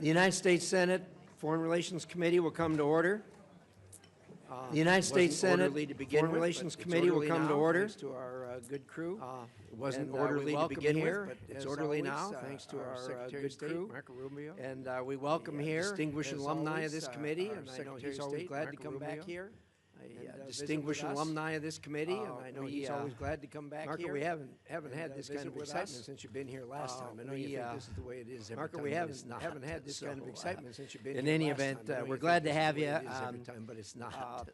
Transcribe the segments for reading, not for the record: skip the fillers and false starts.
The United States Senate Foreign Relations Committee will come to order. The United States Senate Foreign Relations Committee will come to order. Thanks to our good crew. It wasn't orderly to begin with, but it's orderly now, thanks to our Secretary of State, Marco Rubio. And we welcome here distinguished alumni of this committee, and I know he's always glad to come back here. Distinguished alumni of this committee, and I know he's always glad to come back here. Marco, we haven't had this kind of excitement since you've been here last time. I know you think this is the way it is every time. Marco, we haven't had this kind of excitement since you've been here. In any event, we're glad to have you. Every time, but it's not.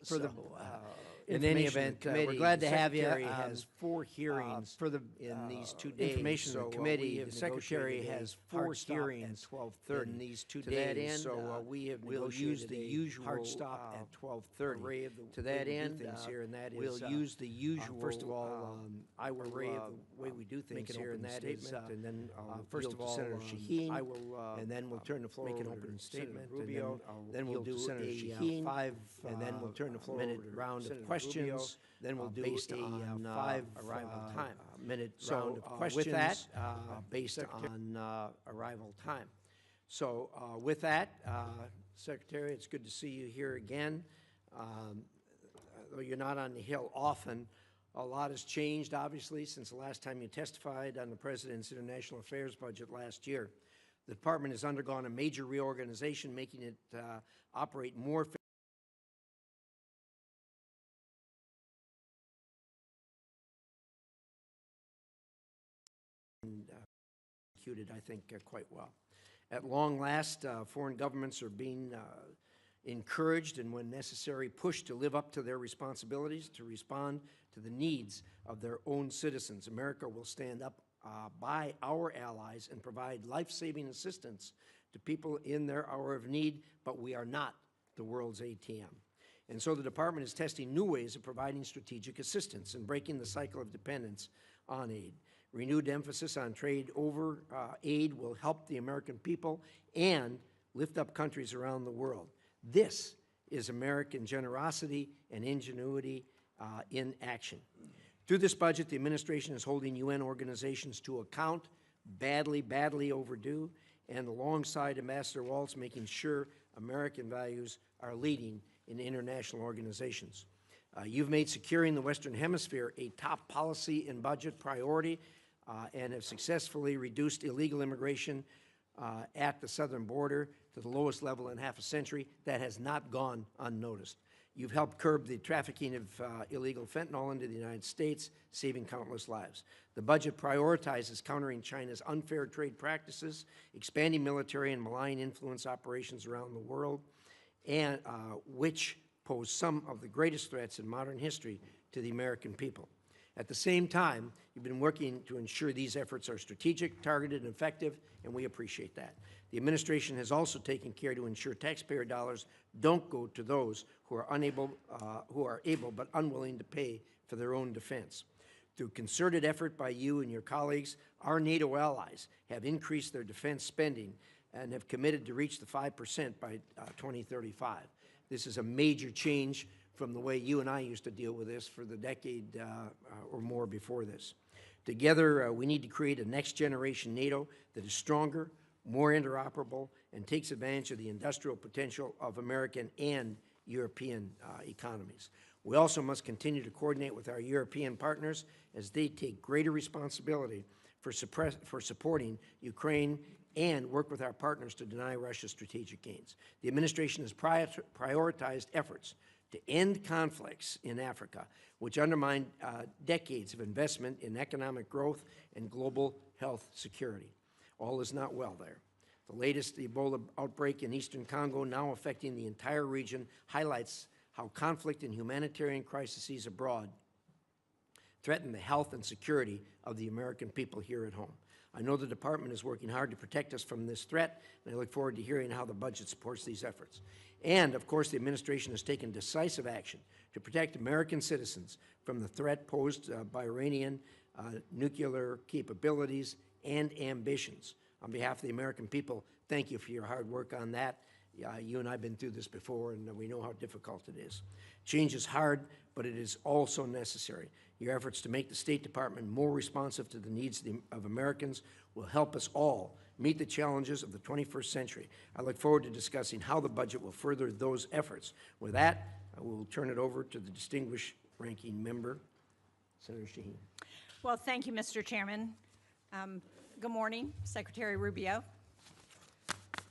In any event, we're glad to have you. The Secretary has 4 hearings in these 2 days. Information Committee. The Secretary has 4 hearings at 12:30 in these 2 days. So we'll use the usual hard stop at 12:30. To that end, we'll use the usual. First of all, I will the way we do things here, and that is, and then first of all, Senator Shaheen, I will, and then we'll turn the floor over to statement. Rubio, then we'll do Senator Shaheen, 5, and then we'll turn the floor over to round of questions. Then we'll do based on 5 arrival time minute round of questions. With that, based on arrival time. So with that, Secretary, it's good to see you here again. Though you're not on the Hill often, a lot has changed, obviously, since the last time you testified on the President's International Affairs budget last year. The Department has undergone a major reorganization, making it operate more executed, I think, quite well. At long last, foreign governments are being encouraged and, when necessary, pushed to live up to their responsibilities to respond to the needs of their own citizens. America will stand up by our allies and provide life-saving assistance to people in their hour of need, but we are not the world's ATM. And so the Department is testing new ways of providing strategic assistance and breaking the cycle of dependence on aid. Renewed emphasis on trade over aid will help the American people and lift up countries around the world. This is American generosity and ingenuity in action. Through this budget, the administration is holding UN organizations to account, badly overdue, and alongside Ambassador Waltz, making sure American values are leading in international organizations. You've made securing the Western Hemisphere a top policy and budget priority and have successfully reduced illegal immigration at the southern border to the lowest level in half a century. That has not gone unnoticed. You've helped curb the trafficking of illegal fentanyl into the United States, saving countless lives. The budget prioritizes countering China's unfair trade practices, expanding military and malign influence operations around the world, and which pose some of the greatest threats in modern history to the American people. At the same time, you've been working to ensure these efforts are strategic, targeted, and effective, and we appreciate that. The administration has also taken care to ensure taxpayer dollars don't go to those who are able but unwilling to pay for their own defense. Through concerted effort by you and your colleagues, our NATO allies have increased their defense spending and have committed to reach the 5% by 2035. This is a major change from the way you and I used to deal with this for the decade or more before this. Together, we need to create a next-generation NATO that is stronger, more interoperable, and takes advantage of the industrial potential of American and European economies. We also must continue to coordinate with our European partners as they take greater responsibility for supporting Ukraine and work with our partners to deny Russia strategic gains. The administration has prioritized efforts to end conflicts in Africa, which undermine decades of investment in economic growth and global health security. All is not well there. The latest Ebola outbreak in eastern Congo, now affecting the entire region, highlights how conflict and humanitarian crises abroad threaten the health and security of the American people here at home. I know the Department is working hard to protect us from this threat, and I look forward to hearing how the budget supports these efforts. And, of course, the administration has taken decisive action to protect American citizens from the threat posed by Iranian nuclear capabilities and ambitions. On behalf of the American people, thank you for your hard work on that, You and I have been through this before, and we know how difficult it is. Change is hard, but it is also necessary. Your efforts to make the State Department more responsive to the needs of Americans will help us all meet the challenges of the 21st century. I look forward to discussing how the budget will further those efforts. With that, I will turn it over to the distinguished ranking member, Senator Shaheen. Well, thank you, Mr. Chairman. Good morning, Secretary Rubio.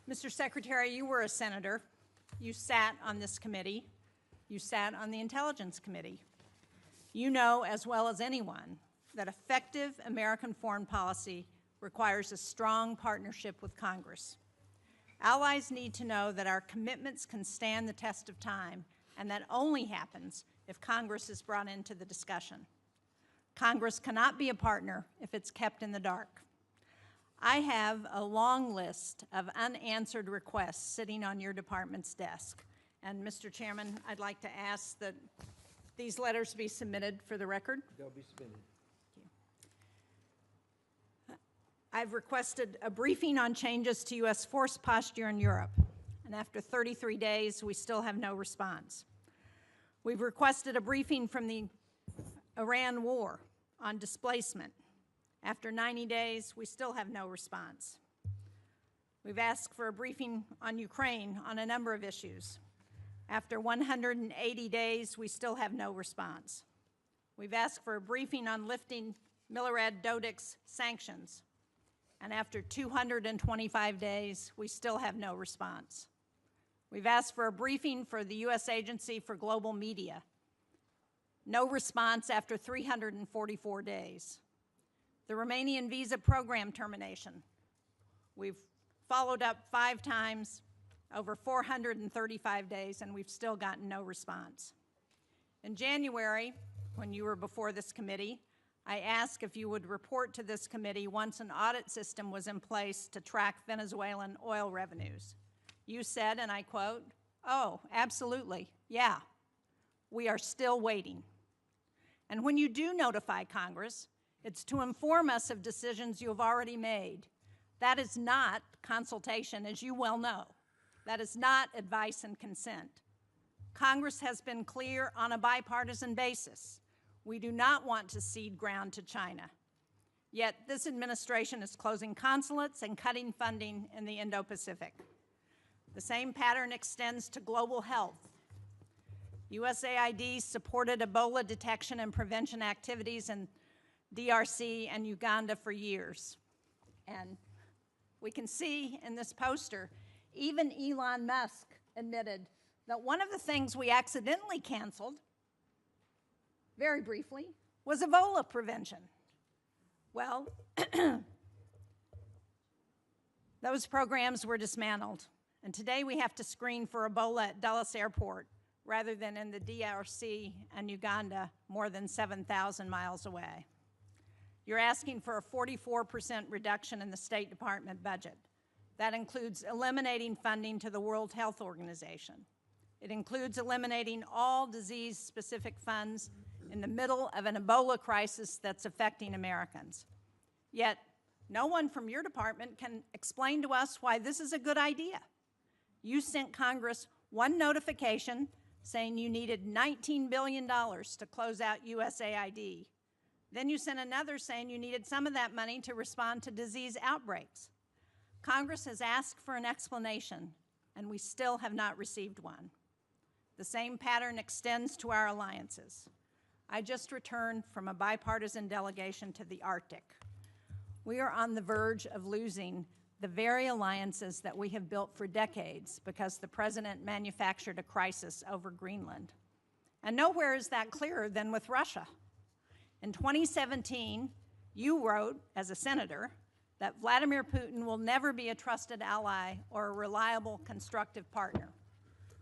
Mr. Secretary, you were a senator. You sat on this committee. You sat on the Intelligence Committee. You know as well as anyone that effective American foreign policy requires a strong partnership with Congress. Allies need to know that our commitments can stand the test of time, and that only happens if Congress is brought into the discussion. Congress cannot be a partner if it's kept in the dark. I have a long list of unanswered requests sitting on your department's desk. And Mr. Chairman, I'd like to ask that these letters be submitted for the record. They'll be submitted. I've requested a briefing on changes to U.S. force posture in Europe, and after 33 days, we still have no response. We've requested a briefing from the Iran war on displacement. After 90 days, we still have no response. We've asked for a briefing on Ukraine on a number of issues. After 180 days, we still have no response. We've asked for a briefing on lifting Milorad Dodik's sanctions. And after 225 days, we still have no response. We've asked for a briefing for the U.S. Agency for Global Media. No response after 344 days. The Romanian visa program termination. We've followed up 5 times over 435 days, and we've still gotten no response. In January, when you were before this committee, I asked if you would report to this committee once an audit system was in place to track Venezuelan oil revenues. You said, and I quote, "Oh, absolutely, yeah, we are still waiting." And when you do notify Congress, it's to inform us of decisions you have already made. That is not consultation, as you well know. That is not advice and consent. Congress has been clear on a bipartisan basis. We do not want to cede ground to China. Yet this administration is closing consulates and cutting funding in the Indo-Pacific. The same pattern extends to global health. USAID supported Ebola detection and prevention activities in DRC and Uganda for years. And we can see in this poster, even Elon Musk admitted that one of the things we accidentally canceled, very briefly, was Ebola prevention. Well, those programs were dismantled, and today we have to screen for Ebola at Dulles Airport rather than in the DRC and Uganda more than 7,000 miles away. You're asking for a 44% reduction in the State Department budget. That includes eliminating funding to the World Health Organization. It includes eliminating all disease-specific funds in the middle of an Ebola crisis that's affecting Americans. Yet, no one from your department can explain to us why this is a good idea. You sent Congress one notification saying you needed $19 billion to close out USAID. Then you sent another saying you needed some of that money to respond to disease outbreaks. Congress has asked for an explanation, and we still have not received one. The same pattern extends to our alliances. I just returned from a bipartisan delegation to the Arctic. We are on the verge of losing the very alliances that we have built for decades because the President manufactured a crisis over Greenland. And nowhere is that clearer than with Russia. In 2017, you wrote, as a senator, that Vladimir Putin will never be a trusted ally or a reliable, constructive partner.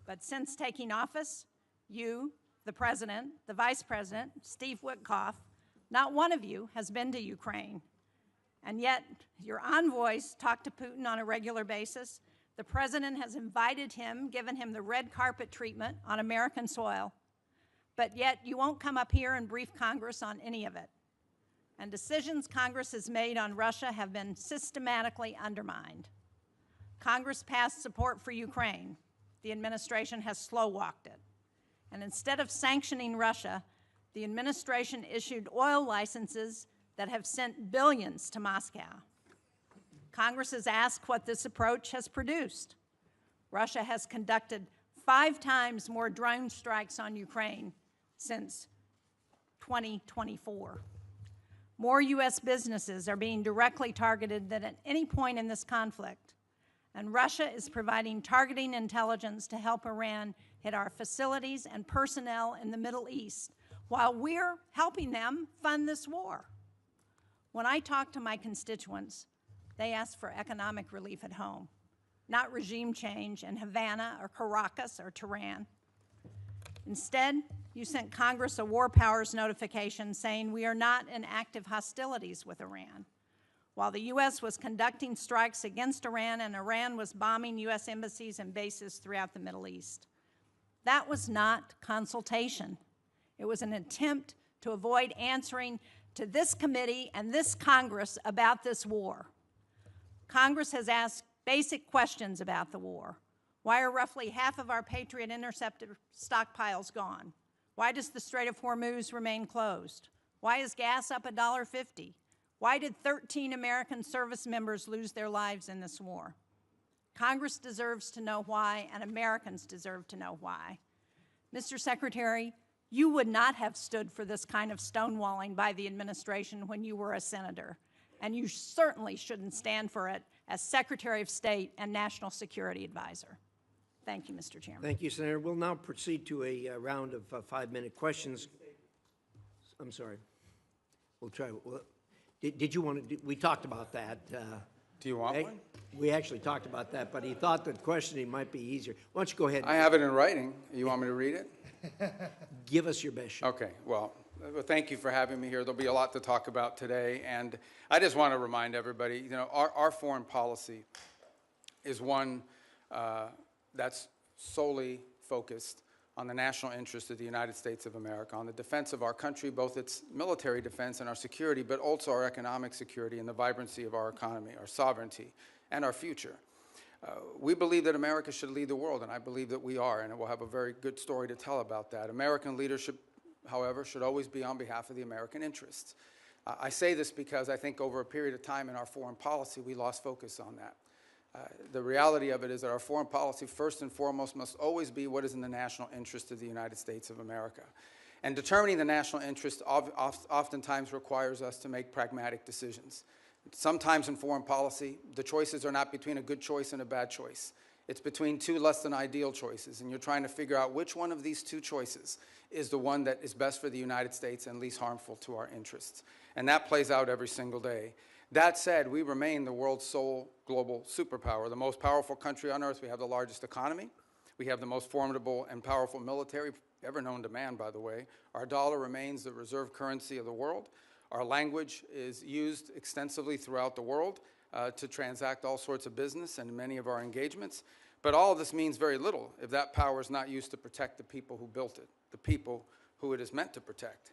But since taking office, you, the President, the Vice President, Steve Witkoff, not one of you has been to Ukraine. And yet, your envoys talk to Putin on a regular basis. The President has invited him, given him the red carpet treatment on American soil. But yet, you won't come up here and brief Congress on any of it. And decisions Congress has made on Russia have been systematically undermined. Congress passed support for Ukraine. The administration has slow-walked it. And instead of sanctioning Russia, the administration issued oil licenses that have sent billions to Moscow. Congress has asked what this approach has produced. Russia has conducted 5 times more drone strikes on Ukraine since 2024. More U.S. businesses are being directly targeted than at any point in this conflict. And Russia is providing targeting intelligence to help Iran hit our facilities and personnel in the Middle East, while we're helping them fund this war. When I talk to my constituents, they ask for economic relief at home, not regime change in Havana or Caracas or Tehran. Instead, you sent Congress a war powers notification saying we are not in active hostilities with Iran, while the U.S. was conducting strikes against Iran and Iran was bombing U.S. embassies and bases throughout the Middle East. That was not consultation. It was an attempt to avoid answering to this committee and this Congress about this war. Congress has asked basic questions about the war. Why are roughly half of our Patriot interceptor stockpiles gone? Why does the Strait of Hormuz remain closed? Why is gas up $1.50? Why did 13 American service members lose their lives in this war? Congress deserves to know why, and Americans deserve to know why. Mr. Secretary, you would not have stood for this kind of stonewalling by the administration when you were a senator, and you certainly shouldn't stand for it as Secretary of State and National Security Advisor. Thank you, Mr. Chairman. Thank you, Senator. We'll now proceed to a round of 5-minute questions. I'm sorry. We'll try. Did you want to? We talked about that. Do you want one? We actually talked about that, but he thought that questioning might be easier. Why don't you go ahead? I have it in writing. You want me to read it? Give us your best shot. Okay. Well, thank you for having me here. There'll be a lot to talk about today, and I just want to remind everybody, you know, our foreign policy is one that's solely focused on the national interest of the United States of America, on the defense of our country, both its military defense and our security, but also our economic security and the vibrancy of our economy, our sovereignty, and our future. We believe that America should lead the world, and I believe that we are, and we'll have a very good story to tell about that. American leadership, however, should always be on behalf of the American interests. I say this because I think over a period of time in our foreign policy, we lost focus on that. The reality of it is that our foreign policy, first and foremost, must always be what is in the national interest of the United States of America. And determining the national interest oftentimes requires us to make pragmatic decisions. Sometimes in foreign policy, the choices are not between a good choice and a bad choice. It's between 2 less than ideal choices, and you're trying to figure out which one of these 2 choices is the one that is best for the United States and least harmful to our interests. And that plays out every single day. That said, we remain the world's sole global superpower, the most powerful country on earth. We have the largest economy. We have the most formidable and powerful military ever known to man, by the way. Our dollar remains the reserve currency of the world. Our language is used extensively throughout the world to transact all sorts of business and many of our engagements. But all of this means very little if that power is not used to protect the people who built it, the people who it is meant to protect.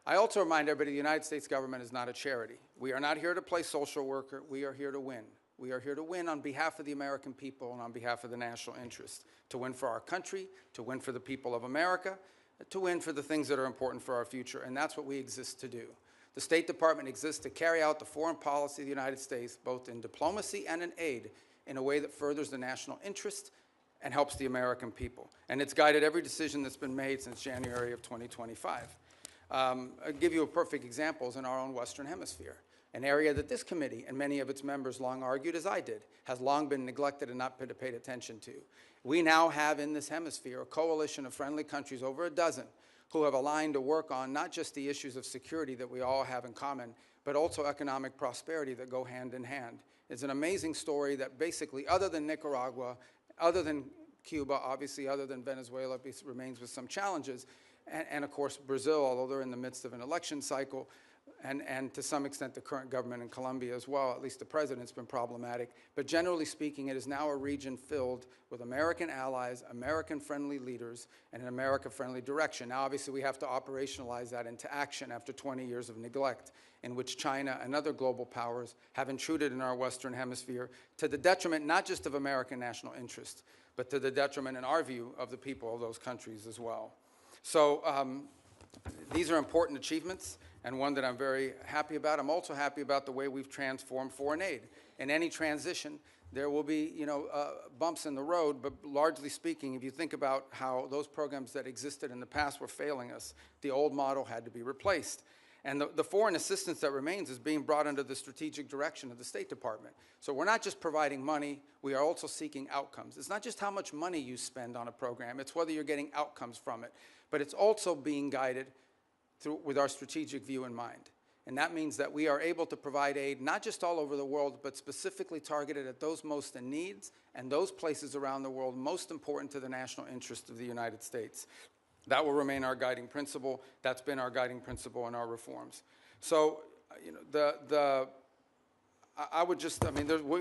I also remind everybody the United States government is not a charity. We are not here to play social worker. We are here to win. We are here to win on behalf of the American people and on behalf of the national interest, to win for our country, to win for the people of America, to win for the things that are important for our future, and that's what we exist to do. The State Department exists to carry out the foreign policy of the United States, both in diplomacy and in aid, in a way that furthers the national interest and helps the American people. And it's guided every decision that's been made since January of 2025. I'll give you a perfect example in our own Western Hemisphere, an area that this committee and many of its members long argued, as I did, has long been neglected and not been paid attention to. We now have in this hemisphere a coalition of friendly countries, over a dozen, who have aligned to work on not just the issues of security that we all have in common, but also economic prosperity that go hand in hand. It's an amazing story that basically, other than Nicaragua, other than Cuba, obviously other than Venezuela, remains with some challenges, and of course Brazil, although they're in the midst of an election cycle, and to some extent the current government in Colombia as well. At least the president's been problematic. But generally speaking, it is now a region filled with American allies, American-friendly leaders, and an America-friendly direction. Now, obviously, we have to operationalize that into action after 20 years of neglect, in which China and other global powers have intruded in our Western Hemisphere to the detriment not just of American national interest, but to the detriment, in our view, of the people of those countries as well. So these are important achievements, and one that I'm very happy about. I'm also happy about the way we've transformed foreign aid. In any transition, there will be, bumps in the road, but largely speaking, if you think about how those programs that existed in the past were failing us, the old model had to be replaced. And the foreign assistance that remains is being brought under the strategic direction of the State Department. So we're not just providing money, we are also seeking outcomes. It's not just how much money you spend on a program, it's whether you're getting outcomes from it. But it's also being guided with our strategic view in mind. And that means that we are able to provide aid not just all over the world, but specifically targeted at those most in need and those places around the world most important to the national interest of the United States. That will remain our guiding principle. That's been our guiding principle in our reforms. So, we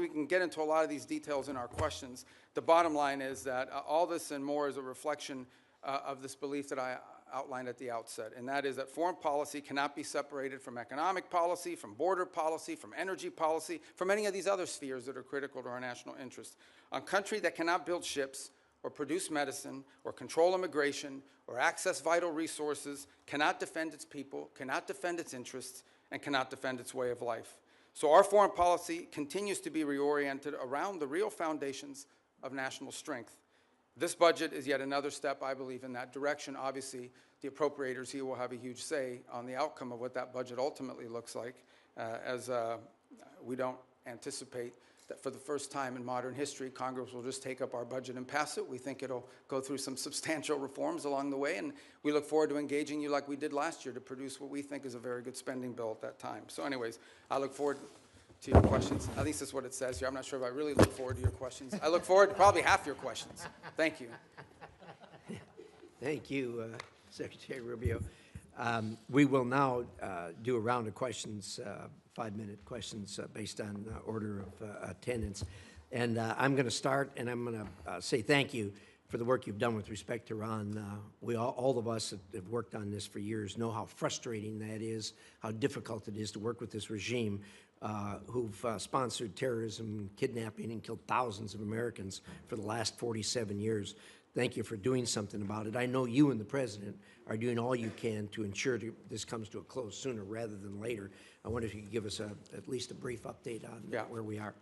can get into a lot of these details in our questions. The bottom line is that all this and more is a reflection of this belief that I outlined at the outset, and that is that foreign policy cannot be separated from economic policy, from border policy, from energy policy, from any of these other spheres that are critical to our national interest. A country that cannot build ships or produce medicine or control immigration or access vital resources cannot defend its people, cannot defend its interests, and cannot defend its way of life. So our foreign policy continues to be reoriented around the real foundations of national strength. This budget is yet another step, I believe, in that direction. Obviously, the appropriators here will have a huge say on the outcome of what that budget ultimately looks like, as we don't anticipate that for the first time in modern history, Congress will just take up our budget and pass it. We think it'll go through some substantial reforms along the way, and we look forward to engaging you like we did last year to produce what we think is a very good spending bill at that time. So anyways, I look forward to your questions. At least that's what it says here. I'm not sure if I really look forward to your questions. I look forward to probably half your questions. Thank you. Thank you, Secretary Rubio. We will now do a round of questions, 5-minute questions based on order of attendance. And I'm going to start, and I'm going to say thank you for the work you've done with respect to Iran. All of us that have worked on this for years know how frustrating that is, how difficult it is to work with this regime who've sponsored terrorism, kidnapping, and killed thousands of Americans for the last 47 years. Thank you for doing something about it. I know you and the President are doing all you can to ensure this comes to a close sooner rather than later. I wonder if you could give us at least a brief update on where we are.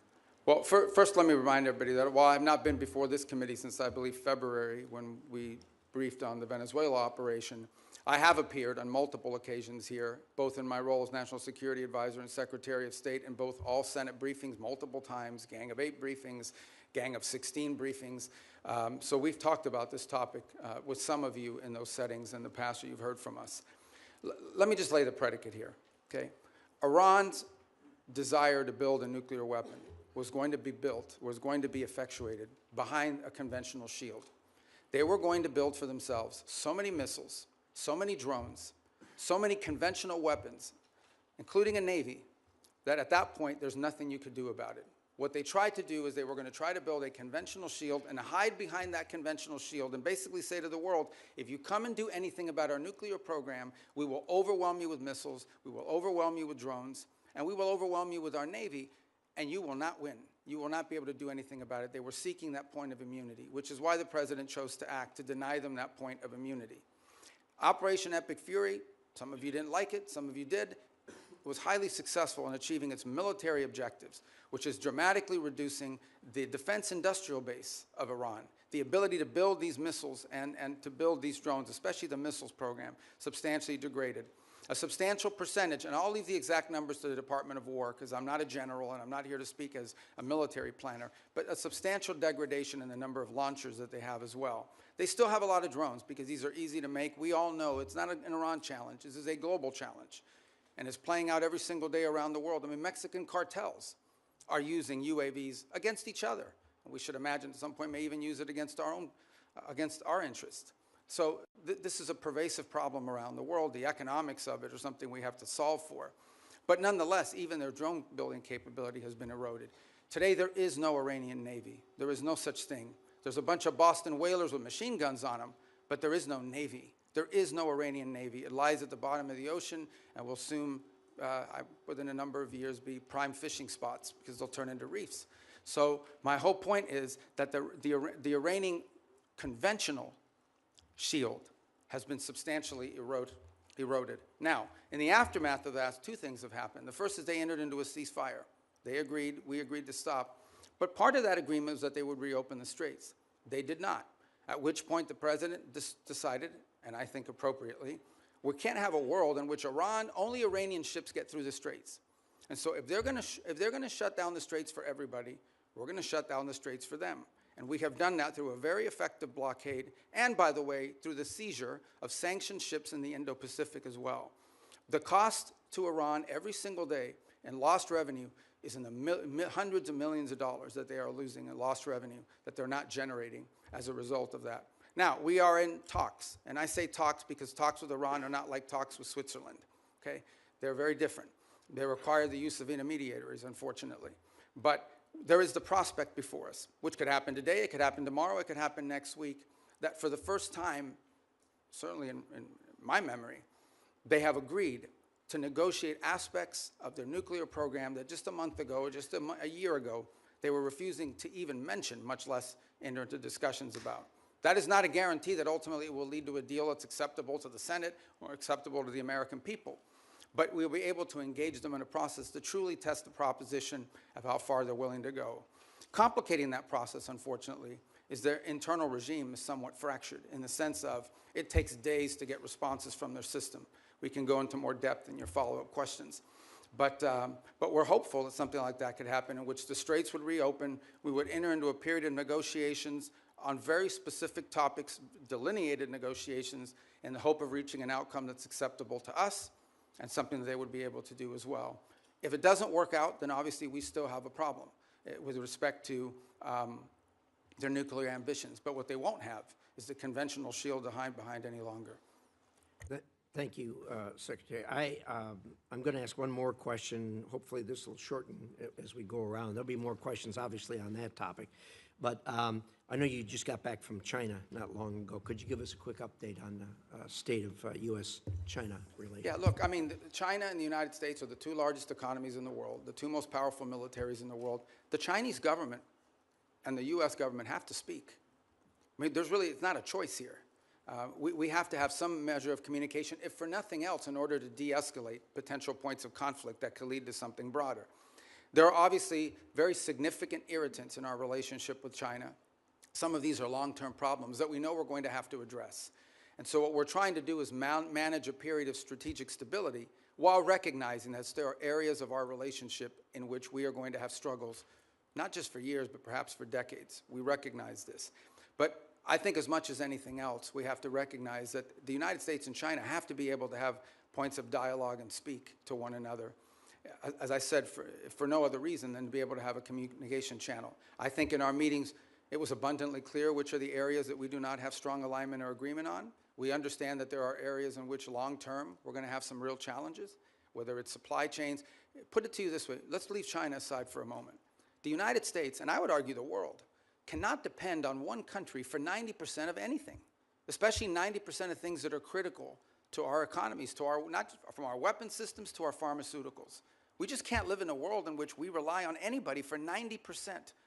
Well, first let me remind everybody that while I've not been before this committee since, I believe, February, when we briefed on the Venezuela operation, I have appeared on multiple occasions here, both in my role as National Security Advisor and Secretary of State, in both all Senate briefings multiple times, Gang of 8 briefings, Gang of 16 briefings. So we've talked about this topic with some of you in those settings in the past that you've heard from us. Let me just lay the predicate here, okay? Iran's desire to build a nuclear weapon was going to be built, was going to be effectuated behind a conventional shield. They were going to build for themselves so many missiles, so many drones, so many conventional weapons, including a navy, that at that point there's nothing you could do about it. What they tried to do is they were going to try to build a conventional shield and hide behind that conventional shield and basically say to the world, if you come and do anything about our nuclear program, we will overwhelm you with missiles, we will overwhelm you with drones, and we will overwhelm you with our navy, and you will not win. You will not be able to do anything about it. They were seeking that point of immunity, which is why the President chose to act, to deny them that point of immunity. Operation Epic Fury, some of you didn't like it, some of you did, was highly successful in achieving its military objectives, which is dramatically reducing the defense industrial base of Iran, the ability to build these missiles and to build these drones, especially the missiles program, substantially degraded. A substantial percentage, and I'll leave the exact numbers to the Department of War because I'm not a general and I'm not here to speak as a military planner, but a substantial degradation in the number of launchers that they have as well. They still have a lot of drones because these are easy to make. We all know it's not an Iran challenge. This is a global challenge, and it's playing out every single day around the world. I mean, Mexican cartels are using UAVs against each other. And we should imagine at some point may even use it against our interests. So this is a pervasive problem around the world. The economics of it are something we have to solve for. But nonetheless, even their drone building capability has been eroded. Today, there is no Iranian Navy. There is no such thing. There's a bunch of Boston whalers with machine guns on them, but there is no Navy. There is no Iranian Navy. It lies at the bottom of the ocean and will soon, within a number of years, be prime fishing spots because they'll turn into reefs. So my whole point is that the Iranian conventional shield has been substantially eroded. Now, in the aftermath of that, two things have happened. The first is they entered into a ceasefire. They agreed, we agreed to stop. But part of that agreement was that they would reopen the straits. They did not, at which point the president decided, and I think appropriately, we can't have a world in which only Iranian ships get through the straits. And so if they're going to shut down the straits for everybody, we're going to shut down the straits for them. And we have done that through a very effective blockade and, by the way, through the seizure of sanctioned ships in the Indo-Pacific as well. The cost to Iran every single day in lost revenue is in the hundreds of millions of dollars that they are losing in lost revenue that they're not generating as a result of that. Now, we are in talks, and I say talks because talks with Iran are not like talks with Switzerland, okay? They're very different. They require the use of intermediaries, unfortunately. But there is the prospect before us, which could happen today, it could happen tomorrow, it could happen next week, that for the first time, certainly in my memory, they have agreed to negotiate aspects of their nuclear program that just a month ago, just a year ago, they were refusing to even mention, much less enter into discussions about. That is not a guarantee that ultimately it will lead to a deal that's acceptable to the Senate or acceptable to the American people. But we'll be able to engage them in a process to truly test the proposition of how far they're willing to go. Complicating that process, unfortunately, is their internal regime is somewhat fractured in the sense of it takes days to get responses from their system. We can go into more depth in your follow-up questions. But we're hopeful that something like that could happen in which the straits would reopen, we would enter into a period of negotiations on very specific topics, delineated negotiations, in the hope of reaching an outcome that's acceptable to us and something that they would be able to do as well. If it doesn't work out, then obviously we still have a problem with respect to their nuclear ambitions. But what they won't have is the conventional shield to hide behind any longer. Thank you, Secretary. I'm going to ask one more question. Hopefully this will shorten as we go around. There'll be more questions, obviously, on that topic. But I know you just got back from China not long ago. Could you give us a quick update on the state of U.S.-China relations? Yeah, look, I mean, China and the United States are the two largest economies in the world, the two most powerful militaries in the world. The Chinese government and the U.S. government have to speak. I mean, it's not a choice here. We have to have some measure of communication, if for nothing else, in order to de-escalate potential points of conflict that could lead to something broader. There are obviously very significant irritants in our relationship with China. Some of these are long-term problems that we know we're going to have to address. And so what we're trying to do is manage a period of strategic stability while recognizing that there are areas of our relationship in which we are going to have struggles, not just for years, but perhaps for decades. We recognize this. But I think as much as anything else, we have to recognize that the United States and China have to be able to have points of dialogue and speak to one another. As I said, for no other reason than to be able to have a communication channel. I think in our meetings, it was abundantly clear which are the areas that we do not have strong alignment or agreement on. We understand that there are areas in which long-term we're going to have some real challenges, whether it's supply chains. Put it to you this way. Let's leave China aside for a moment. The United States, and I would argue the world, cannot depend on one country for 90% of anything, especially 90% of things that are critical to our economies, not from our weapon systems to our pharmaceuticals. We just can't live in a world in which we rely on anybody for 90%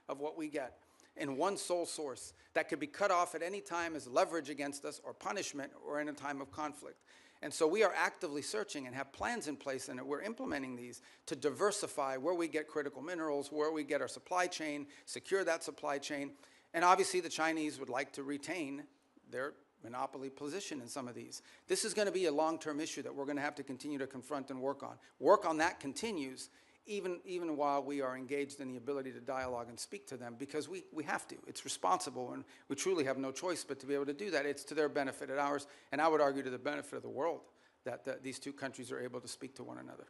of what we get in one sole source that could be cut off at any time as leverage against us or punishment or in a time of conflict. And so we are actively searching and have plans in place, and we're implementing these to diversify where we get critical minerals, where we get our supply chain, secure that supply chain. And obviously the Chinese would like to retain their monopoly position in some of these. This is going to be a long-term issue that we're going to have to continue to confront and work on. Work on that continues even while we are engaged in the ability to dialogue and speak to them, because we have to. It's responsible, and we truly have no choice but to be able to do that. It's to their benefit and ours, and I would argue to the benefit of the world that these two countries are able to speak to one another.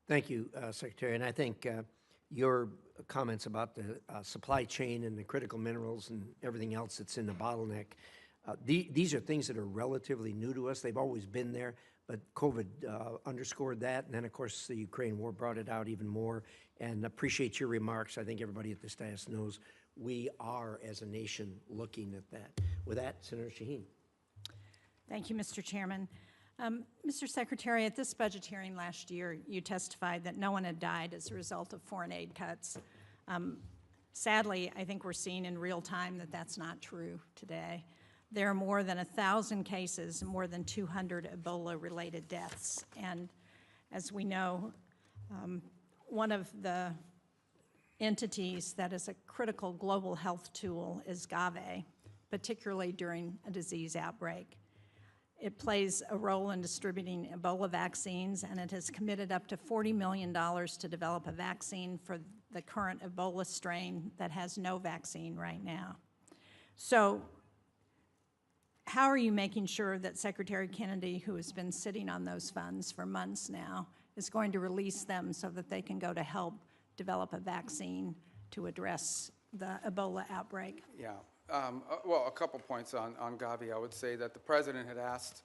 Thank you, Secretary. And I think your comments about the supply chain and the critical minerals and everything else that's in the bottleneck These are things that are relatively new to us. They've always been there, but COVID underscored that. And then, of course, the Ukraine war brought it out even more. And appreciate your remarks. I think everybody at this dais knows we are, as a nation, looking at that. With that, Senator Shaheen. Thank you, Mr. Chairman. Mr. Secretary, at this budget hearing last year, you testified that no one had died as a result of foreign aid cuts. Sadly, I think we're seeing in real time that that's not true today. There are more than 1,000 cases, more than 200 Ebola-related deaths. And as we know, one of the entities that is a critical global health tool is GAVE, particularly during a disease outbreak. It plays a role in distributing Ebola vaccines, and it has committed up to $40 million to develop a vaccine for the current Ebola strain that has no vaccine right now. So how are you making sure that Secretary Kennedy, who has been sitting on those funds for months now, is going to release them so that they can go to help develop a vaccine to address the Ebola outbreak? Yeah. Well, a couple points on Gavi. I would say that the President had asked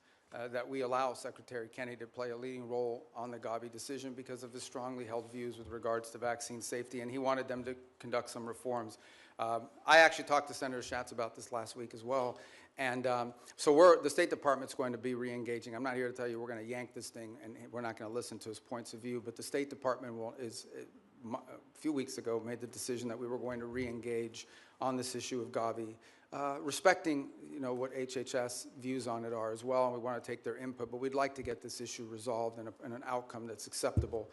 that we allow Secretary Kennedy to play a leading role on the Gavi decision because of his strongly held views with regards to vaccine safety, and he wanted them to conduct some reforms. I actually talked to Senator Schatz about this last week as well, and so the State Department's going to be re-engaging. I'm not here to tell you we're going to yank this thing and we're not going to listen to his points of view, but the State Department a few weeks ago made the decision that we were going to re-engage on this issue of Gavi, respecting what HHS views on it are as well, and we want to take their input, but we'd like to get this issue resolved in an outcome that's acceptable,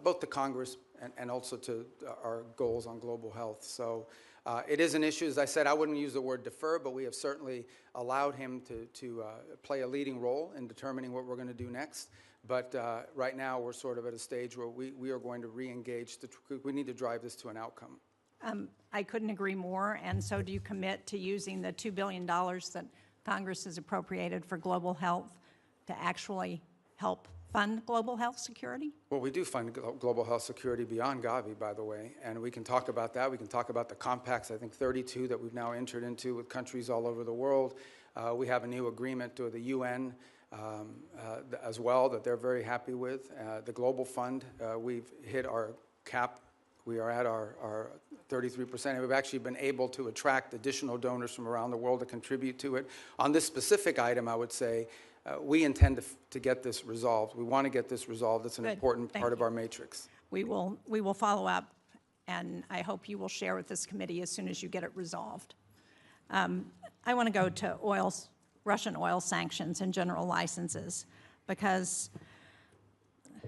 both to Congress and also to our goals on global health. So it is an issue. As I said, I wouldn't use the word defer, but we have certainly allowed him to play a leading role in determining what we're going to do next. But right now, we're sort of at a stage where we are going to re-engage. We need to drive this to an outcome. I couldn't agree more, and so do you commit to using the $2 billion that Congress has appropriated for global health to actually help fund global health security? Well, we do fund global health security beyond Gavi, by the way, and we can talk about that. We can talk about the compacts, I think 32 that we've now entered into with countries all over the world. We have a new agreement with the UN as well that they're very happy with. The Global Fund, we've hit our cap. We are at our 33%, and we've actually been able to attract additional donors from around the world to contribute to it. On this specific item, I would say, we intend to get this resolved. We want to get this resolved. It's an important part of our matrix. We will follow up, and I hope you will share with this committee as soon as you get it resolved. I want to go to Russian oil sanctions and general licenses, because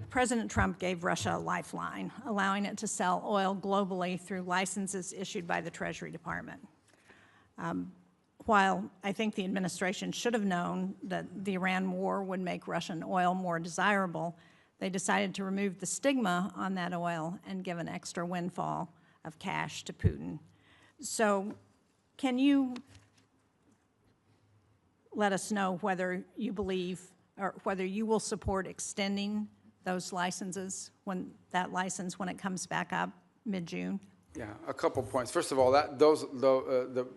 President Trump gave Russia a lifeline, allowing it to sell oil globally through licenses issued by the Treasury Department. While I think the administration should have known that the Iran war would make Russian oil more desirable, they decided to remove the stigma on that oil and give an extra windfall of cash to Putin. So can you let us know whether you believe or whether you will support extending those licenses, when it comes back up mid-June? Yeah, a couple points. First of all, the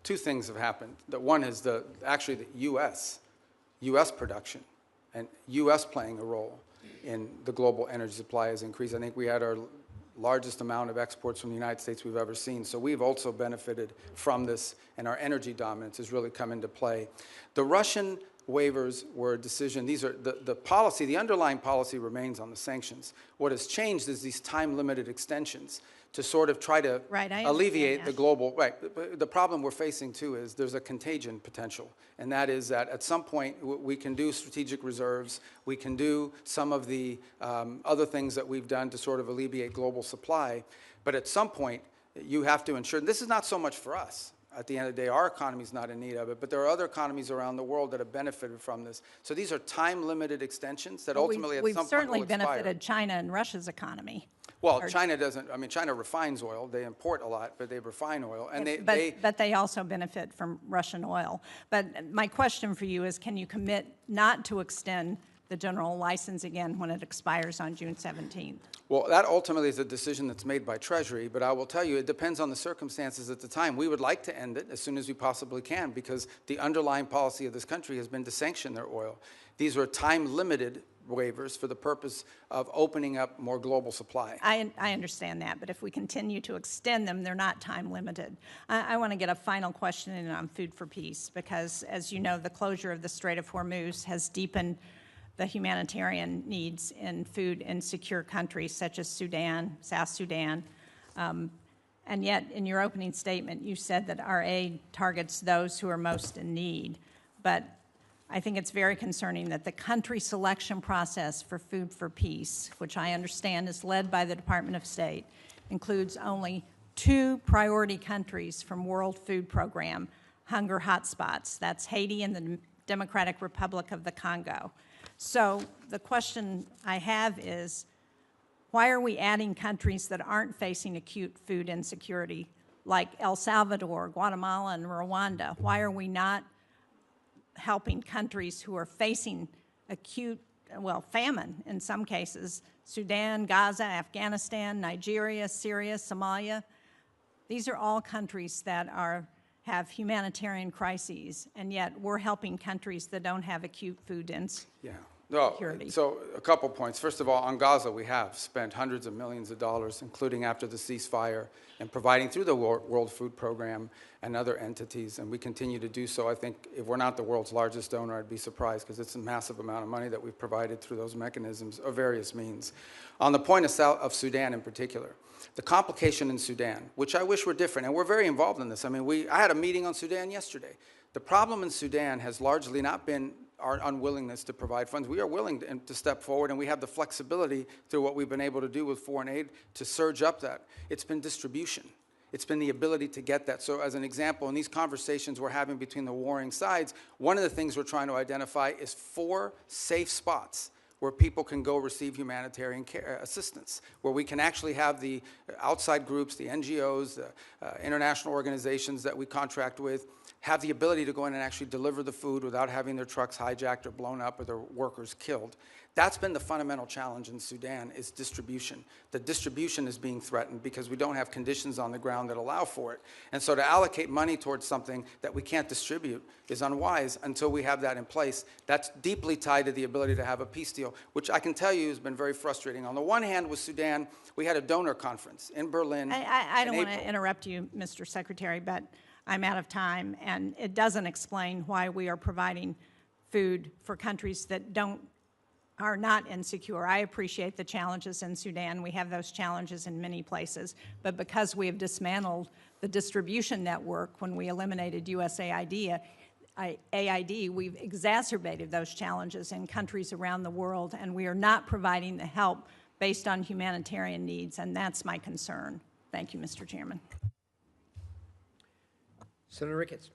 two things have happened. One is actually the U.S. production and U.S. playing a role in the global energy supply has increased. I think we had our largest amount of exports from the United States we've ever seen. So we've also benefited from this, and our energy dominance has really come into play. The Russian waivers were a decision. These are the policy, the underlying policy remains on the sanctions. What has changed is these time-limited extensions to sort of try to alleviate the global, the problem we're facing too is there's a contagion potential, and that is that at some point we can do strategic reserves, we can do some of the other things that we've done to sort of alleviate global supply, but at some point you have to ensure, this is not so much for us. At the end of the day, our economy is not in need of it, but there are other economies around the world that have benefited from this. So these are time-limited extensions that ultimately at some point will expire. We've certainly benefited China and Russia's economy. Well, China doesn't. I mean, China refines oil. They import a lot, but they refine oil, and but they also benefit from Russian oil. But my question for you is, can you commit not to extend the general license again when it expires on June 17th? Well, that ultimately is a decision that's made by Treasury, but I will tell you, it depends on the circumstances at the time. We would like to end it as soon as we possibly can because the underlying policy of this country has been to sanction their oil. These are time-limited waivers for the purpose of opening up more global supply. I understand that, but if we continue to extend them, they're not time-limited. I want to get a final question in on food for peace because, as you know, the closure of the Strait of Hormuz has deepened the humanitarian needs in food insecure countries such as Sudan, South Sudan. And yet, in your opening statement, you said that our aid targets those who are most in need. But I think it's very concerning that the country selection process for Food for Peace, which I understand is led by the Department of State, includes only 2 priority countries from World Food Program hunger hotspots. That's Haiti and the Democratic Republic of the Congo. So the question I have is, why are we adding countries that aren't facing acute food insecurity, like El Salvador, Guatemala, and Rwanda? Why are we not helping countries who are facing acute, well, famine in some cases? Sudan, Gaza, Afghanistan, Nigeria, Syria, Somalia. These are all countries that have humanitarian crises, and yet we're helping countries that don't have acute food insecurity. So a couple points. First of all, on Gaza, we have spent hundreds of millions of dollars, including after the ceasefire, and providing through the World Food Program and other entities, and we continue to do so. I think if we're not the world's largest donor, I'd be surprised because it's a massive amount of money that we've provided through those mechanisms of various means. On the point of Sudan in particular, the complication in Sudan, which I wish were different, and we're very involved in this. I mean, I had a meeting on Sudan yesterday. The problem in Sudan has largely not been our unwillingness to provide funds. We are willing to step forward, and we have the flexibility through what we've been able to do with foreign aid to surge up that. It's been distribution. It's been the ability to get that. So as an example, in these conversations we're having between the warring sides, one of the things we're trying to identify is 4 safe spots where people can go receive humanitarian care, assistance, where we can actually have the outside groups, the NGOs, the international organizations that we contract with, have the ability to go in and actually deliver the food without having their trucks hijacked or blown up or their workers killed. That's been the fundamental challenge in Sudan, is distribution. The distribution is being threatened because we don't have conditions on the ground that allow for it. And so to allocate money towards something that we can't distribute is unwise until we have that in place. That's deeply tied to the ability to have a peace deal, which I can tell you has been very frustrating. On the one hand, with Sudan, we had a donor conference in Berlin. I don't want to interrupt you, Mr. Secretary, but I'm out of time, and it doesn't explain why we are providing food for countries that are not insecure. I appreciate the challenges in Sudan. We have those challenges in many places. But because we have dismantled the distribution network when we eliminated USAID, we've exacerbated those challenges in countries around the world, and we are not providing the help based on humanitarian needs, and that's my concern. Thank you, Mr. Chairman. Senator Ricketts.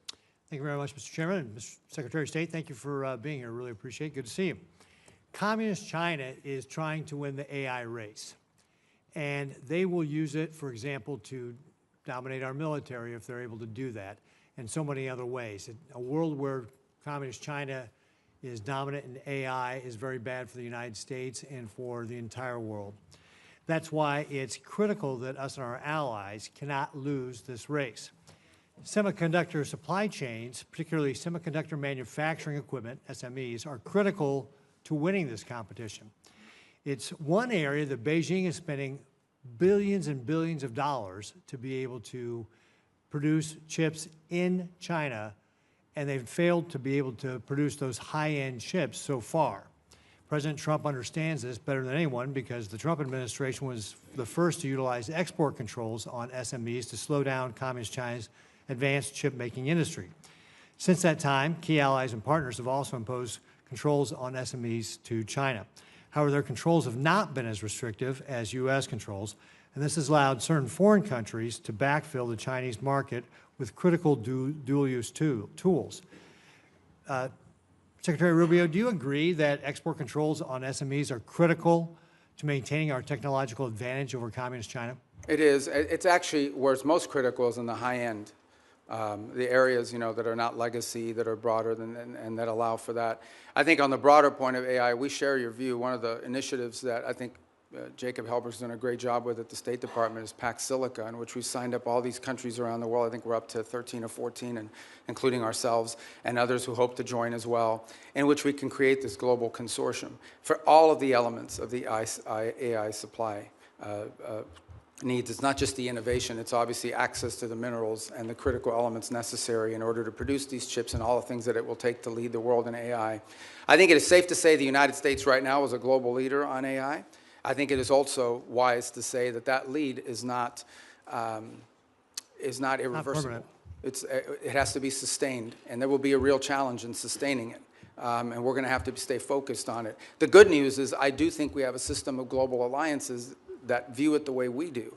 Thank you very much, Mr. Chairman. And Mr. Secretary of State, thank you for being here. Really appreciate it. Good to see you. Communist China is trying to win the AI race, and they will use it, for example, to dominate our military if they're able to do that, and so many other ways. A world where Communist China is dominant in AI is very bad for the United States and for the entire world. That's why it's critical that us and our allies cannot lose this race. Semiconductor supply chains, particularly semiconductor manufacturing equipment, SMEs, are critical to winning this competition. It's one area that Beijing is spending billions and billions of dollars to be able to produce chips in China, and they've failed to be able to produce those high-end chips so far. President Trump understands this better than anyone because the Trump administration was the first to utilize export controls on SMEs to slow down Communist China's advanced chip-making industry. Since that time, key allies and partners have also imposed controls on SMEs to China. However, their controls have not been as restrictive as U.S. controls, and this has allowed certain foreign countries to backfill the Chinese market with critical dual-use tools. Secretary Rubio, do you agree that export controls on SMEs are critical to maintaining our technological advantage over Communist China? It is. It's actually where it's most critical is in the high end. the areas, that are not legacy, that are broader and that allow for that. I think on the broader point of AI, we share your view. One of the initiatives that I think Jacob Helberg's done a great job with at the State Department is Pax Silica, in which we signed up all these countries around the world. I think we're up to 13 or 14, and including ourselves and others who hope to join as well, in which we can create this global consortium for all of the elements of the AI supply needs. It's not just the innovation, it's obviously access to the minerals and the critical elements necessary in order to produce these chips and all the things that it will take to lead the world in AI. I think it is safe to say the United States right now is a global leader on AI. I think it is also wise to say that that lead is not irreversible. It has to be sustained, and there will be a real challenge in sustaining it. And we're going to have to stay focused on it. The good news is I do think we have a system of global alliances that view it the way we do.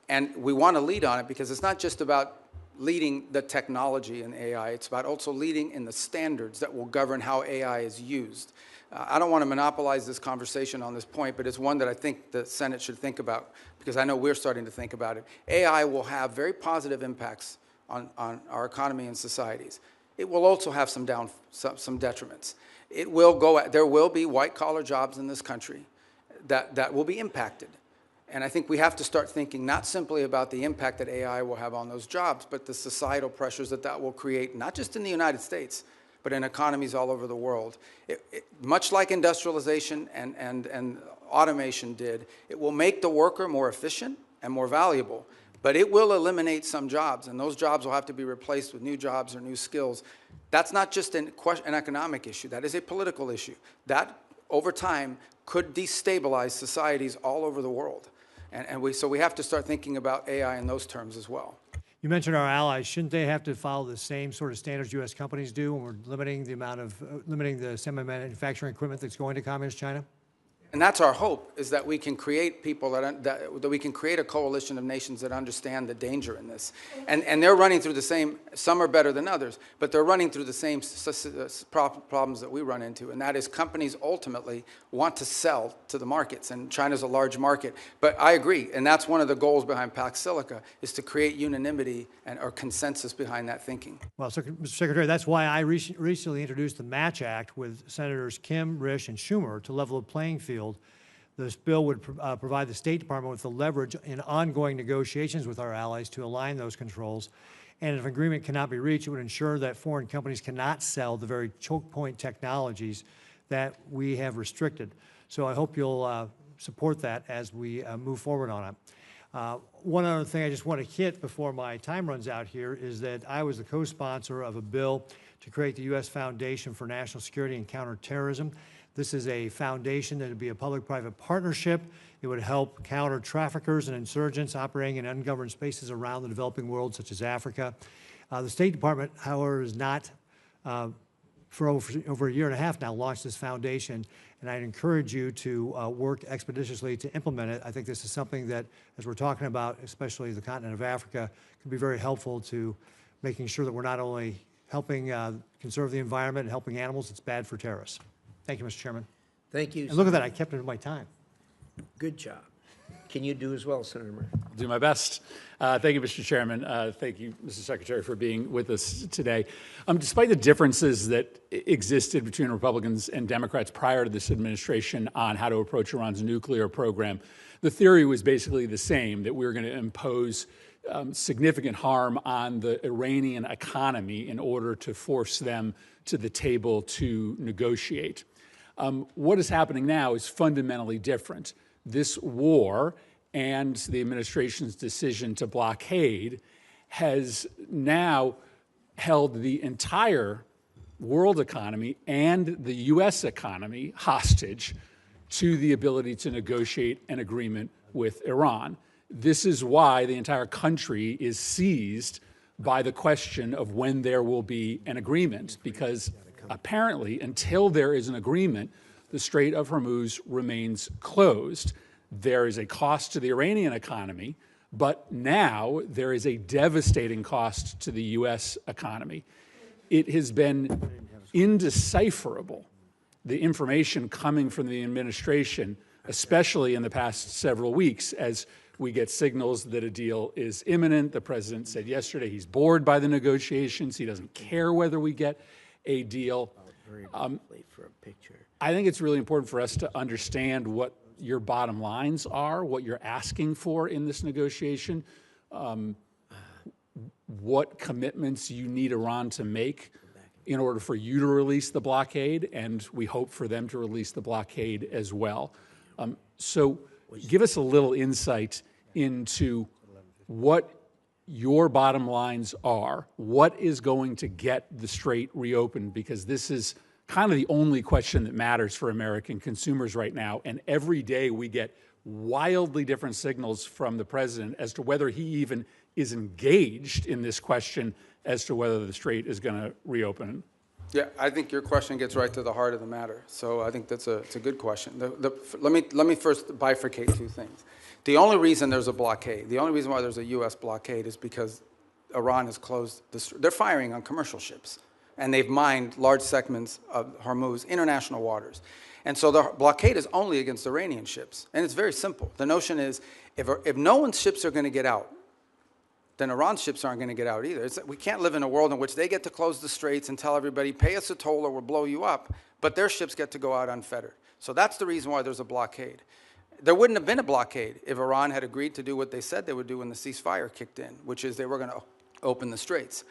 And we want to lead on it because it's not just about leading the technology in AI. It's about also leading in the standards that will govern how AI is used. I don't want to monopolize this conversation on this point, but it's one that I think the Senate should think about because I know we're starting to think about it. AI will have very positive impacts on our economy and societies. It will also have some detriments. There will be white-collar jobs in this country that will be impacted. And I think we have to start thinking not simply about the impact that AI will have on those jobs, but the societal pressures that will create, not just in the United States, but in economies all over the world. Much like industrialization and automation did, it will make the worker more efficient and more valuable, but it will eliminate some jobs, and those jobs will have to be replaced with new jobs or new skills. That's not just an economic issue. That is a political issue. That, over time, could destabilize societies all over the world. So we have to start thinking about AI in those terms as well. You mentioned our allies. Shouldn't they have to follow the same sort of standards U.S. companies do when we're limiting the semi-manufacturing equipment that's going to Communist China? And that's our hope, is that we can create people that we can create a coalition of nations that understand the danger in this. And they're running through the same, some are better than others, but they're running through the same problems that we run into. And that is companies ultimately want to sell to the markets, and China's a large market. But I agree, and that's one of the goals behind Pax Silica, is to create unanimity or consensus behind that thinking. Well, Mr. Secretary, that's why I recently introduced the Match Act with Senators Kim, Risch, and Schumer to level the playing field. This bill would provide the State Department with the leverage in ongoing negotiations with our allies to align those controls. And if agreement cannot be reached, it would ensure that foreign companies cannot sell the very choke point technologies that we have restricted. So I hope you'll support that as we move forward on it. One other thing I just want to hit before my time runs out here is that I was the co-sponsor of a bill to create the U.S. Foundation for National Security and Counterterrorism. This is a foundation that would be a public-private partnership. It would help counter traffickers and insurgents operating in ungoverned spaces around the developing world, such as Africa. The State Department, however, has not, for over a year and a half now, launched this foundation, and I'd encourage you to work expeditiously to implement it. I think this is something that, as we're talking about, especially the continent of Africa, could be very helpful to making sure that we're not only helping conserve the environment and helping animals, it's bad for terrorists. Thank you, Mr. Chairman. Thank you. And look at that, I kept it in my time. Good job. Can you do as well, Senator Murphy? I'll do my best. Thank you, Mr. Chairman. Thank you, Mr. Secretary, for being with us today. Despite the differences that existed between Republicans and Democrats prior to this administration on how to approach Iran's nuclear program, the theory was basically the same, that we were going to impose significant harm on the Iranian economy in order to force them to the table to negotiate. What is happening now is fundamentally different. This war and the administration's decision to blockade has now held the entire world economy and the U.S. economy hostage to the ability to negotiate an agreement with Iran. This is why the entire country is seized by the question of when there will be an agreement, because apparently, until there is an agreement, the Strait of Hormuz remains closed. There is a cost to the Iranian economy, but now there is a devastating cost to the U.S. economy. It has been indecipherable, the information coming from the administration, especially in the past several weeks, as We get signals that a deal is imminent. The president said yesterday he's bored by the negotiations. He doesn't care whether we get a deal. Very briefly for a picture. I think it's really important for us to understand what your bottom lines are, what you're asking for in this negotiation, what commitments you need Iran to make in order for you to release the blockade, and we hope for them to release the blockade as well. So give us a little insight into what your bottom lines are, what is going to get the strait reopened, because this is kind of the only question that matters for American consumers right now. And every day we get wildly different signals from the president as to whether he even is engaged in this question as to whether the strait is going to reopen. Yeah, I think your question gets right to the heart of the matter. So I think it's a good question. Let me first bifurcate two things. The only reason there's a blockade, the only reason why there's a U.S. blockade is because Iran has closed they're firing on commercial ships, and they've mined large segments of Hormuz, international waters. And so the blockade is only against Iranian ships. And it's very simple. The notion is if no one's ships are going to get out, then Iran's ships aren't going to get out either. We can't live in a world in which they get to close the straits and tell everybody, pay us a toll or we'll blow you up, but their ships get to go out unfettered. So that's the reason why there's a blockade. There wouldn't have been a blockade if Iran had agreed to do what they said they would do when the ceasefire kicked in, which is they were going to open the straits.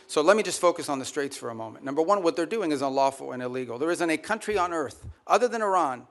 So let me just focus on the straits for a moment. Number one, what they're doing is unlawful and illegal. There isn't a country on earth, other than Iran,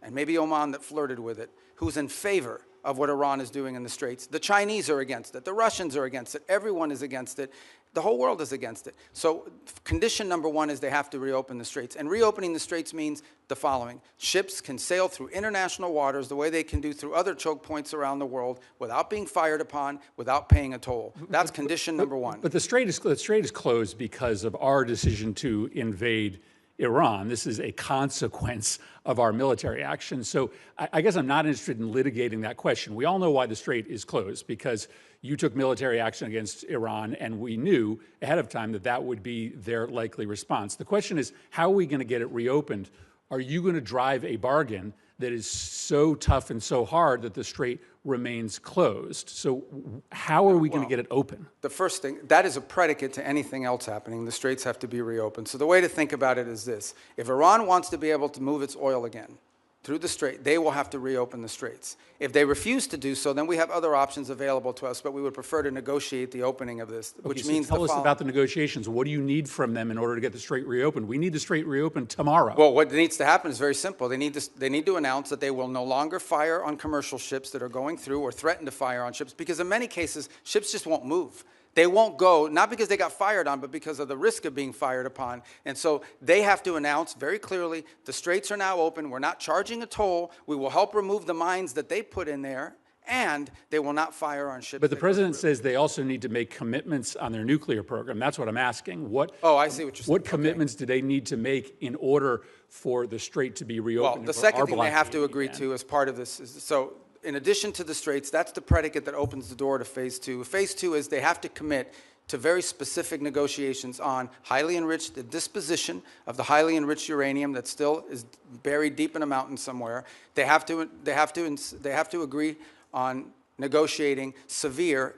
and maybe Oman that flirted with it, who's in favor of what Iran is doing in the straits. The Chinese are against it. The Russians are against it. Everyone is against it. The whole world is against it. So condition number one is they have to reopen the straits. And reopening the straits means the following. Ships can sail through international waters the way they can do through other choke points around the world without being fired upon, without paying a toll. That's condition number one. But the strait is closed because of our decision to invade Iran. This is a consequence of our military action. So I guess I'm not interested in litigating that question. We all know why the strait is closed, because you took military action against Iran, and we knew ahead of time that that would be their likely response. The question is, how are we going to get it reopened? Are you going to drive a bargain that is so tough and so hard that the strait remains closed? So how are we going to get it open? The first thing, that is a predicate to anything else happening. The straits have to be reopened. So the way to think about it is this. If Iran wants to be able to move its oil again through the strait, they will have to reopen the straits. If they refuse to do so, then we have other options available to us, but we would prefer to negotiate the opening of this, which means tell us about the negotiations. What do you need from them in order to get the strait reopened? We need the strait reopened tomorrow. Well, what needs to happen is very simple. They need to announce that they will no longer fire on commercial ships that are going through or threaten to fire on ships, because in many cases, ships just won't move. They won't go, not because they got fired on, but because of the risk of being fired upon. And so they have to announce very clearly, the straits are now open. We're not charging a toll. We will help remove the mines that they put in there, and they will not fire on ships. But the president says they also need to make commitments on their nuclear program. That's what I'm asking. Oh, I see what you're saying. What commitments do they need to make in order for the strait to be reopened? Well, the second thing they have to agree to as part of this is, so in addition to the straits, that's the predicate that opens the door to phase two. Phase two is they have to commit to very specific negotiations on highly enriched, the disposition of the highly enriched uranium that still is buried deep in a mountain somewhere. They have to agree on negotiating severe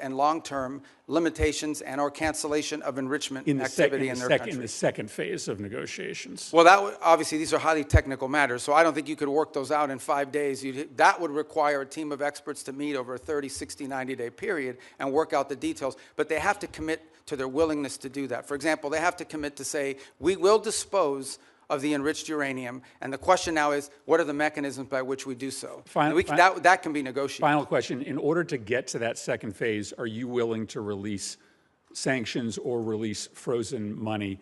and long-term limitations and or cancellation of enrichment activity in their country. In the second phase of negotiations. Well, obviously, these are highly technical matters, so I don't think you could work those out in 5 days. That would require a team of experts to meet over a 30, 60, 90-day period and work out the details. But they have to commit to their willingness to do that. For example, they have to commit to say, we will dispose of the enriched uranium, and the question now is, what are the mechanisms by which we do so? That can be negotiated. Final question. In order to get to that second phase, are you willing to release sanctions or release frozen money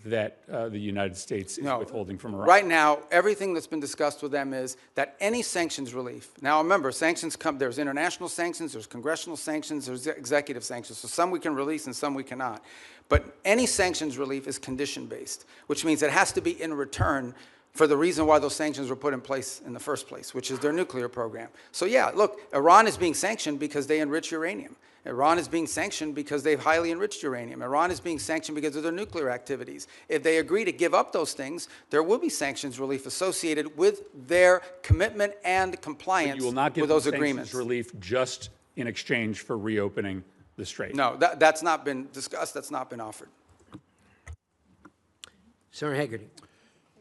that the United States is withholding from Iran? Right now, everything that's been discussed with them is that any sanctions relief. Now, remember, sanctions come, there's international sanctions, there's congressional sanctions, there's executive sanctions. So some we can release and some we cannot. But any sanctions relief is condition-based, which means it has to be in return for the reason why those sanctions were put in place in the first place, which is their nuclear program. So yeah, look, Iran is being sanctioned because they enrich uranium. Iran is being sanctioned because they've highly enriched uranium. Iran is being sanctioned because of their nuclear activities. If they agree to give up those things, there will be sanctions relief associated with their commitment and compliance You will not give with them those sanctions agreements. relief just in exchange for reopening the strait. No, that's not been discussed. That's not been offered. Senator Hagerty.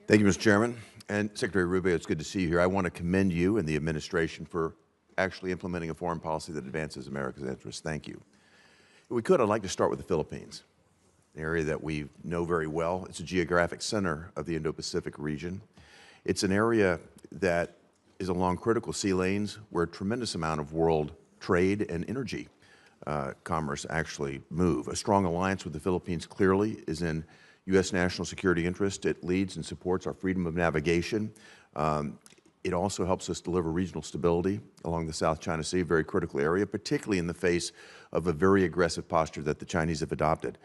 Thank you, Mr. Chairman. And Secretary Rubio, it's good to see you here. I want to commend you and the administration for actually implementing a foreign policy that advances America's interests. Thank you. If we could, I'd like to start with the Philippines, an area that we know very well. It's a geographic center of the Indo-Pacific region. It's an area that is along critical sea lanes where a tremendous amount of world trade and energy commerce actually move. A strong alliance with the Philippines clearly is in U.S. national security interest. It leads and supports our freedom of navigation. It also helps us deliver regional stability along the South China Sea, a very critical area, particularly in the face of a very aggressive posture that the Chinese have adopted.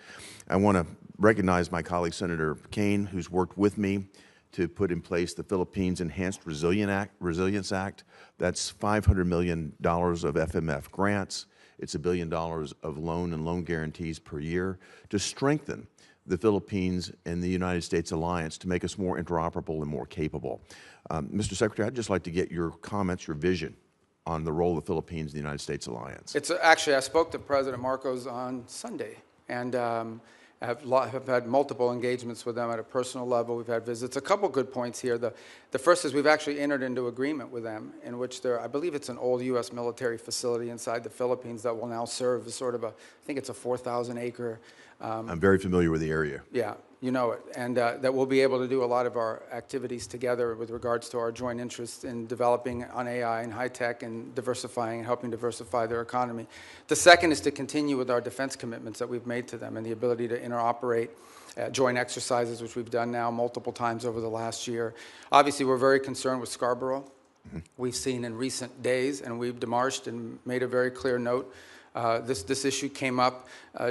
I want to recognize my colleague, Senator Kane, who's worked with me to put in place the Philippines Enhanced Resilience Act. That's $500 million of FMF grants. It's $1 billion of loan guarantees per year to strengthen the Philippines and the United States alliance to make us more interoperable and more capable. Mr. Secretary, I'd just like to get your comments, your vision on the role of the Philippines in the United States alliance. It's actually, I spoke to President Marcos on Sunday, and have had multiple engagements with them at a personal level. We've had visits. A couple good points here. The first is we've actually entered into agreement with them in which I believe it's an old U.S. military facility inside the Philippines that will now serve as sort of I think it's a 4,000 acre. I'm very familiar with the area. Yeah, you know it. And that we'll be able to do a lot of our activities together with regards to our joint interests in developing on AI and high tech and diversifying and helping diversify their economy. The second is to continue with our defense commitments that we've made to them and the ability to interoperate joint exercises, which we've done now multiple times over the last year. Obviously, we're very concerned with Scarborough. We've seen in recent days, and we've demarched and made a very clear note. This issue came up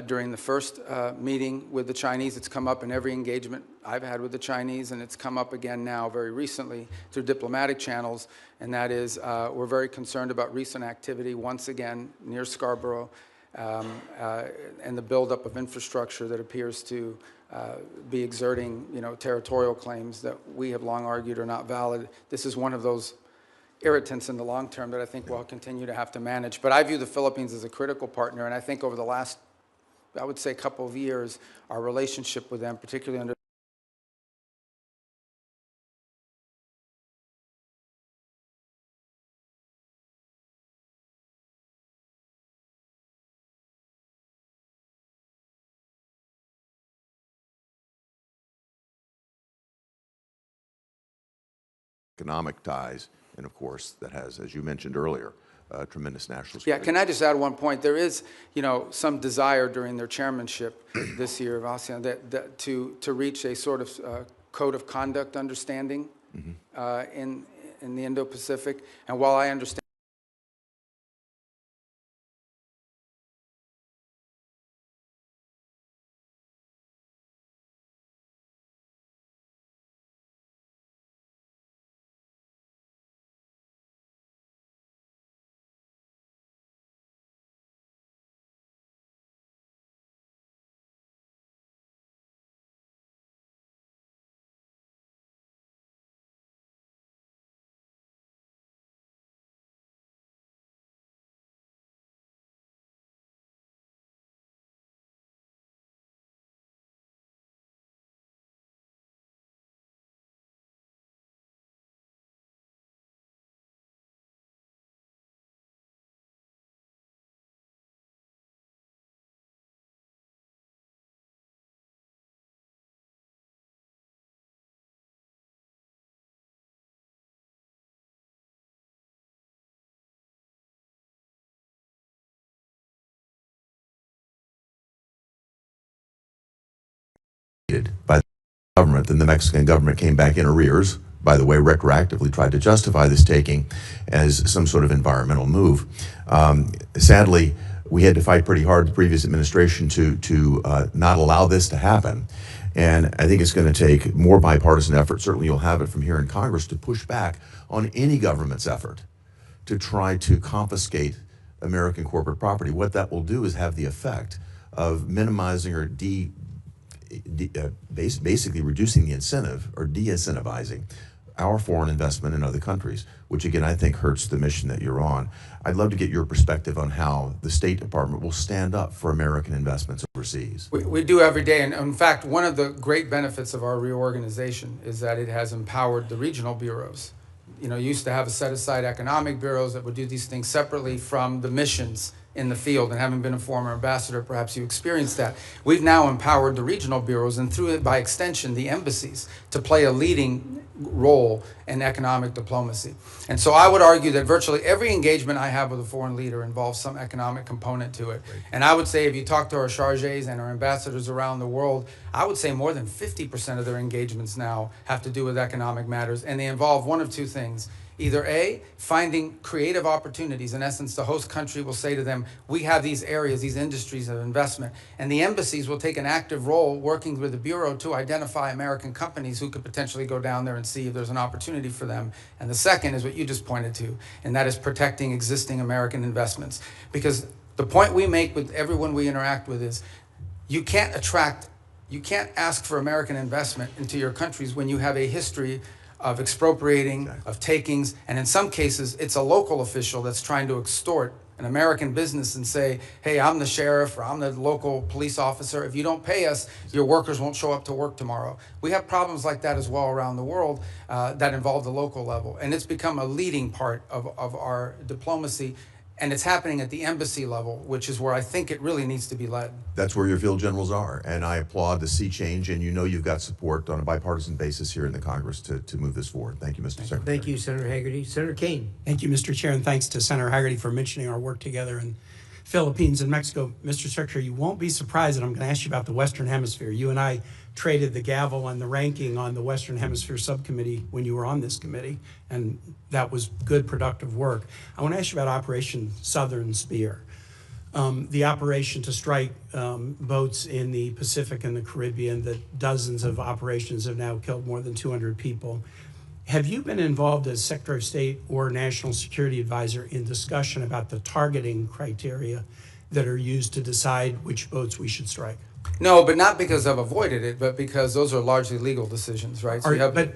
during the first meeting with the Chinese. It's come up in every engagement I've had with the Chinese, and it's come up again now very recently through diplomatic channels, and that is we're very concerned about recent activity once again near Scarborough and the buildup of infrastructure that appears to be exerting, territorial claims that we have long argued are not valid. This is one of those irritants in the long term that I think we'll continue to have to manage. But I view the Philippines as a critical partner, and I think over the last, I would say, couple of years, our relationship with them, particularly under Economic ties, and of course, that has, as you mentioned earlier, tremendous national Yeah, security. can I just add one point? There is, some desire during their chairmanship this year of ASEAN that to reach a sort of code of conduct understanding in the Indo-Pacific. And while I understand by the government, then the Mexican government came back in arrears, by the way, retroactively tried to justify this taking as some sort of environmental move. Sadly, we had to fight pretty hard, the previous administration, to not allow this to happen. And I think it's going to take more bipartisan effort, certainly you'll have it from here in Congress, to push back on any government's effort to try to confiscate American corporate property. What that will do is have the effect of minimizing or basically reducing the incentive or de-incentivizing our foreign investment in other countries, which again, I think hurts the mission that you're on. I'd love to get your perspective on how the State Department will stand up for American investments overseas. We do every day, and in fact, one of the great benefits of our reorganization is that it has empowered the regional bureaus. You know, you used to have a set-aside economic bureaus that would do these things separately from the missions in the field, and having been a former ambassador, perhaps you experienced that. We've now empowered the regional bureaus, and through it, by extension, the embassies, to play a leading role in economic diplomacy. And so I would argue that virtually every engagement I have with a foreign leader involves some economic component to it. And I would say if you talk to our chargés and our ambassadors around the world, I would say more than 50% of their engagements now have to do with economic matters, and they involve one of two things. Either A, finding creative opportunities. In essence, the host country will say to them, we have these areas, these industries of investment. And the embassies will take an active role working with the Bureau to identify American companies who could potentially go down there and see if there's an opportunity for them. And the second is what you just pointed to, and that is protecting existing American investments. Because the point we make with everyone we interact with is, you can't ask for American investment into your countries when you have a history of expropriating, of takings, and in some cases, it's a local official that's trying to extort an American business and say, hey, I'm the sheriff or I'm the local police officer. If you don't pay us, your workers won't show up to work tomorrow. We have problems like that as well around the world that involve the local level. And it's become a leading part of our diplomacy. And it's happening at the embassy level, which is where I think it really needs to be led. That's where your field generals are, and I applaud the sea change, and you know you've got support on a bipartisan basis here in the Congress to move this forward. Thank you, Mr. Secretary. Thank you, Senator Hagerty. Senator Kane. Thank you, Mr. Chair, and thanks to Senator Hagerty for mentioning our work together in Philippines and Mexico. Mr. Secretary, you won't be surprised that I'm going to ask you about the Western Hemisphere. You and I traded the gavel on the ranking on the Western Hemisphere subcommittee when you were on this committee, and that was good, productive work. I want to ask you about Operation Southern Spear, the operation to strike boats in the Pacific and the Caribbean, that dozens of operations have now killed more than 200 people. Have you been involved as Secretary of State or National Security Advisor in discussion about the targeting criteria that are used to decide which boats we should strike? No, but not because I've avoided it, but because those are largely legal decisions, right? So but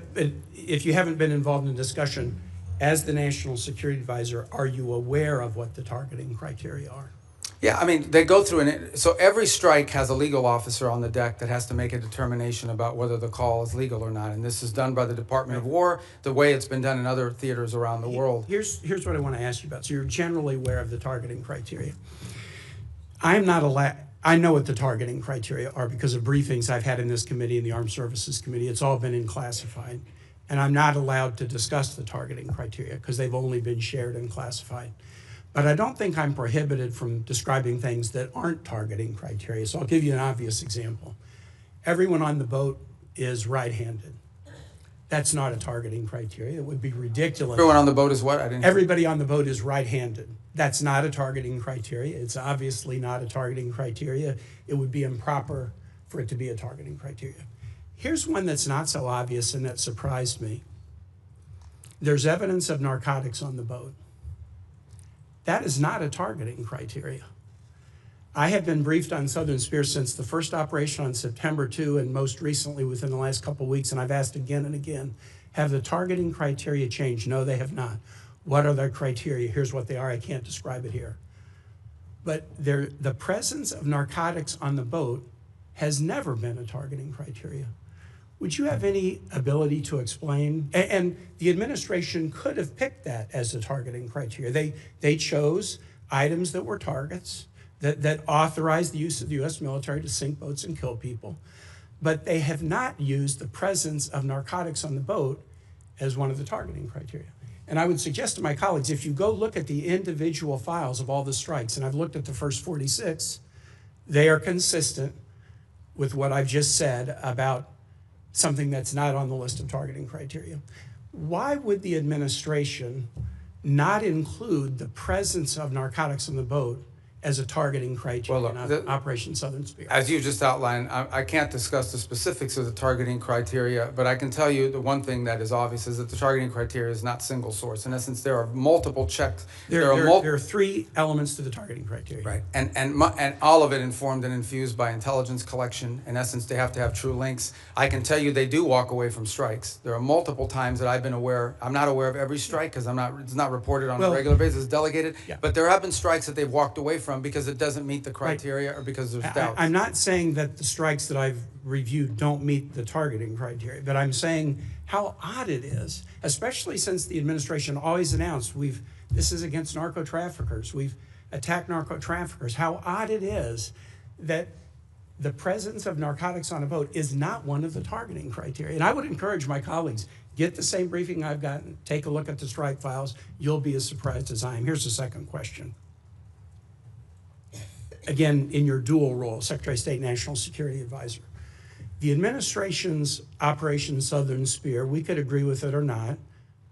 if you haven't been involved in discussion, as the National Security Advisor, are you aware of what the targeting criteria are? Yeah, I mean, they go through so every strike has a legal officer on the deck that has to make a determination about whether the call is legal or not. And this is done by the Department of War, the way it's been done in other theaters around the world. Here's what I want to ask you about. So you're generally aware of the targeting criteria. I'm not allowed. I know what the targeting criteria are because of briefings I've had in this committee and the Armed Services Committee. It's all been in classified. And I'm not allowed to discuss the targeting criteria because they've only been shared and classified. But I don't think I'm prohibited from describing things that aren't targeting criteria. So I'll give you an obvious example. Everyone on the boat is right-handed. That's not a targeting criteria. It would be ridiculous. Everyone on the boat is what? Everybody on the boat is right-handed. That's not a targeting criteria. It's obviously not a targeting criteria. It would be improper for it to be a targeting criteria. Here's one that's not so obvious and that surprised me. There's evidence of narcotics on the boat. That is not a targeting criteria. I have been briefed on Southern Spear since the first operation on September 2 and most recently within the last couple of weeks, and I've asked again and again, have the targeting criteria changed? No, they have not. What are their criteria? Here's what they are. I can't describe it here. But the presence of narcotics on the boat has never been a targeting criteria. Would you have any ability to explain? And the administration could have picked that as a targeting criteria. They chose items that were targets, that authorized the use of the U.S. military to sink boats and kill people. But they have not used the presence of narcotics on the boat as one of the targeting criteria. And I would suggest to my colleagues, if you go look at the individual files of all the strikes, and I've looked at the first 46, they are consistent with what I've just said about something that's not on the list of targeting criteria. Why would the administration not include the presence of narcotics on the boat as a targeting criteria Well, look, in Operation Southern Spear. As you just outlined, I can't discuss the specifics of the targeting criteria, but I can tell you the one thing that is obvious is that the targeting criteria is not single source. In essence, there are multiple checks. There are 3 elements to the targeting criteria. Right, and all of it informed and infused by intelligence collection. In essence, they have to have true links. I can tell you they do walk away from strikes. There are multiple times that I've been aware. I'm not aware of every strike because it's not reported on a regular basis, it's delegated. Yeah. But there have been strikes that they've walked away from because it doesn't meet the criteria or because there's doubts. I'm not saying that the strikes that I've reviewed don't meet the targeting criteria, but I'm saying how odd it is, especially since the administration always announced this is against narco traffickers. We've attacked narco traffickers. How odd it is that the presence of narcotics on a boat is not one of the targeting criteria. And I would encourage my colleagues, get the same briefing I've gotten, take a look at the strike files. You'll be as surprised as I am. Here's the second question. Again, in your dual role, Secretary of State, National Security Advisor. The administration's Operation Southern Spear, we could agree with it or not,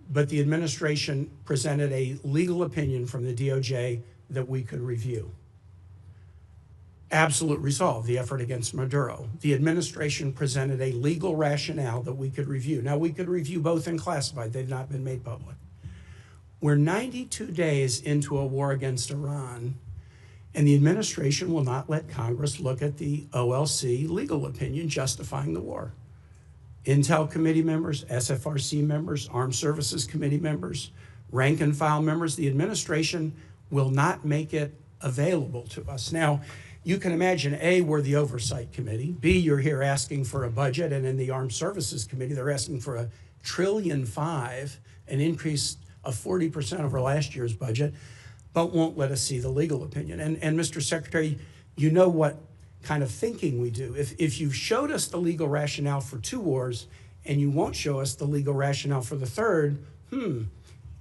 but the administration presented a legal opinion from the DOJ that we could review. Absolute resolve, the effort against Maduro. The administration presented a legal rationale that we could review. Now, we could review both in classified. They've not been made public. We're 92 days into a war against Iran, and the administration will not let Congress look at the OLC legal opinion justifying the war. Intel committee members, SFRC members, Armed Services Committee members, rank and file members, the administration will not make it available to us. Now, you can imagine, A, we're the Oversight Committee. B, you're here asking for a budget, and in the Armed Services Committee, they're asking for $1.5 trillion, an increase of 40% over last year's budget, but won't let us see the legal opinion. And Mr. Secretary, you know what kind of thinking we do. If you've showed us the legal rationale for 2 wars and you won't show us the legal rationale for the third,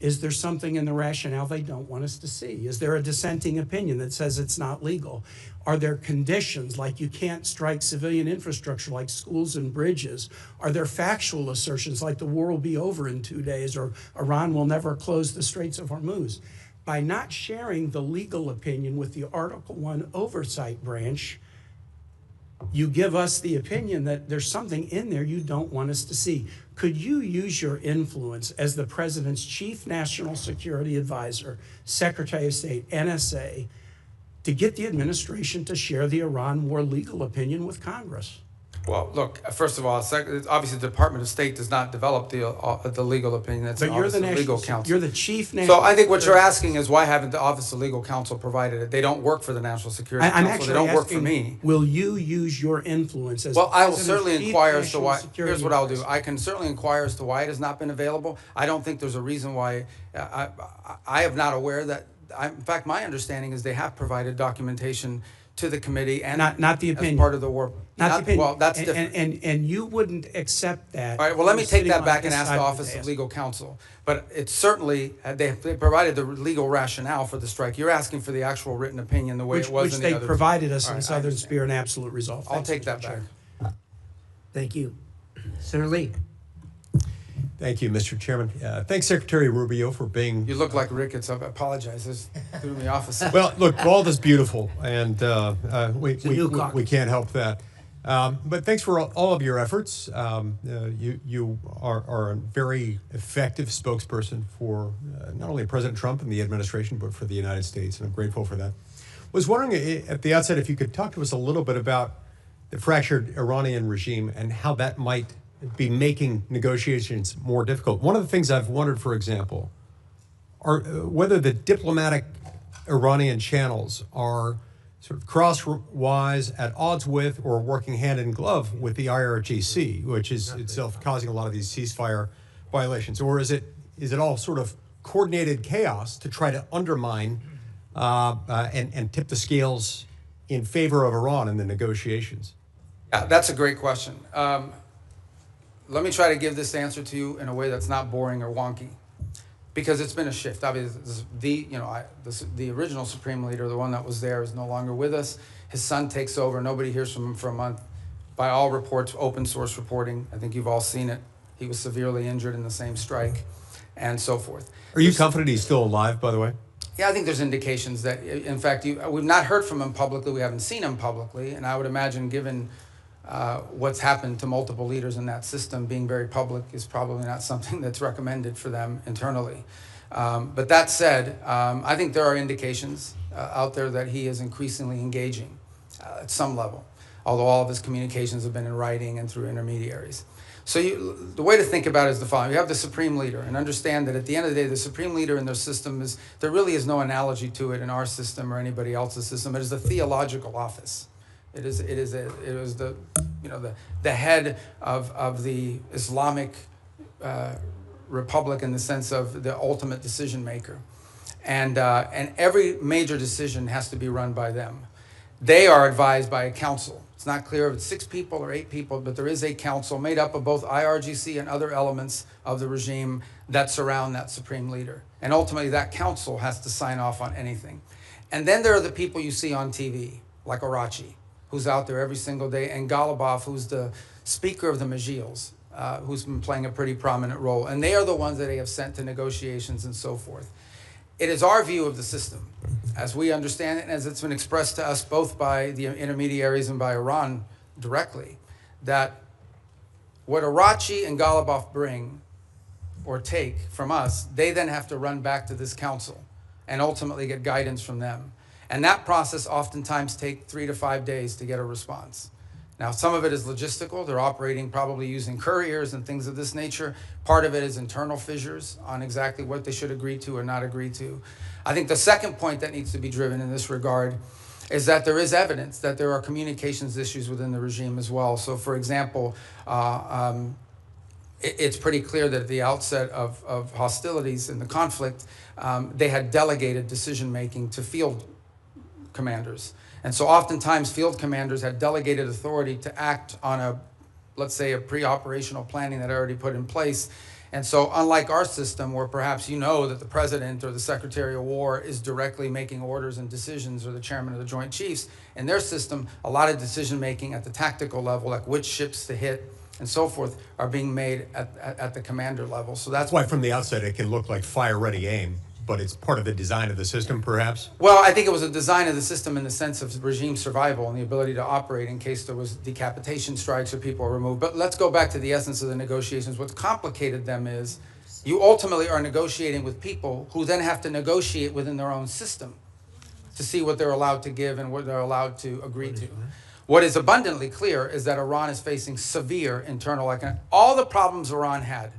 is there something in the rationale they don't want us to see? Is there a dissenting opinion that says it's not legal? Are there conditions like you can't strike civilian infrastructure like schools and bridges? Are there factual assertions like the war will be over in 2 days or Iran will never close the Straits of Hormuz? By not sharing the legal opinion with the Article I Oversight Branch, you give us the opinion that there's something in there you don't want us to see. Could you use your influence as the President's Chief National Security Advisor, Secretary of State, NSA, to get the administration to share the Iran war legal opinion with Congress? Well, look, first of all, obviously the Department of State does not develop the legal opinion. That's But you're the legal counsel. You're the Chief National. So I think what you're asking is why haven't the Office of Legal Counsel provided it? They don't work for the National Security I'm Council. actually They don't work asking, for me. will you use your influence as Well, I will President's certainly Chief inquire as to National why. Security Here's what I'll do. Advisor? I can certainly inquire as to why it has not been available. I don't think there's a reason why. I am not aware that. In fact, my understanding is they have provided documentation to the committee and Not the opinion. as part of the war. Not the opinion. Well, that's different. And you wouldn't accept that. All right, well, let me take sitting that on back this and ask side the of Office of dais. Legal Counsel. But it's certainly, they provided the legal rationale for the strike. You're asking for the actual written opinion the way it was Which in the they other. provided us All in right, I Southern understand. Spear and Absolute Resolve. I'll Thanks, take Mr. that Chair. back. Thank you. Senator Lee. Thank you, Mr. Chairman. Thanks, Secretary Rubio, for being. You look like rickets. I apologize. This threw me off a second. Well, look, bald is beautiful, and we new cock. can't help that. But thanks for all of your efforts. You are a very effective spokesperson for not only President Trump and the administration, but for the United States, and I'm grateful for that. Was wondering at the outset if you could talk to us a little bit about the fractured Iranian regime and how that might be making negotiations more difficult. One of the things I've wondered, for example, are whether the diplomatic Iranian channels are sort of crosswise, at odds with, or working hand in glove with the IRGC, which is itself causing a lot of these ceasefire violations, or is it all sort of coordinated chaos to try to undermine and tip the scales in favor of Iran in the negotiations? Yeah, that's a great question. Let me try to give this answer to you in a way that's not boring or wonky, because it's been a shift. Obviously, the original Supreme Leader, the one that was there, is no longer with us. His son takes over. Nobody hears from him for a month. By all reports, open source reporting, I think you've all seen it. He was severely injured in the same strike, and so forth. Are you confident he's still alive, by the way? Yeah, I think there's indications that, in fact, we've not heard from him publicly. We haven't seen him publicly. And I would imagine, given what's happened to multiple leaders in that system, being very public is probably not something that's recommended for them internally. But that said, I think there are indications out there that he is increasingly engaging at some level, although all of his communications have been in writing and through intermediaries. So the way to think about it is the following. You have the supreme leader, and understand that at the end of the day, the supreme leader in their system there really is no analogy to it in our system or anybody else's system. It is a theological office. It was the head of the Islamic republic in the sense of the ultimate decision maker. And every major decision has to be run by them. They are advised by a council. It's not clear if it's 6 people or 8 people, but there is a council made up of both IRGC and other elements of the regime that surround that supreme leader. And ultimately, that council has to sign off on anything. And then there are the people you see on TV, like Arachi, who's out there every single day, and Golubov, who's the speaker of the Majils, who's been playing a pretty prominent role. And they are the ones that they have sent to negotiations and so forth. It is our view of the system, as we understand it, and as it's been expressed to us both by the intermediaries and by Iran directly, that what Arachi and Golubov bring or take from us, they then have to run back to this council and ultimately get guidance from them. And that process oftentimes takes 3 to 5 days to get a response. Now, some of it is logistical. They're operating probably using couriers and things of this nature. Part of it is internal fissures on exactly what they should agree to or not agree to. I think the second point that needs to be driven in this regard is that there is evidence that there are communications issues within the regime as well. So, for example, it's pretty clear that at the outset of hostilities in the conflict, they had delegated decision-making to field commanders. And so oftentimes field commanders had delegated authority to act on let's say a pre-operational planning that already put in place. And so unlike our system, where perhaps you know that the president or the secretary of war is directly making orders and decisions, or the chairman of the Joint Chiefs, in their system, a lot of decision-making at the tactical level, like which ships to hit and so forth, are being made at the commander level. So that's why from the outset it can look like fire-ready aim, but it's part of the design of the system, perhaps? Well, I think it was a design of the system in the sense of regime survival and the ability to operate in case there was decapitation strikes or people are removed. But let's go back to the essence of the negotiations. What's complicated them is you ultimately are negotiating with people who then have to negotiate within their own system to see what they're allowed to give and what they're allowed to agree to. What is abundantly clear is that Iran is facing severe internal economic. All the problems Iran had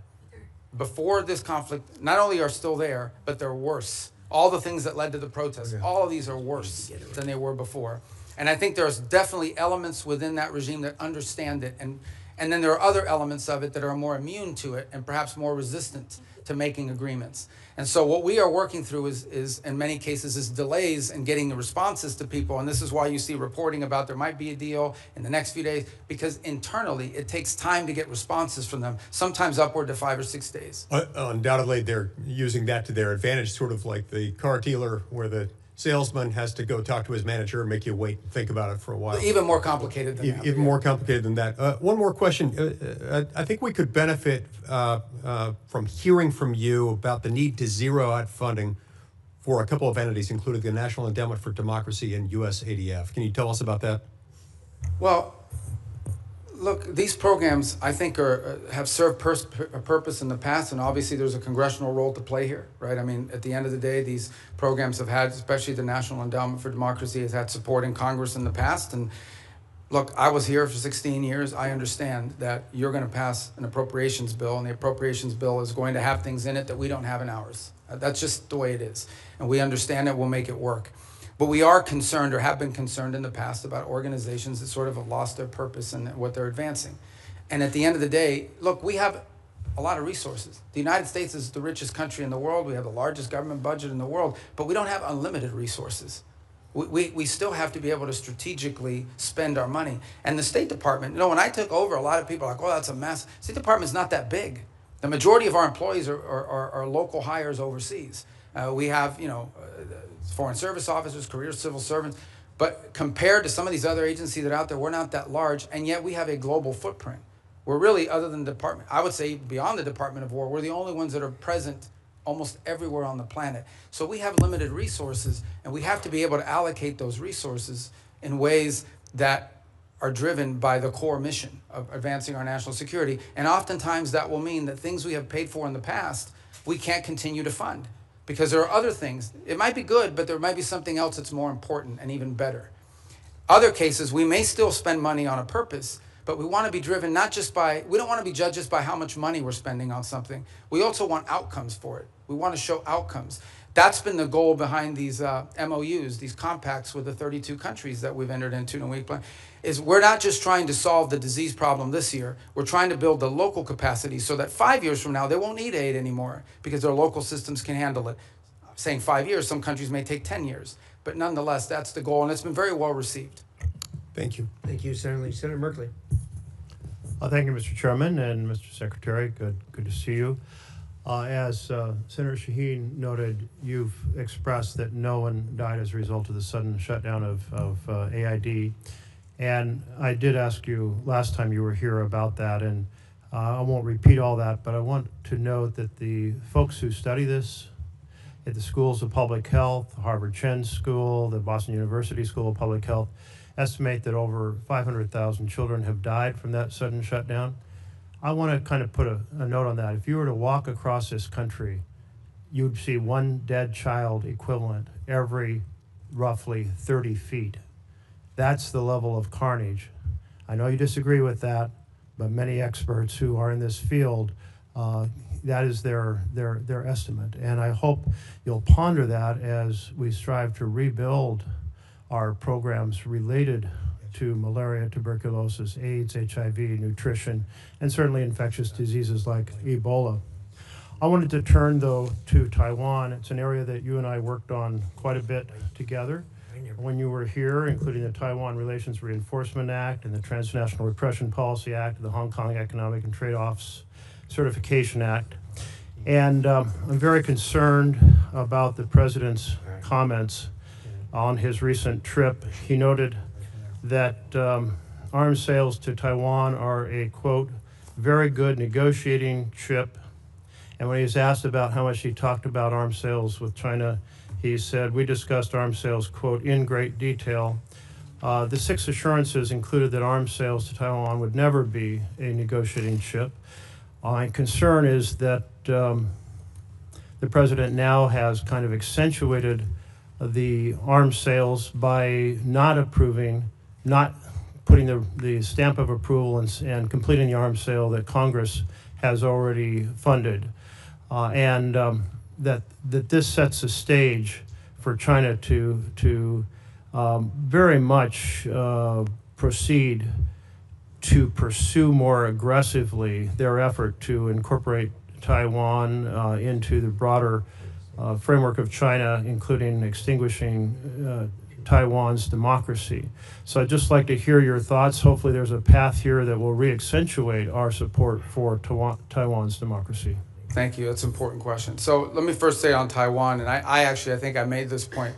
before this conflict not only are still there, but they're worse. All the things that led to the protests, all of these are worse than they were before. And I think there's definitely elements within that regime that understand it. And then there are other elements of it that are more immune to it and perhaps more resistant to making agreements. And so what we are working through is in many cases, is delays in getting the responses to people. And this is why you see reporting about there might be a deal in the next few days, because internally it takes time to get responses from them, sometimes upward to 5 or 6 days. Undoubtedly, they're using that to their advantage, sort of like the car dealer where the salesman has to go talk to his manager and make you wait and think about it for a while. Even more complicated than that. Even more complicated than that. One more question. I think we could benefit from hearing from you about the need to zero out funding for a couple of entities, including the National Endowment for Democracy and USADF. Can you tell us about that? Well, look, these programs, I think, have served a purpose in the past, and obviously there's a congressional role to play here, right? I mean, at the end of the day, these programs have had, especially the National Endowment for Democracy, has had support in Congress in the past. And look, I was here for 16 years. I understand that you're going to pass an appropriations bill, and the appropriations bill is going to have things in it that we don't have in ours. That's just the way it is. And we understand it, we'll make it work. But we are concerned, or have been concerned in the past, about organizations that sort of have lost their purpose and what they're advancing. And at the end of the day, look, we have a lot of resources. The United States is the richest country in the world. We have the largest government budget in the world, but we don't have unlimited resources. We still have to be able to strategically spend our money. And the State Department, you know, when I took over, a lot of people are like, oh, that's a mess. State Department's not that big. The majority of our employees are local hires overseas. We have, you know, foreign service officers, career civil servants, but compared to some of these other agencies that are out there, we're not that large, and yet we have a global footprint. We're really, other than the department, I would say beyond the Department of War, we're the only ones that are present almost everywhere on the planet. So we have limited resources, and we have to be able to allocate those resources in ways that are driven by the core mission of advancing our national security. And oftentimes that will mean that things we have paid for in the past, we can't continue to fund because there are other things. It might be good, but there might be something else that's more important and even better. Other cases, we may still spend money on a purpose, but we want to be driven not just by, we don't want to be judged just by how much money we're spending on something. We also want outcomes for it. We want to show outcomes. That's been the goal behind these MOUs, these compacts with the 32 countries that we've entered into in a week plan, is we're not just trying to solve the disease problem this year, we're trying to build the local capacity so that 5 years from now, they won't need aid anymore because their local systems can handle it. I'm saying 5 years, some countries may take 10 years, but nonetheless, that's the goal, and it's been very well received. Thank you. Thank you, Senator Lee. Senator Merkley. Thank you, Mr. Chairman and Mr. Secretary. Good to see you. As Senator Shaheen noted, you've expressed that no one died as a result of the sudden shutdown of AID. And I did ask you last time you were here about that, and I won't repeat all that, but I want to note that the folks who study this at the schools of public health, Harvard Chen School, the Boston University School of Public Health, estimate that over 500,000 children have died from that sudden shutdown. I want to kind of put a note on that. If you were to walk across this country, you'd see one dead child equivalent every roughly 30 feet. That's the level of carnage. I know you disagree with that, but many experts who are in this field, that is their estimate. And I hope you'll ponder that as we strive to rebuild our programs related to malaria, tuberculosis, AIDS, HIV, nutrition, and certainly infectious diseases like Ebola. I wanted to turn, though, to Taiwan. It's an area that you and I worked on quite a bit together when you were here, including the Taiwan Relations Reinforcement Act and the Transnational Repression Policy Act, the Hong Kong Economic and Trade Offs Certification Act. And I'm very concerned about the president's comments on his recent trip. He noted that arms sales to Taiwan are a, quote, very good negotiating chip. And when he was asked about how much he talked about arms sales with China, he said, we discussed arms sales, quote, in great detail. The 6 assurances included that arms sales to Taiwan would never be a negotiating chip. My concern is that the president now has kind of accentuated the arms sales by not approving, not putting the stamp of approval and completing the arms sale that Congress has already funded. That this sets a stage for China to very much proceed to pursue more aggressively their effort to incorporate Taiwan into the broader framework of China, including extinguishing Taiwan's democracy. So I'd just like to hear your thoughts. Hopefully there's a path here that will re-accentuate our support for Taiwan's democracy. Thank you. That's an important question. So let me first say on Taiwan, and I think I made this point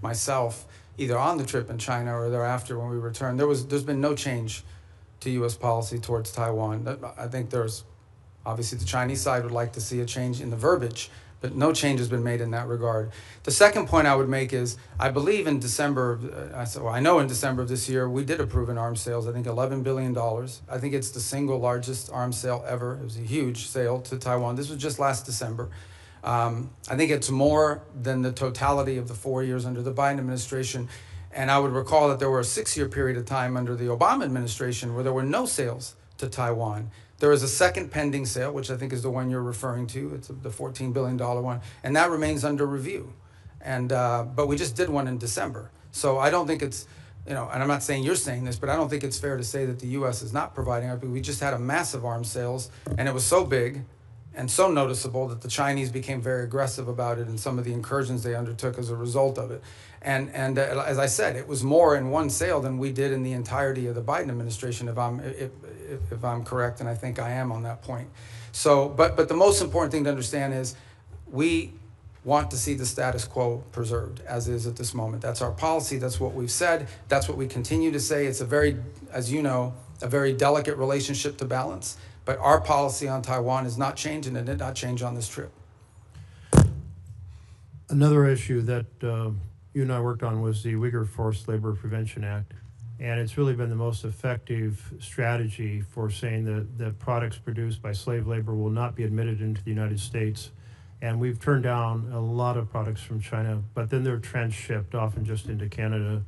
myself, either on the trip in China or thereafter when we returned. There's been no change to U.S. policy towards Taiwan. I think there's, obviously the Chinese side would like to see a change in the verbiage, but no change has been made in that regard. The second point I would make is, I believe in December, I know in December of this year, we did approve an arms sales, I think $11 billion. I think it's the single largest arms sale ever. It was a huge sale to Taiwan. This was just last December. I think it's more than the totality of the 4 years under the Biden administration. And I would recall that there were a 6-year period of time under the Obama administration where there were no sales to Taiwan. There is a second pending sale, which I think is the one you're referring to. It's the $14 billion one, and that remains under review. And but we just did one in December. So I don't think it's, and I'm not saying you're saying this, but I don't think it's fair to say that the U.S. is not providing. We just had a massive arms sales, and it was so big and so noticeable that the Chinese became very aggressive about it and some of the incursions they undertook as a result of it. And as I said, it was more in one sale than we did in the entirety of the Biden administration, if I'm correct, and I think I am on that point. So, but the most important thing to understand is we want to see the status quo preserved as is at this moment. That's our policy. That's what we've said. That's what we continue to say. It's a very, as you know, a very delicate relationship to balance. But our policy on Taiwan is not changing, and it did not change on this trip. Another issue that you and I worked on was the Uyghur Forced Labor Prevention Act. And it's really been the most effective strategy for saying that products produced by slave labor will not be admitted into the United States. And we've turned down a lot of products from China, but then they're transshipped, often just into Canada.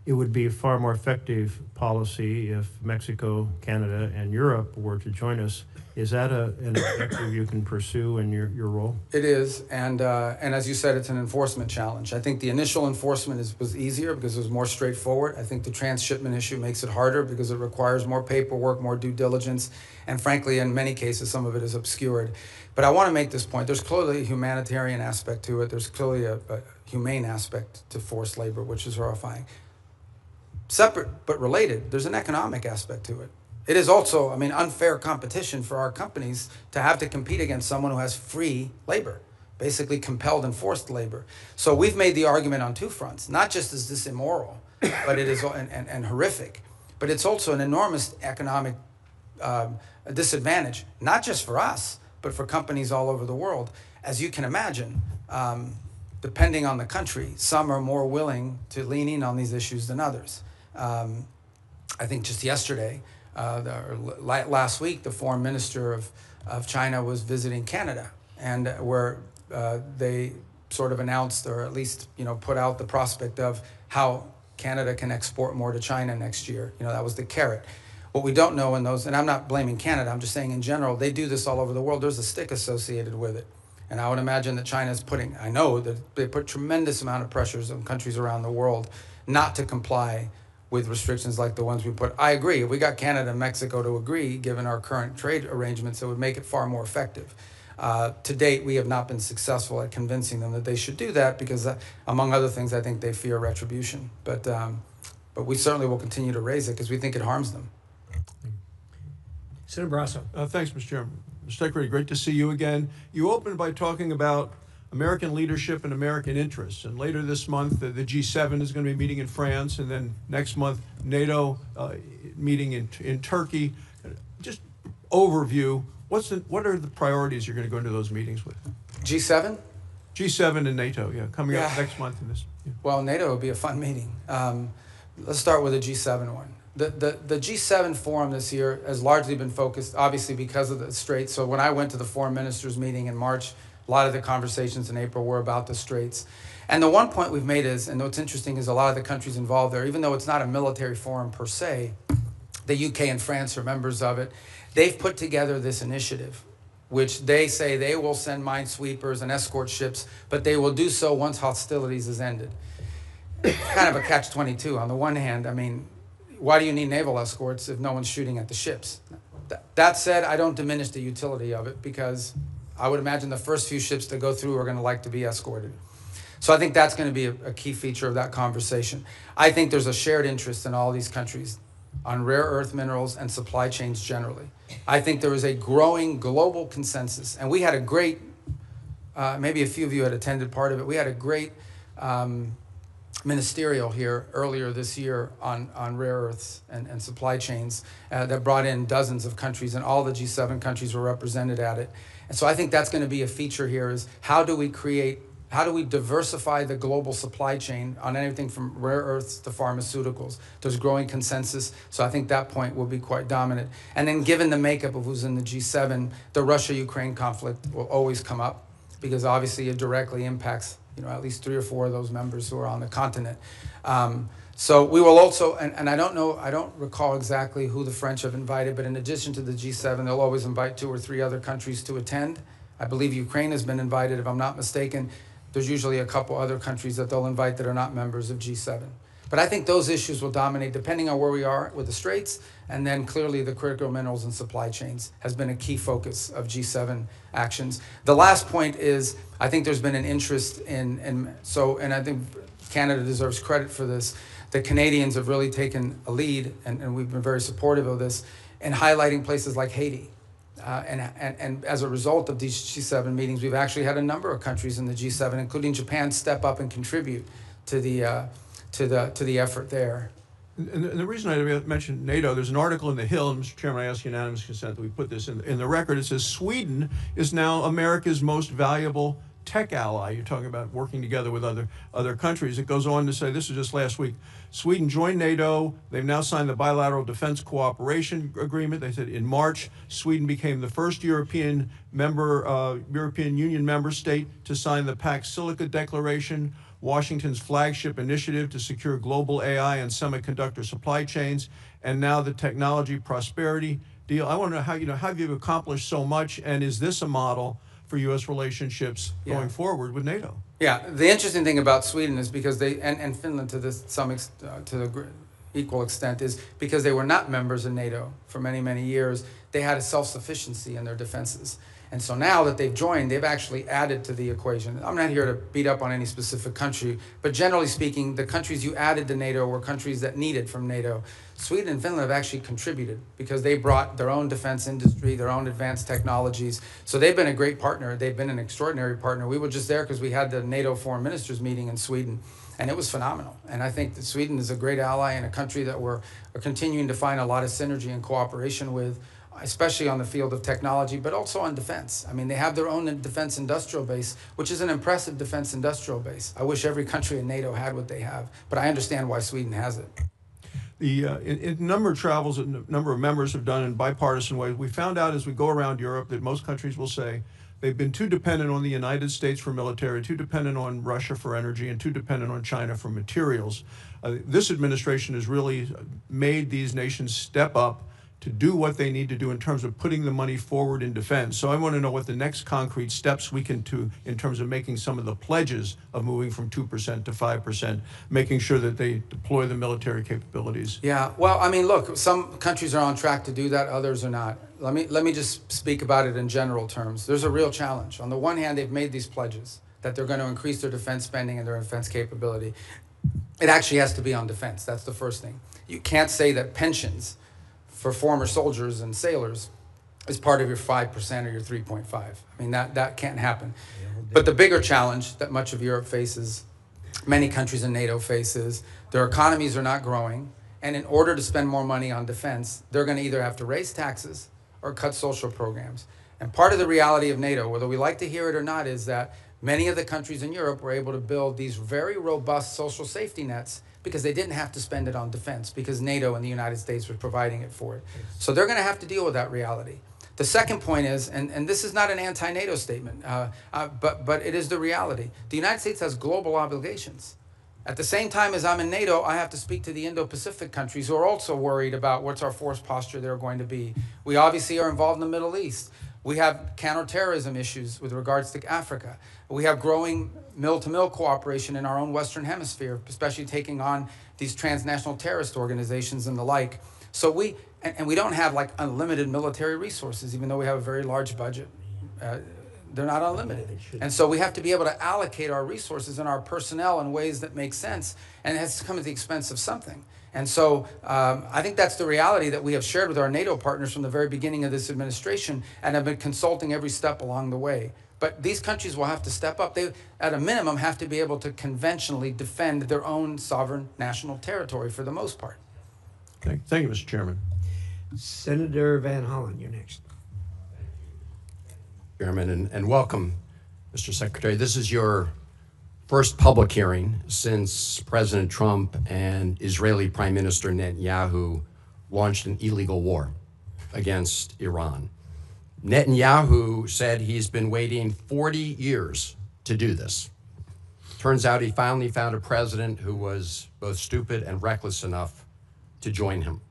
It would be a far more effective policy if Mexico, Canada, and Europe were to join us. Is that an objective you can pursue in your role? It is, and as you said, it's an enforcement challenge. I think the initial enforcement was easier because it was more straightforward. I think the transshipment issue makes it harder because it requires more paperwork, more due diligence, and frankly, in many cases, some of it is obscured. But I want to make this point. There's clearly a humanitarian aspect to it. There's clearly a humane aspect to forced labor, which is horrifying. Separate but related, there's an economic aspect to it. It is also, unfair competition for our companies to have to compete against someone who has free labor, basically compelled and forced labor. So we've made the argument on two fronts. Not just is this immoral, but it is and horrific, but it's also an enormous economic disadvantage, not just for us, but for companies all over the world. As you can imagine, depending on the country, some are more willing to lean in on these issues than others. I think just yesterday, last week, the foreign minister of China was visiting Canada, and where they sort of announced, or at least put out the prospect of how Canada can export more to China next year. That was the carrot. What we don't know in those, and I'm not blaming Canada, I'm just saying in general, they do this all over the world. There's a stick associated with it. And I would imagine that China's I know that they put tremendous amount of pressures on countries around the world not to comply with restrictions like the ones we put. I agree. If we got Canada and Mexico to agree, given our current trade arrangements, it would make it far more effective. To date, we have not been successful at convincing them that they should do that because, among other things, I think they fear retribution. But we certainly will continue to raise it because we think it harms them. Senator Barrasso. Thanks, Mr. Chairman. Mr. Secretary, great to see you again. You opened by talking about American leadership and American interests. And later this month, the G7 is going to be meeting in France, and then next month, NATO meeting in Turkey. Just overview, what are the priorities you're going to go into those meetings with? G7? G7 and NATO, coming up next month in this. Yeah. Well, NATO would be a fun meeting. Let's start with the G7 one. The G7 forum this year has largely been focused, obviously, because of the Straits. So when I went to the foreign ministers meeting in March, a lot of the conversations in April were about the Straits. And the one point we've made is, and what's interesting is a lot of the countries involved there, even though it's not a military forum per se, the UK and France are members of it, they've put together this initiative, which they say they will send minesweepers and escort ships, but they will do so once hostilities is ended. Kind of a catch-22. On the one hand, why do you need naval escorts if no one's shooting at the ships? That said, I don't diminish the utility of it because I would imagine the first few ships that go through are going to like to be escorted. So I think that's going to be a key feature of that conversation. I think there's a shared interest in all these countries on rare earth minerals and supply chains generally. I think there is a growing global consensus, and we had a great, maybe a few of you had attended part of it, we had a great ministerial here earlier this year on rare earths and supply chains that brought in dozens of countries, and all the G7 countries were represented at it. And so I think that's going to be a feature here is how do we diversify the global supply chain on anything from rare earths to pharmaceuticals? There's growing consensus, so I think that point will be quite dominant. And then given the makeup of who's in the G7, the Russia-Ukraine conflict will always come up because obviously it directly impacts at least 3 or 4 of those members who are on the continent. So we will also, and I don't recall exactly who the French have invited, but in addition to the G7, they'll always invite 2 or 3 other countries to attend. I believe Ukraine has been invited, if I'm not mistaken. There's usually a couple other countries that they'll invite that are not members of G7. But I think those issues will dominate depending on where we are with the Straits, and then clearly the critical minerals and supply chains has been a key focus of G7 actions. The last point is, I think there's been an interest and I think Canada deserves credit for this. The Canadians have really taken a lead, and we've been very supportive of this, in highlighting places like Haiti. And as a result of these G7 meetings, we've actually had a number of countries in the G7, including Japan, step up and contribute to the effort there. And the reason I mentioned NATO, there's an article in The Hill, and Mr. Chairman, I ask unanimous consent that we put this in the record. It says Sweden is now America's most valuable tech ally. You're talking about working together with other countries. It goes on to say, this is just last week, Sweden joined NATO. They've now signed the bilateral defense cooperation agreement. They said in March, Sweden became the first European Union member state to sign the Pax Silica Declaration, Washington's flagship initiative to secure global AI and semiconductor supply chains, and now the technology prosperity deal. I want to know how you've accomplished so much, and is this a model for U.S. relationships going forward with NATO? Yeah, the interesting thing about Sweden is because they, and Finland to this to the equal extent, is because they were not members of NATO for many, many years, they had a self-sufficiency in their defenses. And so now that they've joined, they've actually added to the equation. I'm not here to beat up on any specific country, but generally speaking, the countries you added to NATO were countries that needed from NATO. Sweden and Finland have actually contributed because they brought their own defense industry, their own advanced technologies. So they've been a great partner. They've been an extraordinary partner. We were just there because we had the NATO foreign ministers meeting in Sweden, and it was phenomenal. And I think that Sweden is a great ally and a country that we're continuing to find a lot of synergy and cooperation with, especially on the field of technology, but also on defense. I mean, they have their own defense industrial base, which is an impressive defense industrial base. I wish every country in NATO had what they have, but I understand why Sweden has it. In number of travels that a number of members have done in bipartisan ways, we found out as we go around Europe that most countries will say they've been too dependent on the United States for military, too dependent on Russia for energy, and too dependent on China for materials. This administration has really made these nations step up to do what they need to do in terms of putting the money forward in defense. So I want to know what the next concrete steps we can do in terms of making some of the pledges of moving from 2% to 5%, making sure that they deploy the military capabilities. Yeah, well, I mean, look, some countries are on track to do that, others are not. Let me just speak about it in general terms. There's a real challenge. On the one hand, they've made these pledges that they're going to increase their defense spending and their defense capability. It actually has to be on defense. That's the first thing. You can't say that pensions for former soldiers and sailors is part of your 5% or your 3.5. I mean, that can't happen. But the bigger challenge that much of Europe faces, many countries in NATO faces, their economies are not growing, and in order to spend more money on defense, they're going to either have to raise taxes or cut social programs. And part of the reality of NATO, whether we like to hear it or not, is that many of the countries in Europe were able to build these very robust social safety nets because they didn't have to spend it on defense, because NATO and the United States were providing it for it. So they're going to have to deal with that reality. The second point is, and this is not an anti-NATO statement, but it is the reality. The United States has global obligations. At the same time as I'm in NATO, I have to speak to the Indo-Pacific countries who are also worried about what's our force posture they're going to be. We obviously are involved in the Middle East. We have counterterrorism issues with regards to Africa. We have growing mill-to-mill cooperation in our own Western Hemisphere, especially taking on these transnational terrorist organizations and the like. So we don't have like unlimited military resources, even though we have a very large budget. They're not unlimited. And so we have to be able to allocate our resources and our personnel in ways that make sense, and it has to come at the expense of something. And so I think that's the reality that we have shared with our NATO partners from the very beginning of this administration, and have been consulting every step along the way. But these countries will have to step up. They, at a minimum, have to be able to conventionally defend their own sovereign national territory for the most part. Thank you, Mr. Chairman. Senator Van Hollen, you're next. Chairman, and welcome, Mr. Secretary. This is your first public hearing since President Trump and Israeli Prime Minister Netanyahu launched an illegal war against Iran. Netanyahu said he's been waiting 40 years to do this. Turns out he finally found a president who was both stupid and reckless enough to join him.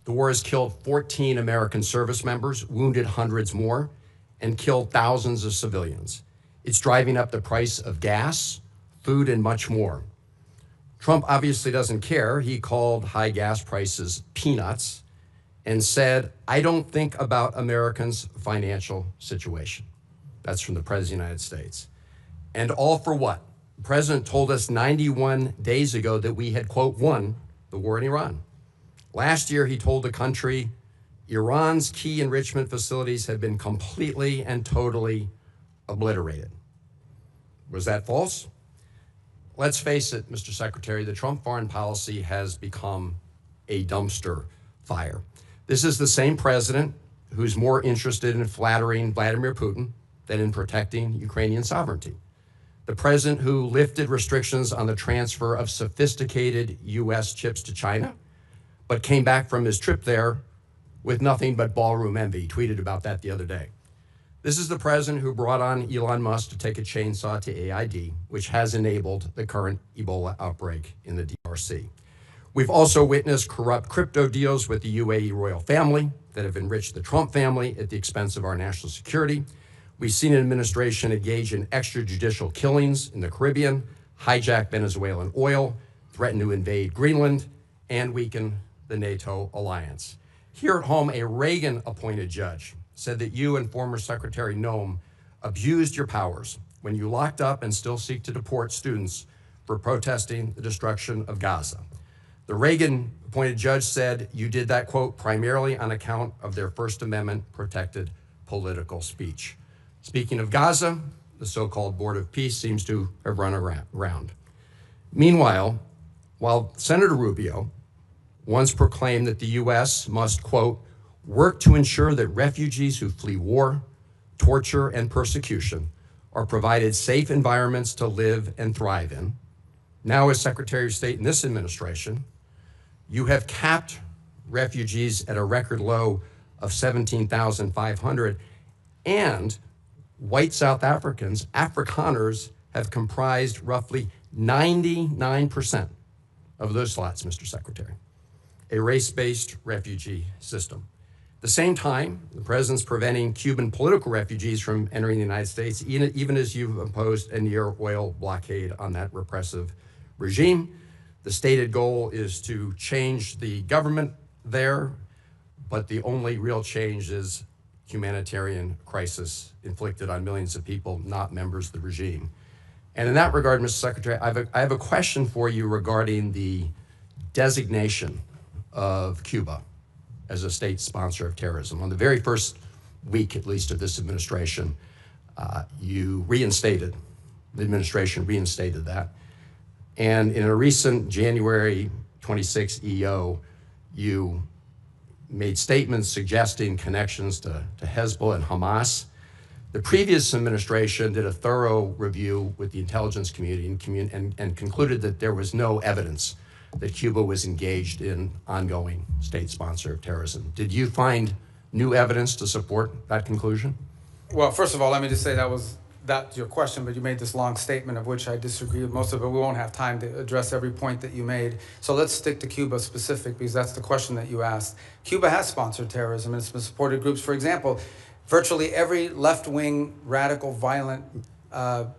The war has killed 14 American service members, wounded hundreds more, and killed thousands of civilians. It's driving up the price of gas, food, and much more. Trump obviously doesn't care. He called high gas prices peanuts and said, "I don't think about Americans' financial situation." That's from the President of the United States. And all for what? The President told us 91 days ago that we had, quote, won the war in Iran. Last year, he told the country Iran's key enrichment facilities had been completely and totally obliterated. Was that false? Let's face it, Mr. Secretary, the Trump foreign policy has become a dumpster fire. This is the same president who's more interested in flattering Vladimir Putin than in protecting Ukrainian sovereignty. The president who lifted restrictions on the transfer of sophisticated U.S. chips to China, but came back from his trip there with nothing but ballroom envy. He tweeted about that the other day. This is the president who brought on Elon Musk to take a chainsaw to AID, which has enabled the current Ebola outbreak in the DRC. We've also witnessed corrupt crypto deals with the UAE royal family that have enriched the Trump family at the expense of our national security. We've seen an administration engage in extrajudicial killings in the Caribbean, hijack Venezuelan oil, threaten to invade Greenland, and weaken the NATO alliance. Here at home, a Reagan-appointed judge said that you and former Secretary Noem abused your powers when you locked up and still seek to deport students for protesting the destruction of Gaza. The Reagan-appointed judge said you did that, quote, primarily on account of their First Amendment-protected political speech. Speaking of Gaza, the so-called Board of Peace seems to have run around. Meanwhile, while Senator Rubio once proclaimed that the U.S. must, quote, work to ensure that refugees who flee war, torture, and persecution are provided safe environments to live and thrive in. Now, as Secretary of State in this administration, you have capped refugees at a record low of 17,500, and white South Africans, Afrikaners, have comprised roughly 99% of those slots, Mr. Secretary, a race-based refugee system. At the same time, the president's preventing Cuban political refugees from entering the United States, even as you've imposed a near oil blockade on that repressive regime. The stated goal is to change the government there, but the only real change is humanitarian crisis inflicted on millions of people, not members of the regime. And in that regard, Mr. Secretary, I have a question for you regarding the designation of Cuba as a state sponsor of terrorism. On the very first week, at least, of this administration, the administration reinstated that. And in a recent January 26 EO, you made statements suggesting connections to Hezbollah and Hamas. The previous administration did a thorough review with the intelligence community and concluded that there was no evidence that Cuba was engaged in ongoing state sponsor of terrorism. Did you find new evidence to support that conclusion? Well, first of all, let me just say that's your question, but you made this long statement of which I disagree with most of it. We won't have time to address every point that you made. So let's stick to Cuba specific, because that's the question that you asked. Cuba has sponsored terrorism, and it's been supported groups. For example, virtually every left-wing, radical, violent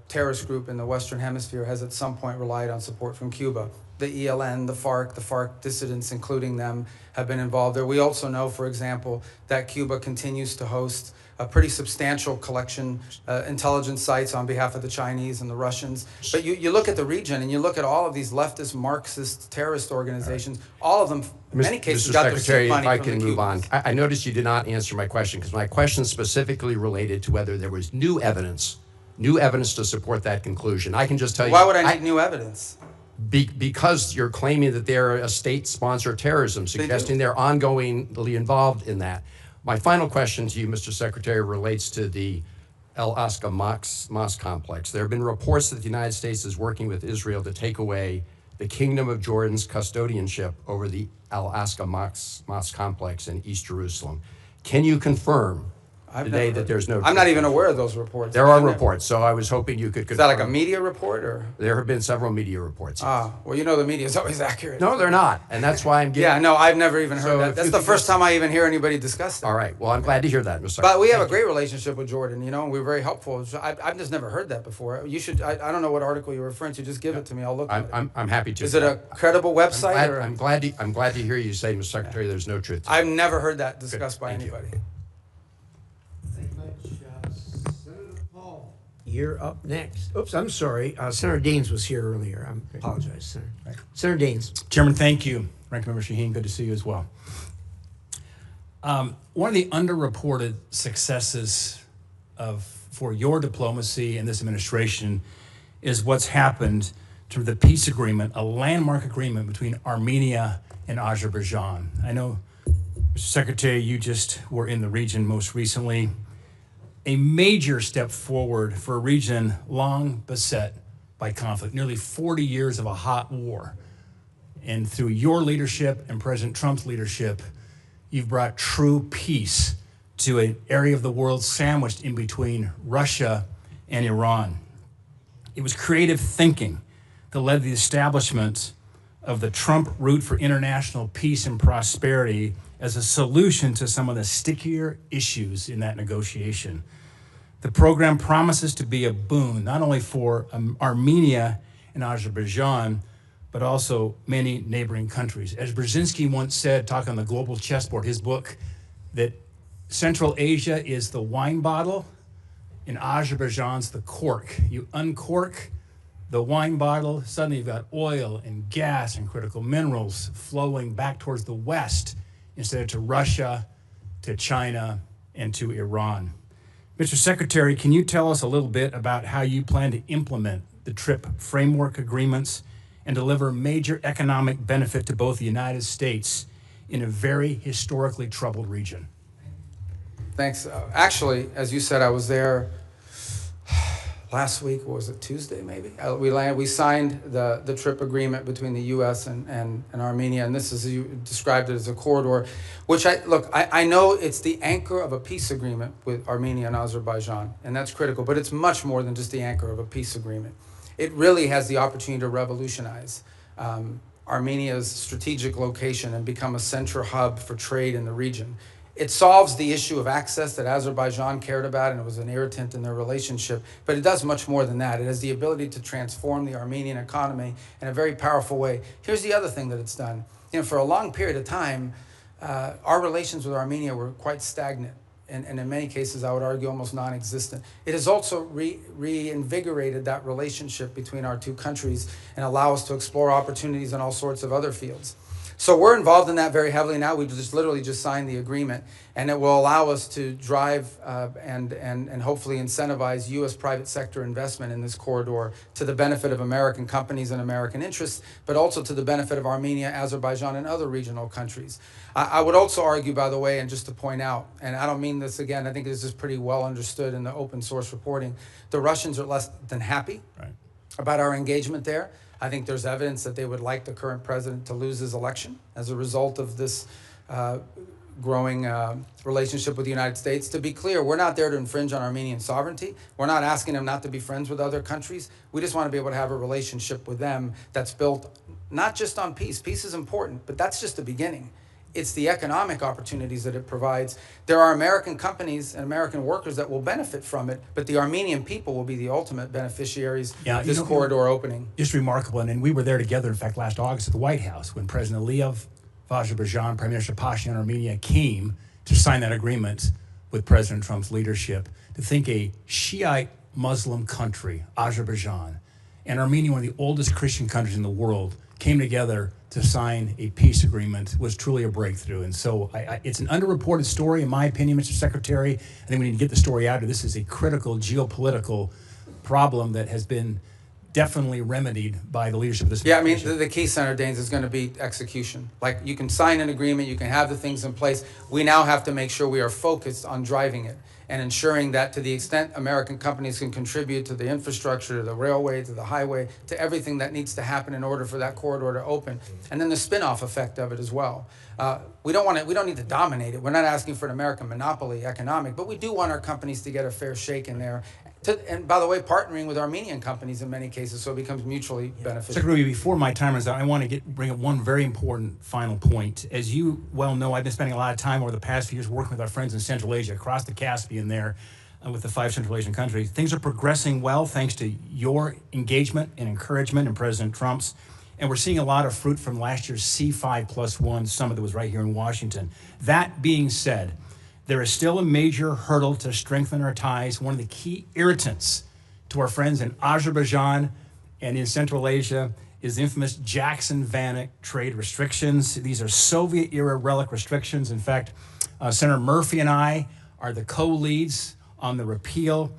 terrorist group in the Western Hemisphere has at some point relied on support from Cuba. The ELN, the FARC dissidents, including them, have been involved there. We also know, for example, that Cuba continues to host a pretty substantial collection intelligence sites on behalf of the Chinese and the Russians. But you look at the region and you look at all of these leftist Marxist terrorist organizations, all of them, in many cases, got their seed money from the Cubans. If I can move on. I noticed you did not answer my question, because my question specifically related to whether there was new evidence to support that conclusion. I can just tell you. Why would I need new evidence? Because you're claiming that they're a state sponsor of terrorism, suggesting they're ongoingly involved in that. My final question to you, Mr. Secretary, relates to the Al-Aqsa Mosque complex. There have been reports that the United States is working with Israel to take away the Kingdom of Jordan's custodianship over the Al-Aqsa Mosque complex in East Jerusalem. Can you confirm today that there's no... I'm not even aware of those reports. There are reports, so I was hoping you could confirm. Is that like a media report, or? There have been several media reports. Ah, well, you know the media is always accurate. No, they're not, and that's why I'm getting... Yeah, no, I've never even heard So that. if That's you the could first just- time I even hear anybody discuss that. All right, well, I'm glad to hear that, Mr. Secretary. But we have a great relationship with Jordan, you know, and we're very helpful. So I've just never heard that before. You should, I don't know what article you're referring to, just give it to me, I'll look at it. I'm happy to. Is it a credible website? or? I'm glad to hear you say, Mr. Secretary, there's no truth to it. I've never heard that discussed by Thank you. anybody. You're up next. Oops, I'm sorry. Senator Deans was here earlier. I apologize, Senator. Senator Deans. Chairman, thank you. Ranking Member Shaheen, good to see you as well. One of the underreported successes for your diplomacy and this administration is what's happened to the peace agreement, a landmark agreement between Armenia and Azerbaijan. I know, Mr. Secretary, you just were in the region most recently. a major step forward for a region long beset by conflict, nearly 40 years of a hot war. And through your leadership and President Trump's leadership, you've brought true peace to an area of the world sandwiched in between Russia and Iran. It was creative thinking that led to the establishment of the Trump route for international peace and prosperity as a solution to some of the stickier issues in that negotiation. The program promises to be a boon, not only for Armenia and Azerbaijan, but also many neighboring countries. As Brzezinski once said, talking on the global chessboard, his book, that Central Asia is the wine bottle and Azerbaijan's the cork. You uncork the wine bottle, suddenly you've got oil and gas and critical minerals flowing back towards the West instead of to Russia, to China, and to Iran. Mr. Secretary, can you tell us a little bit about how you plan to implement the TRIP framework agreements and deliver major economic benefit to both the United States in a very historically troubled region? Thanks. Actually, as you said, I was there last week, or was it Tuesday maybe? We signed the TRIP agreement between the U.S. and Armenia, and this is, you described it as a corridor, which I know it's the anchor of a peace agreement with Armenia and Azerbaijan, and that's critical, but it's much more than just the anchor of a peace agreement. It really has the opportunity to revolutionize Armenia's strategic location and become a central hub for trade in the region. It solves the issue of access that Azerbaijan cared about, and it was an irritant in their relationship, but it does much more than that. It has the ability to transform the Armenian economy in a very powerful way. Here's the other thing that it's done. You know, for a long period of time, our relations with Armenia were quite stagnant, and in many cases, I would argue, almost non-existent. It has also reinvigorated that relationship between our two countries and allow us to explore opportunities in all sorts of other fields. So we're involved in that very heavily now. We literally just signed the agreement, and it will allow us to drive and hopefully incentivize U.S. private sector investment in this corridor to the benefit of American companies and American interests, but also to the benefit of Armenia, Azerbaijan, and other regional countries. I would also argue, by the way, and just to point out, and I don't mean this again, I think this is pretty well understood in the open source reporting, the Russians are less than happy about our engagement there. I think there's evidence that they would like the current president to lose his election as a result of this growing relationship with the United States. To be clear, we're not there to infringe on Armenian sovereignty. We're not asking them not to be friends with other countries. We just want to be able to have a relationship with them that's built not just on peace. Peace is important, but that's just the beginning. It's the economic opportunities that it provides. There are American companies and American workers that will benefit from it, but the Armenian people will be the ultimate beneficiaries of this corridor opening. Just remarkable, and we were there together, in fact, last August at the White House when President Aliyev of Azerbaijan, Prime Minister Pashinyan of Armenia came to sign that agreement with President Trump's leadership. To think a Shiite Muslim country, Azerbaijan, and Armenia, one of the oldest Christian countries in the world, came together to sign a peace agreement was truly a breakthrough. And so it's an underreported story, in my opinion, Mr. Secretary. I think we need to get the story out. This is a critical geopolitical problem that has been definitely remedied by the leadership of this administration. Yeah, I mean, the key, Senator Daines, is going to be execution. Like, you can sign an agreement, you can have the things in place. We now have to make sure we are focused on driving it and ensuring that, to the extent American companies can contribute to the infrastructure, to the railway, to the highway, to everything that needs to happen in order for that corridor to open, and then the spin-off effect of it as well. We don't need to dominate it. We're not asking for an American monopoly economic, but we do want our companies to get a fair shake in there. And by the way, partnering with Armenian companies in many cases, so it becomes mutually beneficial. Secretary, before my time runs out, I want to bring up one very important final point. As you well know, I've been spending a lot of time over the past few years working with our friends in Central Asia, across the Caspian there, with the 5 Central Asian countries. Things are progressing well thanks to your engagement and encouragement and President Trump's. And we're seeing a lot of fruit from last year's C5+1 summit that was right here in Washington. That being said, there is still a major hurdle to strengthen our ties. One of the key irritants to our friends in Azerbaijan and in Central Asia is the infamous Jackson-Vanik trade restrictions. These are Soviet-era relic restrictions. In fact, Senator Murphy and I are the co-leads on the repeal.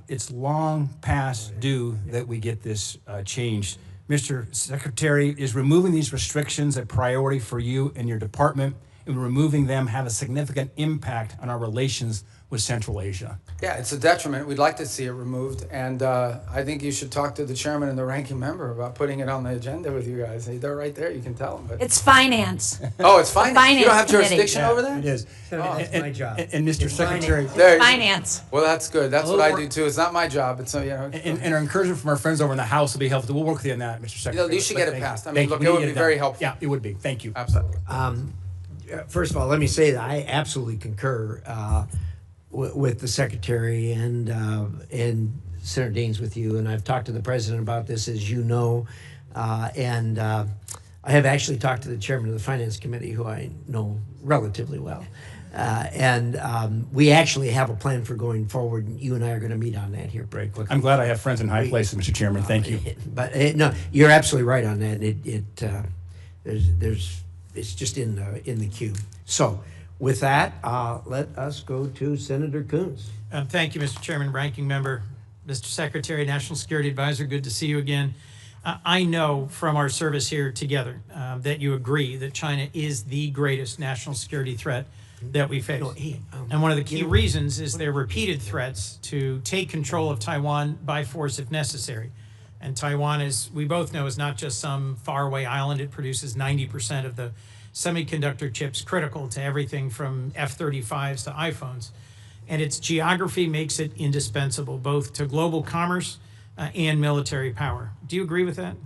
It's long past due that we get this changed. Mr. Secretary, is removing these restrictions a priority for you and your department? and removing them have a significant impact on our relations with Central Asia. Yeah, it's a detriment. We'd like to see it removed, and I think you should talk to the chairman and the ranking member about putting it on the agenda with you guys. They're right there. You can tell them. But It's finance. oh, it's finance. You don't have Finance committee. jurisdiction over that? It is. That's my job. And Mr. Secretary, There. Finance. Well, that's good. That's what I do too. It's not my job. It's you know. and our encouragement from our friends over in the House will be helpful. We'll work with you on that, Mr. Secretary. You should get it Thank you. passed. I mean, Thank you. look, We it need would to be get very done. helpful. Yeah, it would be. Thank you. Absolutely. First of all, let me say that I absolutely concur with the Secretary and Senator Daines with you. And I've talked to the President about this, as you know. And I have actually talked to the Chairman of the Finance Committee, who I know relatively well. We actually have a plan for going forward. You and I are going to meet on that here very quickly. I'm glad I have friends in high places, Mr. Chairman. Thank you. But no, you're absolutely right on that. It's just in the queue. So with that, let us go to Senator Coons. Thank you, Mr. Chairman, Ranking Member, Mr. Secretary, National Security Advisor. Good to see you again. I know from our service here together that you agree that China is the greatest national security threat that we face. And one of the key reasons is their repeated threats to take control of Taiwan by force if necessary. And Taiwan, as we both know, is not just some faraway island. It produces 90% of the semiconductor chips critical to everything from F-35s to iPhones. And its geography makes it indispensable both to global commerce and military power. Do you agree with that?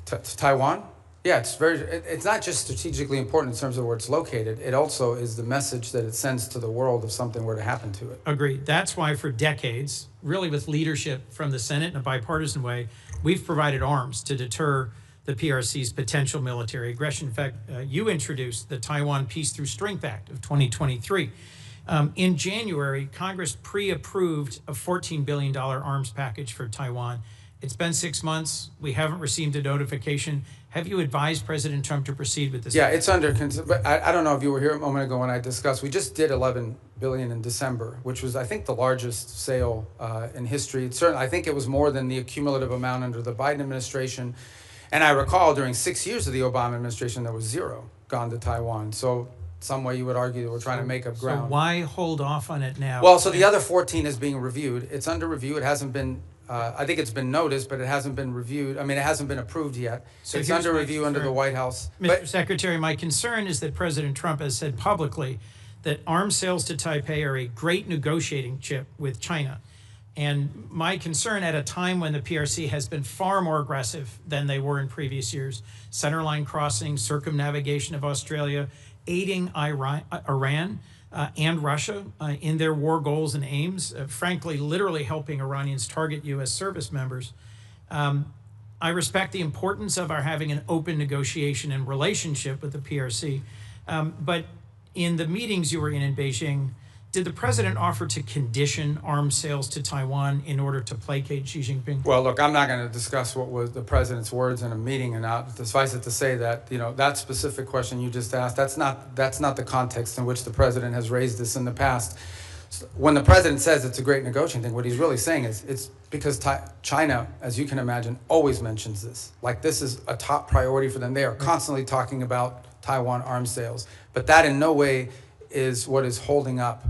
Taiwan? Yeah, it's not just strategically important in terms of where it's located. It also is the message that it sends to the world if something were to happen to it. Agreed. That's why for decades, really with leadership from the Senate in a bipartisan way, we've provided arms to deter the PRC's potential military aggression. In fact, you introduced the Taiwan Peace Through Strength Act of 2023. In January, Congress pre-approved a $14 billion arms package for Taiwan. It's been 6 months. We haven't received a notification. Have you advised President Trump to proceed with this? Yeah, it's under consideration. But I don't know if you were here a moment ago when I discussed. We just did $11 billion in December, which was, I think, the largest sale in history. I think it was more than the cumulative amount under the Biden administration. And I recall during 6 years of the Obama administration, there was zero gone to Taiwan. So some way you would argue that we're trying to make up ground. So why hold off on it now? Well, so the other 14 is being reviewed. It's under review. It hasn't been, I think it's been noticed, but it hasn't been reviewed. I mean, it hasn't been approved yet. So it's here's under my review under the concern. White House. Mr. Secretary, my concern is that President Trump has said publicly that arms sales to Taipei are a great negotiating chip with China. And my concern at a time when the PRC has been far more aggressive than they were in previous years, centerline crossing, circumnavigation of Australia, aiding Iran and Russia in their war goals and aims, frankly, literally helping Iranians target U.S. service members. I respect the importance of our having an open negotiation and relationship with the PRC, but in the meetings you were in Beijing, did the president offer to condition arms sales to Taiwan in order to placate Xi Jinping? Well, look, I'm not going to discuss what was the president's words in a meeting, and suffice it to say that that specific question you just asked, that's not the context in which the president has raised this in the past. When the president says it's a great negotiating thing, what he's really saying is it's because China, as you can imagine, always mentions this. Like this is a top priority for them. They are constantly talking about Taiwan arms sales, but that in no way is what is holding up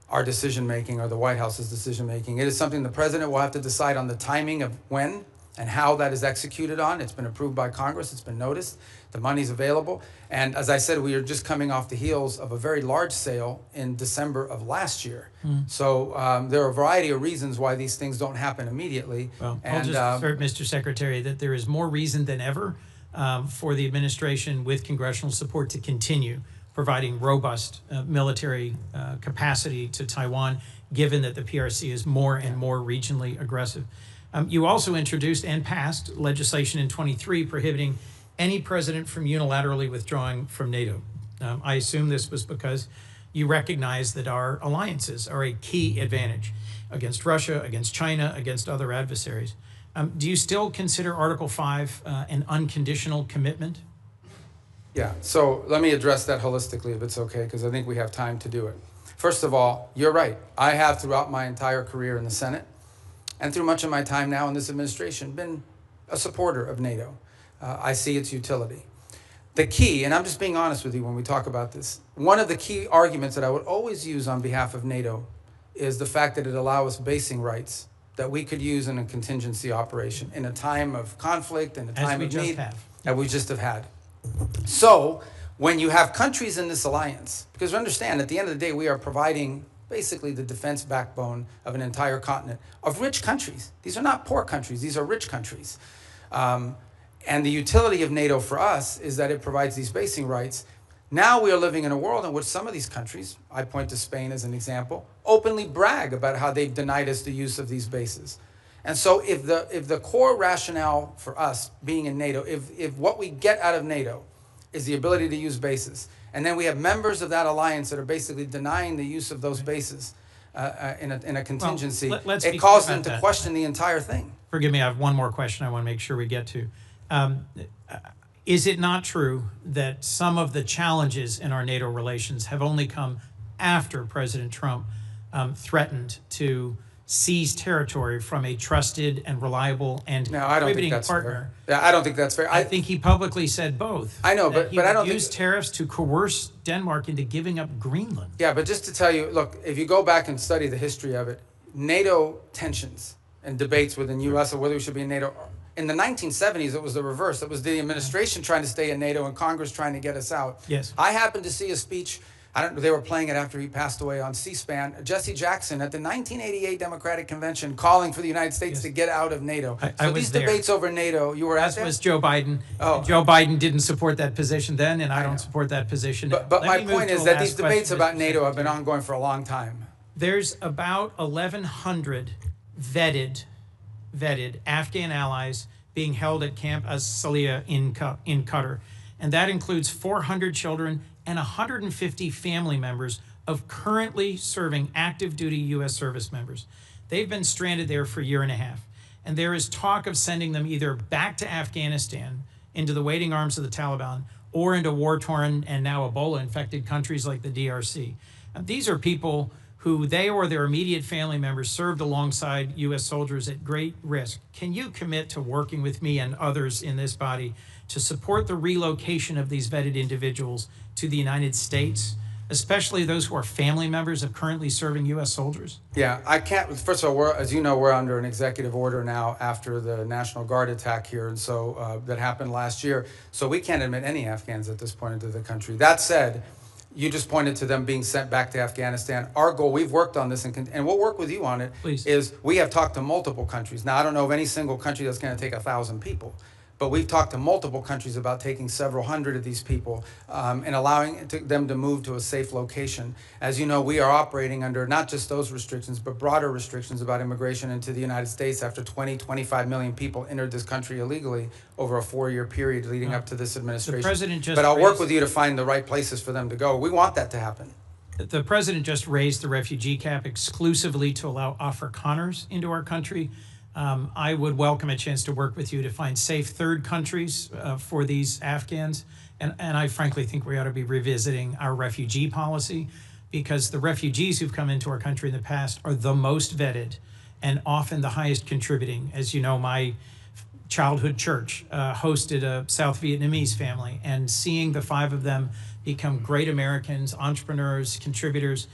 our decision-making or the White House's decision-making. It is something the president will have to decide on the timing of when and how that is executed on. It's been approved by Congress. It's been noticed. The money's available. And as I said, we are just coming off the heels of a very large sale in December of last year. So there are a variety of reasons why these things don't happen immediately. Well, I'll just assert, Mr. Secretary, that there is more reason than ever for the administration with congressional support to continue providing robust military capacity to Taiwan, given that the PRC is more and more regionally aggressive. You also introduced and passed legislation in 23 prohibiting any president from unilaterally withdrawing from NATO. I assume this was because you recognize that our alliances are a key advantage against Russia, against China, against other adversaries. Do you still consider Article 5 an unconditional commitment? Yeah, so let me address that holistically if it's okay, because I think we have time to do it. First of all, you're right. I have throughout my entire career in the Senate and through much of my time now in this administration been a supporter of NATO. I see its utility. the key, and I'm just being honest with you when we talk about this, one of the key arguments that I would always use on behalf of NATO is the fact that it allows us basing rights that we could use in a contingency operation in a time of conflict, in a time of need, that we just have had. So when you have countries in this alliance, because understand, at the end of the day, we are providing basically the defense backbone of an entire continent of rich countries. These are not poor countries, these are rich countries. And the utility of NATO for us is that it provides these basing rights. Now we are living in a world in which some of these countries, I point to Spain as an example, openly brag about how they've denied us the use of these bases. And so if the core rationale for us being in NATO, if what we get out of NATO is the ability to use bases, and then we have members of that alliance that are basically denying the use of those bases in a contingency, it calls them to question the entire thing. Forgive me, I have one more question I want to make sure we get to. Is it not true that some of the challenges in our NATO relations have only come after President Trump threatened to seize territory from a trusted and reliable and contributing partner? Yeah, I don't think that's fair. I think he publicly said both. I know, but I don't use tariffs to coerce Denmark into giving up Greenland. Yeah, but just to tell you, look, if you go back and study the history of it, NATO tensions and debates within U.S. or whether we should be in NATO. In the 1970s, it was the reverse. It was the administration trying to stay in NATO and Congress trying to get us out. Yes. I happened to see a speech, they were playing it after he passed away on C-SPAN, Jesse Jackson at the 1988 Democratic Convention calling for the United States to get out of NATO. So these debates over NATO, you were at there? As was Joe Biden. Oh. Joe Biden didn't support that position then, and I don't support that position now. But my point is that these debates about NATO have been ongoing for a long time. There's about 1,100 vetted Afghan allies being held at Camp As-Salih in Qatar. And that includes 400 children and 150 family members of currently serving active duty U.S. service members. They've been stranded there for a year and a half. And there is talk of sending them either back to Afghanistan into the waiting arms of the Taliban or into war-torn and now Ebola-infected countries like the DRC. And these are people who they or their immediate family members served alongside U.S. soldiers at great risk. Can you commit to working with me and others in this body to support the relocation of these vetted individuals to the United States, especially those who are family members of currently serving U.S. soldiers? Yeah, I can't. First of all, as you know, we're under an executive order now after the National Guard attack here, and so that happened last year. So we can't admit any Afghans at this point into the country. That said, you just pointed to them being sent back to Afghanistan. Our goal, we've worked on this, and we'll work with you on it, is we have talked to multiple countries. Now, I don't know of any single country that's going to take 1,000 people, but we've talked to multiple countries about taking several hundred of these people and allowing them to move to a safe location. As you know, we are operating under not just those restrictions, but broader restrictions about immigration into the United States after 25 million people entered this country illegally over a 4-year period leading up to this administration. The president just but I'll work with you to find the right places for them to go. We want that to happen. The president just raised the refugee cap exclusively to allow Afrikaners into our country. I would welcome a chance to work with you to find safe third countries for these Afghans. And I frankly think we ought to be revisiting our refugee policy, because the refugees who've come into our country in the past are the most vetted and often the highest contributing. As you know, my childhood church hosted a South Vietnamese family, and seeing the 5 of them become great Americans, entrepreneurs, contributors.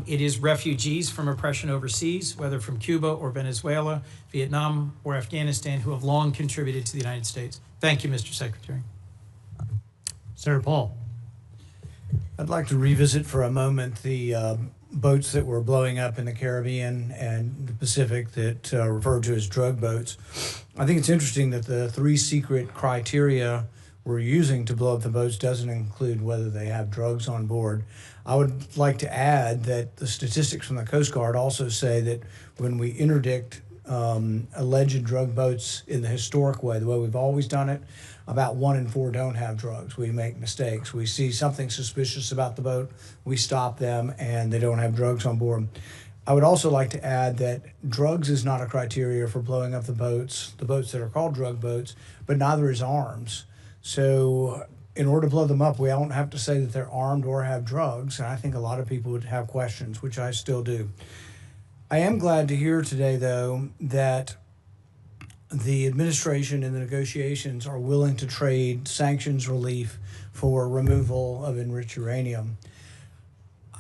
It is refugees from oppression overseas, whether from Cuba or Venezuela, Vietnam or Afghanistan, who have long contributed to the United States. Thank you, Mr. Secretary. Senator Paul. I'd like to revisit for a moment the boats that were blowing up in the Caribbean and the Pacific that referred to as drug boats. I think it's interesting that the 3 secret criteria we're using to blow up the boats doesn't include whether they have drugs on board. I would like to add that the statistics from the Coast Guard also say that when we interdict alleged drug boats in the historic way, the way we've always done it, about 1 in 4 don't have drugs. We make mistakes. We see something suspicious about the boat, we stop them, and they don't have drugs on board. I would also like to add that drugs is not a criteria for blowing up the boats that are called drug boats, but neither is arms. So in order to blow them up, we don't have to say that they're armed or have drugs, and I think a lot of people would have questions, which I still do. I am glad to hear today, though, that the administration and the negotiations are willing to trade sanctions relief for removal of enriched uranium.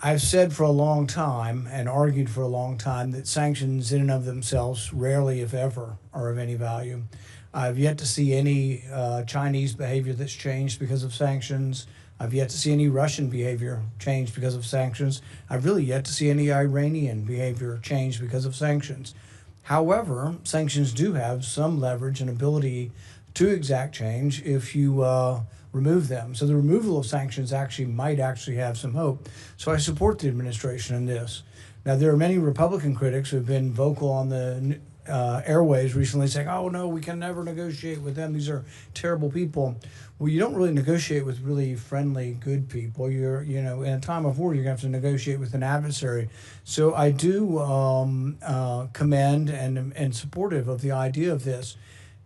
I've said for a long time and argued for a long time that sanctions in and of themselves rarely, if ever, are of any value. I've yet to see any Chinese behavior that's changed because of sanctions. I've yet to see any Russian behavior change because of sanctions. I've really yet to see any Iranian behavior change because of sanctions. However, sanctions do have some leverage and ability to exact change if you remove them. So the removal of sanctions might actually have some hope. So I support the administration in this. Now, there are many Republican critics who have been vocal on the airwaves recently saying, oh no, we can never negotiate with them. These are terrible people. Well, you don't really negotiate with really friendly, good people. In a time of war, you're going to have to negotiate with an adversary. So I do commend and supportive of the idea of this.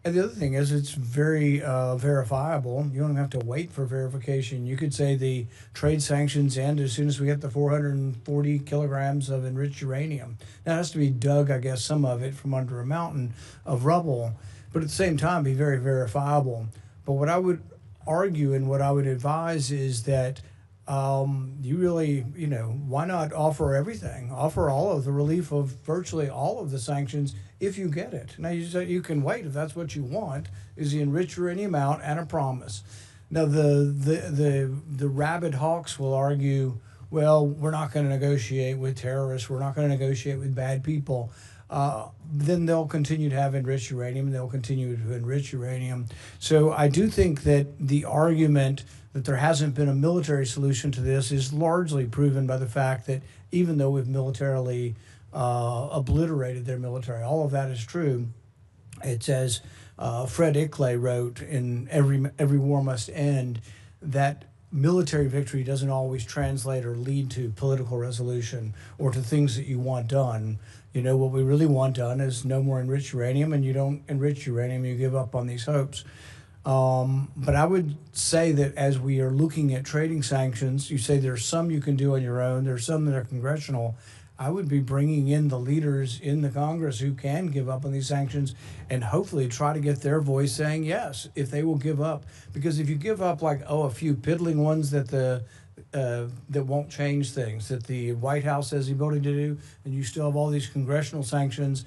And the other thing is it's very verifiable. You don't have to wait for verification. You could say the trade sanctions end as soon as we get the 440 kilograms of enriched uranium. Now, it has to be dug, I guess, some of it from under a mountain of rubble, but at the same time be very verifiable. But what I would argue and what I would advise is that you really, why not offer everything? Offer all of the relief of virtually all of the sanctions if you get it. Now, you can wait if that's what you want, is the enriched uranium out and a promise. Now, the rabid hawks will argue, well, we're not going to negotiate with terrorists. We're not going to negotiate with bad people. Then they'll continue to have enriched uranium, and they'll continue to enrich uranium. So I do think that the argument that there hasn't been a military solution to this is largely proven by the fact that even though we've militarily obliterated their military, all of that is true. It's as Fred Ickley wrote in Every War Must End, that military victory doesn't always translate or lead to political resolution or to things that you want done. What we really want done is no more enriched uranium, and you don't enrich uranium, you give up on these hopes. But I would say that as we are looking at trading sanctions, you say there's some you can do on your own, there's some that are congressional. I would be bringing in the leaders in the Congress who can give up on these sanctions and hopefully try to get their voice saying yes, if they will give up. Because if you give up a few piddling ones that that won't change things, that the White House has the ability to do, and you still have all these congressional sanctions,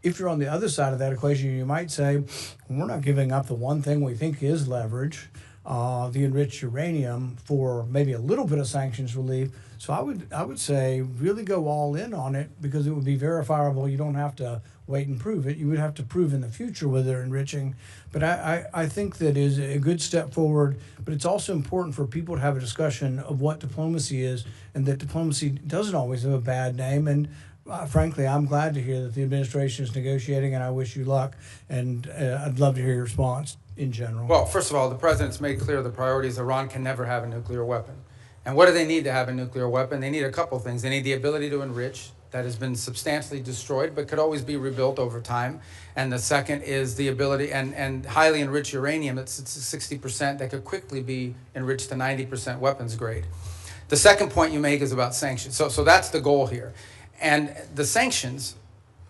if you're on the other side of that equation, you might say, we're not giving up the one thing we think is leverage, the enriched uranium, for maybe a little bit of sanctions relief. So I would say really go all in on it, because it would be verifiable. You don't have to wait and prove it. You would have to prove in the future whether they're enriching. But I think that is a good step forward. But it's also important for people to have a discussion of what diplomacy is, and that diplomacy doesn't always have a bad name. And frankly, I'm glad to hear that the administration is negotiating, and I wish you luck. And I'd love to hear your response in general. Well, first of all, the president's made clear the priority is Iran can never have a nuclear weapon. And what do they need to have a nuclear weapon? They need a couple things. They need the ability to enrich, that has been substantially destroyed but could always be rebuilt over time. And the second is the ability, and highly enriched uranium, that's 60%, that could quickly be enriched to 90% weapons grade. The second point you make is about sanctions. So that's the goal here. And the sanctions,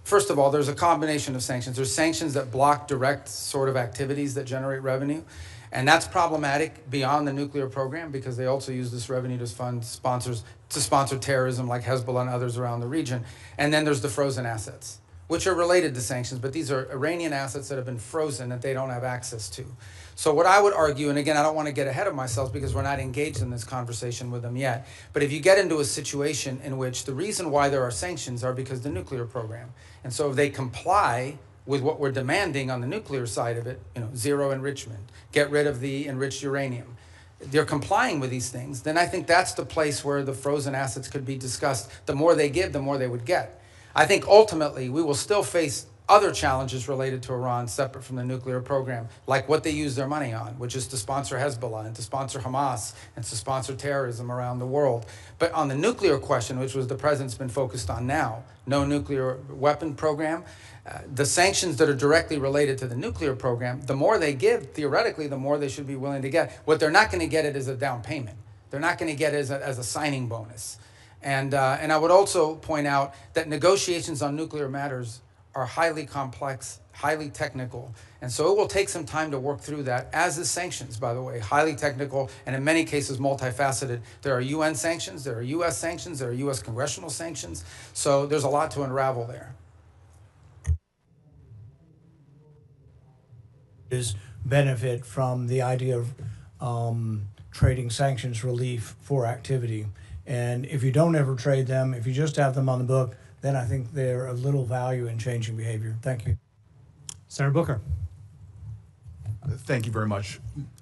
first of all, there's a combination of sanctions. There's sanctions that block direct sort of activities that generate revenue. And that's problematic beyond the nuclear program, because they also use this revenue to fund sponsor terrorism like Hezbollah and others around the region. And then there's the frozen assets, which are related to sanctions, but these are Iranian assets that have been frozen that they don't have access to. So what I would argue, and again, I don't want to get ahead of myself because we're not engaged in this conversation with them yet, but if you get into a situation in which the reason why there are sanctions are because the nuclear program, and so if they comply with what we're demanding on the nuclear side of it, zero enrichment, get rid of the enriched uranium, they're complying with these things, then I think that's the place where the frozen assets could be discussed. The more they give, the more they would get. I think ultimately we will still face other challenges related to Iran separate from the nuclear program, like what they use their money on, which is to sponsor Hezbollah and to sponsor Hamas and to sponsor terrorism around the world. But on the nuclear question, which was the president's been focused on now, no nuclear weapon program, the sanctions that are directly related to the nuclear program, the more they give, theoretically, the more they should be willing to get. What they're not going to get it as a down payment. They're not going to get it as a signing bonus. And I would also point out that negotiations on nuclear matters are highly complex, highly technical. And so it will take some time to work through that, as is sanctions, by the way, highly technical and in many cases multifaceted. There are UN sanctions, there are US sanctions, there are US congressional sanctions. So there's a lot to unravel there. Is benefit from the idea of trading sanctions relief for activity. And if you don't ever trade them, if you just have them on the book, then I think they're of little value in changing behavior. Thank you. Senator Booker. Thank you very much.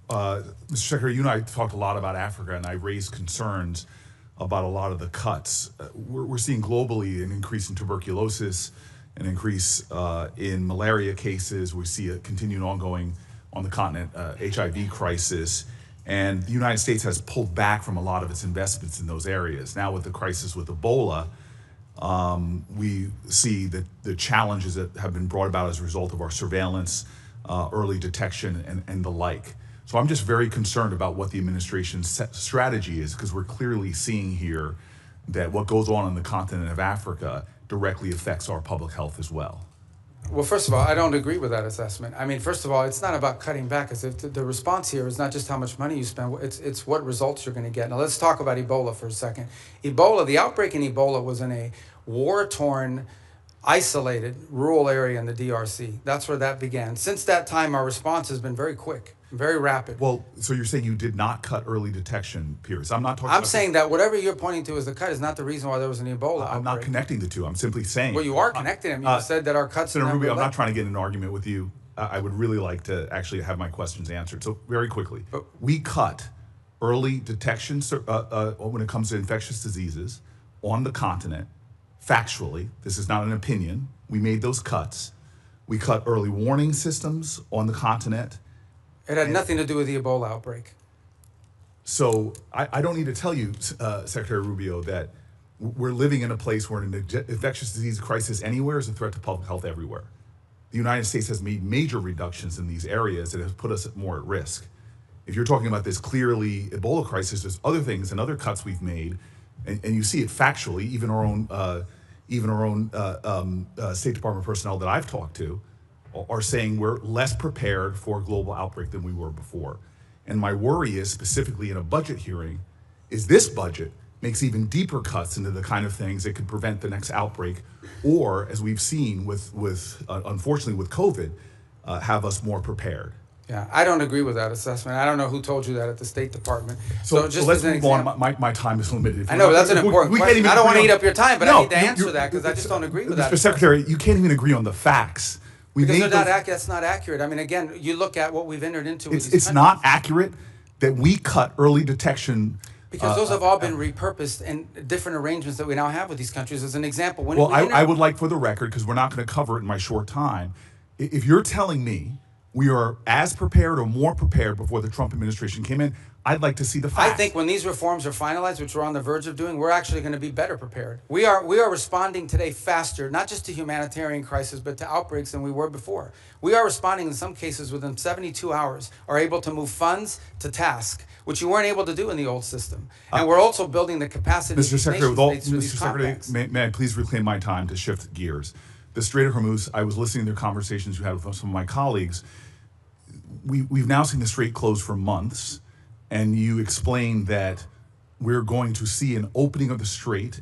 Mr. Secretary, you and I talked a lot about Africa, and I raised concerns about a lot of the cuts. We're seeing globally an increase in tuberculosis, an increase in malaria cases. We see a continued ongoing on the continent HIV crisis. And the United States has pulled back from a lot of its investments in those areas. Now with the crisis with Ebola, we see that the challenges that have been brought about as a result of our surveillance, early detection, and the like. So I'm just very concerned about what the administration's strategy is, because we're clearly seeing here that what goes on the continent of Africa directly affects our public health as well. Well, first of all, I don't agree with that assessment. I mean, first of all, it's not about cutting back. As if the response here is not just how much money you spend, it's what results you're going to get. Now, let's talk about Ebola for a second. Ebola, the outbreak in Ebola was in a war-torn, isolated rural area in the DRC. That's where that began. Since that time, our response has been very quick, very rapid. Well, so you're saying you did not cut early detection periods. I'm not talking I'm about saying that whatever you're pointing to as the cut is not the reason why there was an Ebola outbreak. I'm not connecting the two. I'm simply saying. Well, you are connecting them. You said that our cuts... Senator Rubio, I'm not trying to get in an argument with you. I would really like to actually have my questions answered. So very quickly, we cut early detection when it comes to infectious diseases on the continent. Factually, this is not an opinion. We made those cuts. We cut early warning systems on the continent. It had nothing to do with the Ebola outbreak. So I don't need to tell you, Secretary Rubio, that we're living in a place where an infectious disease crisis anywhere is a threat to public health everywhere. The United States has made major reductions in these areas that have put us more at risk. If you're talking about this clearly Ebola crisis, there's other things and other cuts we've made, and you see it factually. Even our own State Department personnel that I've talked to are saying we're less prepared for a global outbreak than we were before. And my worry is, specifically in a budget hearing, is this budget makes even deeper cuts into the kind of things that could prevent the next outbreak, or, as we've seen unfortunately with COVID, have us more prepared. Yeah, I don't agree with that assessment. I don't know who told you that at the State Department. So just let's move on. My time is limited. I know, but that's an important question. I don't want to eat up your time, but I need to answer that because I just don't agree with that. Mr. Secretary, you can't even agree on the facts. Because that's not accurate. I mean, again, you look at what we've entered into with these It's not accurate that we cut early detection. Because those have all been repurposed in different arrangements that we now have with these countries. As an example, when I would like, for the record, because we're not going to cover it in my short time, if you're telling me we are as prepared or more prepared before the Trump administration came in, I'd like to see the facts. I think when these reforms are finalized, which we're on the verge of doing, we're actually going to be better prepared. We are responding today faster, not just to humanitarian crisis, but to outbreaks than we were before. We are responding in some cases within 72 hours, are able to move funds to task, which you weren't able to do in the old system. And we're also building the capacity Mr. Secretary, Mr. Secretary, may I please reclaim my time to shift gears? The Strait of Hormuz, I was listening to the conversations you had with some of my colleagues. We've now seen the Strait close for months, and you explained that we're going to see an opening of the Strait,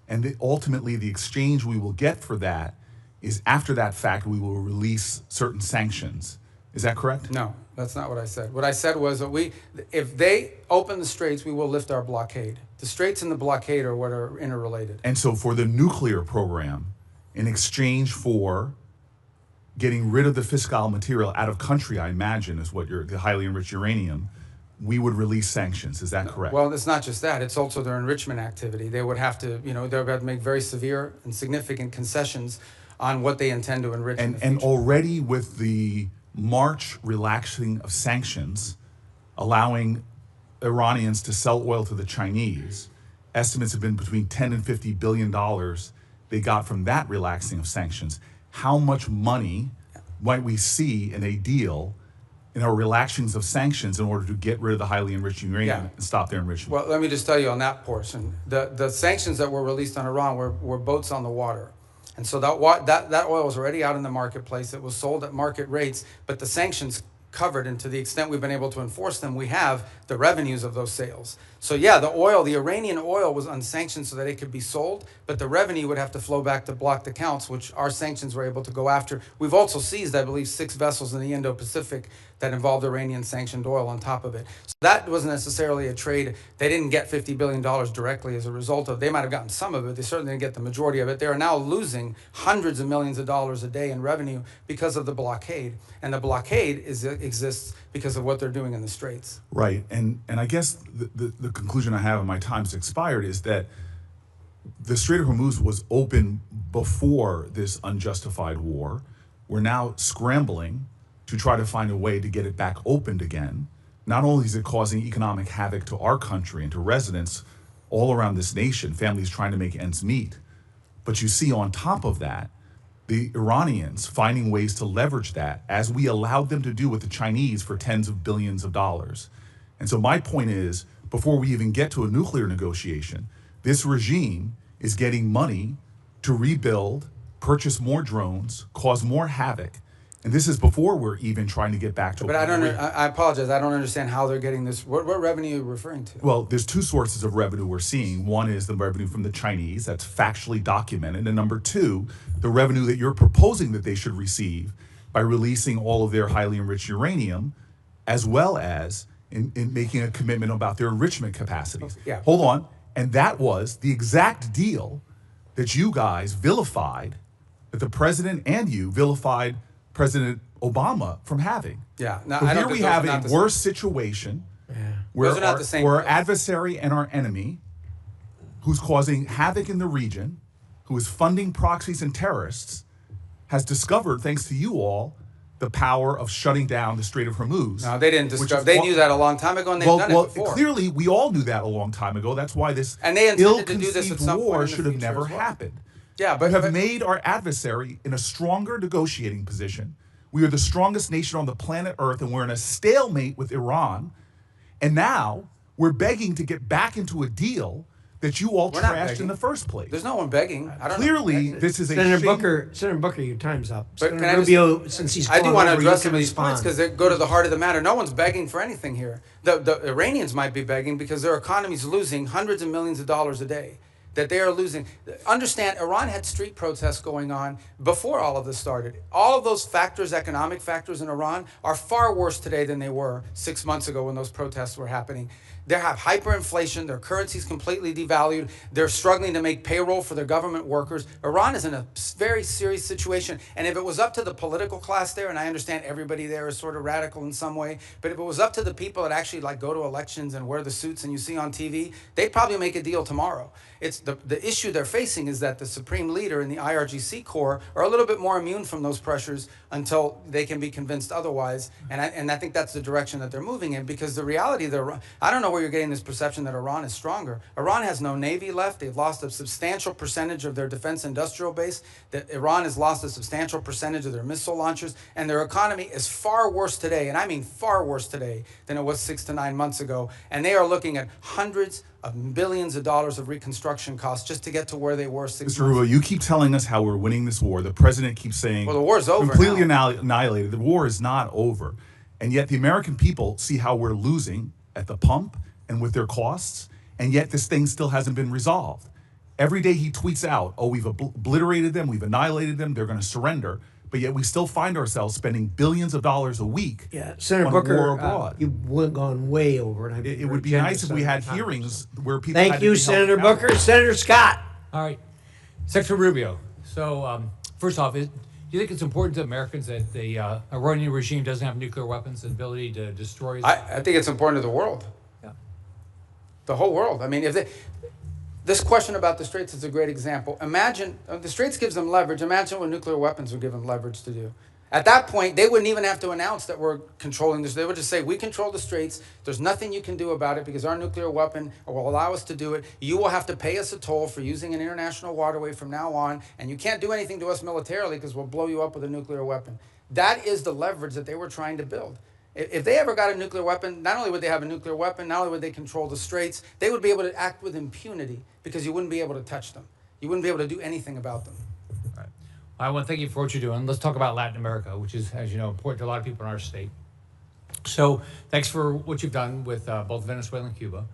and ultimately the exchange we will get for that is, after that fact, we will release certain sanctions. Is that correct? No, that's not what I said. What I said was that if they open the Straits, we will lift our blockade. The Straits and the blockade are what are interrelated. And so for the nuclear program, in exchange for getting rid of the fissile material out of country, I imagine, is what the highly enriched uranium, we would release sanctions. Is that correct? Well, it's not just that. It's also their enrichment activity. They would have to, they would have to make very severe and significant concessions on what they intend to enrich in the future. And already with the March relaxing of sanctions, allowing Iranians to sell oil to the Chinese, estimates have been between $10 and $50 billion they got from that relaxing of sanctions. How much money might we see in a deal in our relaxings of sanctions in order to get rid of the highly enriched uranium and stop their enrichment? Well, let me just tell you on that portion. The sanctions that were released on Iran were boats on the water. And so that oil was already out in the marketplace. It was sold at market rates, but the sanctions covered, and to the extent we've been able to enforce them, we have the revenues of those sales. So yeah, the Iranian oil was unsanctioned so that it could be sold, but the revenue would have to flow back to blocked accounts, which our sanctions were able to go after. We've also seized, I believe, 6 vessels in the Indo-Pacific that involved Iranian sanctioned oil on top of it. So that wasn't necessarily a trade. They didn't get $50 billion directly as a result of, they might have gotten some of it. They certainly didn't get the majority of it. They are now losing hundreds of millions of dollars a day in revenue because of the blockade. And the blockade exists because of what they're doing in the Straits. Right, and I guess the conclusion I have, and my time's expired, is that the Strait of Hormuz was open before this unjustified war. We're now scrambling to try to find a way to get it back opened again. Not only is it causing economic havoc to our country and to residents all around this nation, families trying to make ends meet, but you see on top of that, the Iranians finding ways to leverage that, as we allowed them to do with the Chinese for tens of billions of dollars. And so my point is, before we even get to a nuclear negotiation, this regime is getting money to rebuild, purchase more drones, cause more havoc. And this is before we're even trying to get back to But I apologize, I don't understand how they're getting this. What revenue are you referring to? Well, there's 2 sources of revenue we're seeing. One is the revenue from the Chinese, that's factually documented. And number 2, the revenue that you're proposing that they should receive by releasing all of their highly enriched uranium, as well as in making a commitment about their enrichment capacities. Yeah. Hold on. And that was the exact deal that you guys vilified, that the president and you vilified President Obama from having. Yeah. No, So I here don't we think those have are not a the worse same. situation Those are not where the same where our deals. adversary and our enemy, who's causing havoc in the region, who is funding proxies and terrorists, has discovered, thanks to you all, the power of shutting down the Strait of Hormuz. No, they didn't which discover. is They what- knew that a long time ago, and they've done it before. Clearly, we all knew that a long time ago. That's why this And they intended to do this at ill-conceived some point war in the should have future never as well. happened. Yeah, but You have made our adversary in a stronger negotiating position. We are the strongest nation on the planet Earth, and we're in a stalemate with Iran. And now we're begging to get back into a deal that you all We're not trashed begging. in the first place. There's no one begging. I don't Clearly, know. this is a Senator shame- Senator Booker, your time's up. But can Senator I just- Rubio, since he's I do gone want to over, you address can some of these points respond. because they go to the heart of the matter. No one's begging for anything here. The Iranians might be begging because their economy's losing hundreds of millions of dollars a day. That they are losing. Understand, Iran had street protests going on before all of this started. All of those factors, economic factors in Iran, are far worse today than they were 6 months ago when those protests were happening. They have hyperinflation. Their currency's completely devalued. They're struggling to make payroll for their government workers. Iran is in a very serious situation. And if it was up to the political class there, and I understand everybody there is sort of radical in some way, but if it was up to the people that actually like go to elections and wear the suits and you see on TV, they'd probably make a deal tomorrow. It's the issue they're facing is that the supreme leader and the IRGC Corps are a little bit more immune from those pressures until they can be convinced otherwise. And I think that's the direction that they're moving in, because the reality, I don't know where you're getting this perception that Iran is stronger. Iran has no navy left. They've lost a substantial percentage of their defense industrial base. That Iran has lost a substantial percentage of their missile launchers, and their economy is far worse today, and I mean far worse today, than it was 6 to 9 months ago. And they are looking at hundreds of billions of dollars of reconstruction costs just to get to where they were 6 months Mr. Rubio, you keep telling us how we're winning this war. The president keeps saying, well, the war's over completely now. annihilated. The war is not over. And yet the American people see how we're losing at the pump and with their costs, and yet this thing still hasn't been resolved. Every day he tweets out, oh, we've obliterated them, we've annihilated them, they're going to surrender. But yet we still find ourselves spending billions of dollars a week Senator on Booker, war abroad. you've gone way over. And It would be nice if we had hearings where people Thank had to you, be held Senator accountable. Booker. Senator Scott. All right. Secretary Rubio. So first off, do you think it's important to Americans that the Iranian regime doesn't have nuclear weapons and ability to destroy? I think it's important to the world. Yeah. The whole world. I mean, this question about the Straits is a great example. Imagine, the Straits gives them leverage. Imagine what nuclear weapons would give them leverage to do. At that point, they wouldn't even have to announce that we're controlling this. They would just say, we control the Straits. There's nothing you can do about it because our nuclear weapon will allow us to do it. You will have to pay us a toll for using an international waterway from now on, and you can't do anything to us militarily because we'll blow you up with a nuclear weapon. That is the leverage that they were trying to build. If they ever got a nuclear weapon, not only would they have a nuclear weapon, not only would they control the Straits, they would be able to act with impunity because you wouldn't be able to touch them. You wouldn't be able to do anything about them. Right. I want to thank you for what you're doing. Let's talk about Latin America, which is, as you know, important to a lot of people in our state. So thanks for what you've done with both Venezuela and Cuba.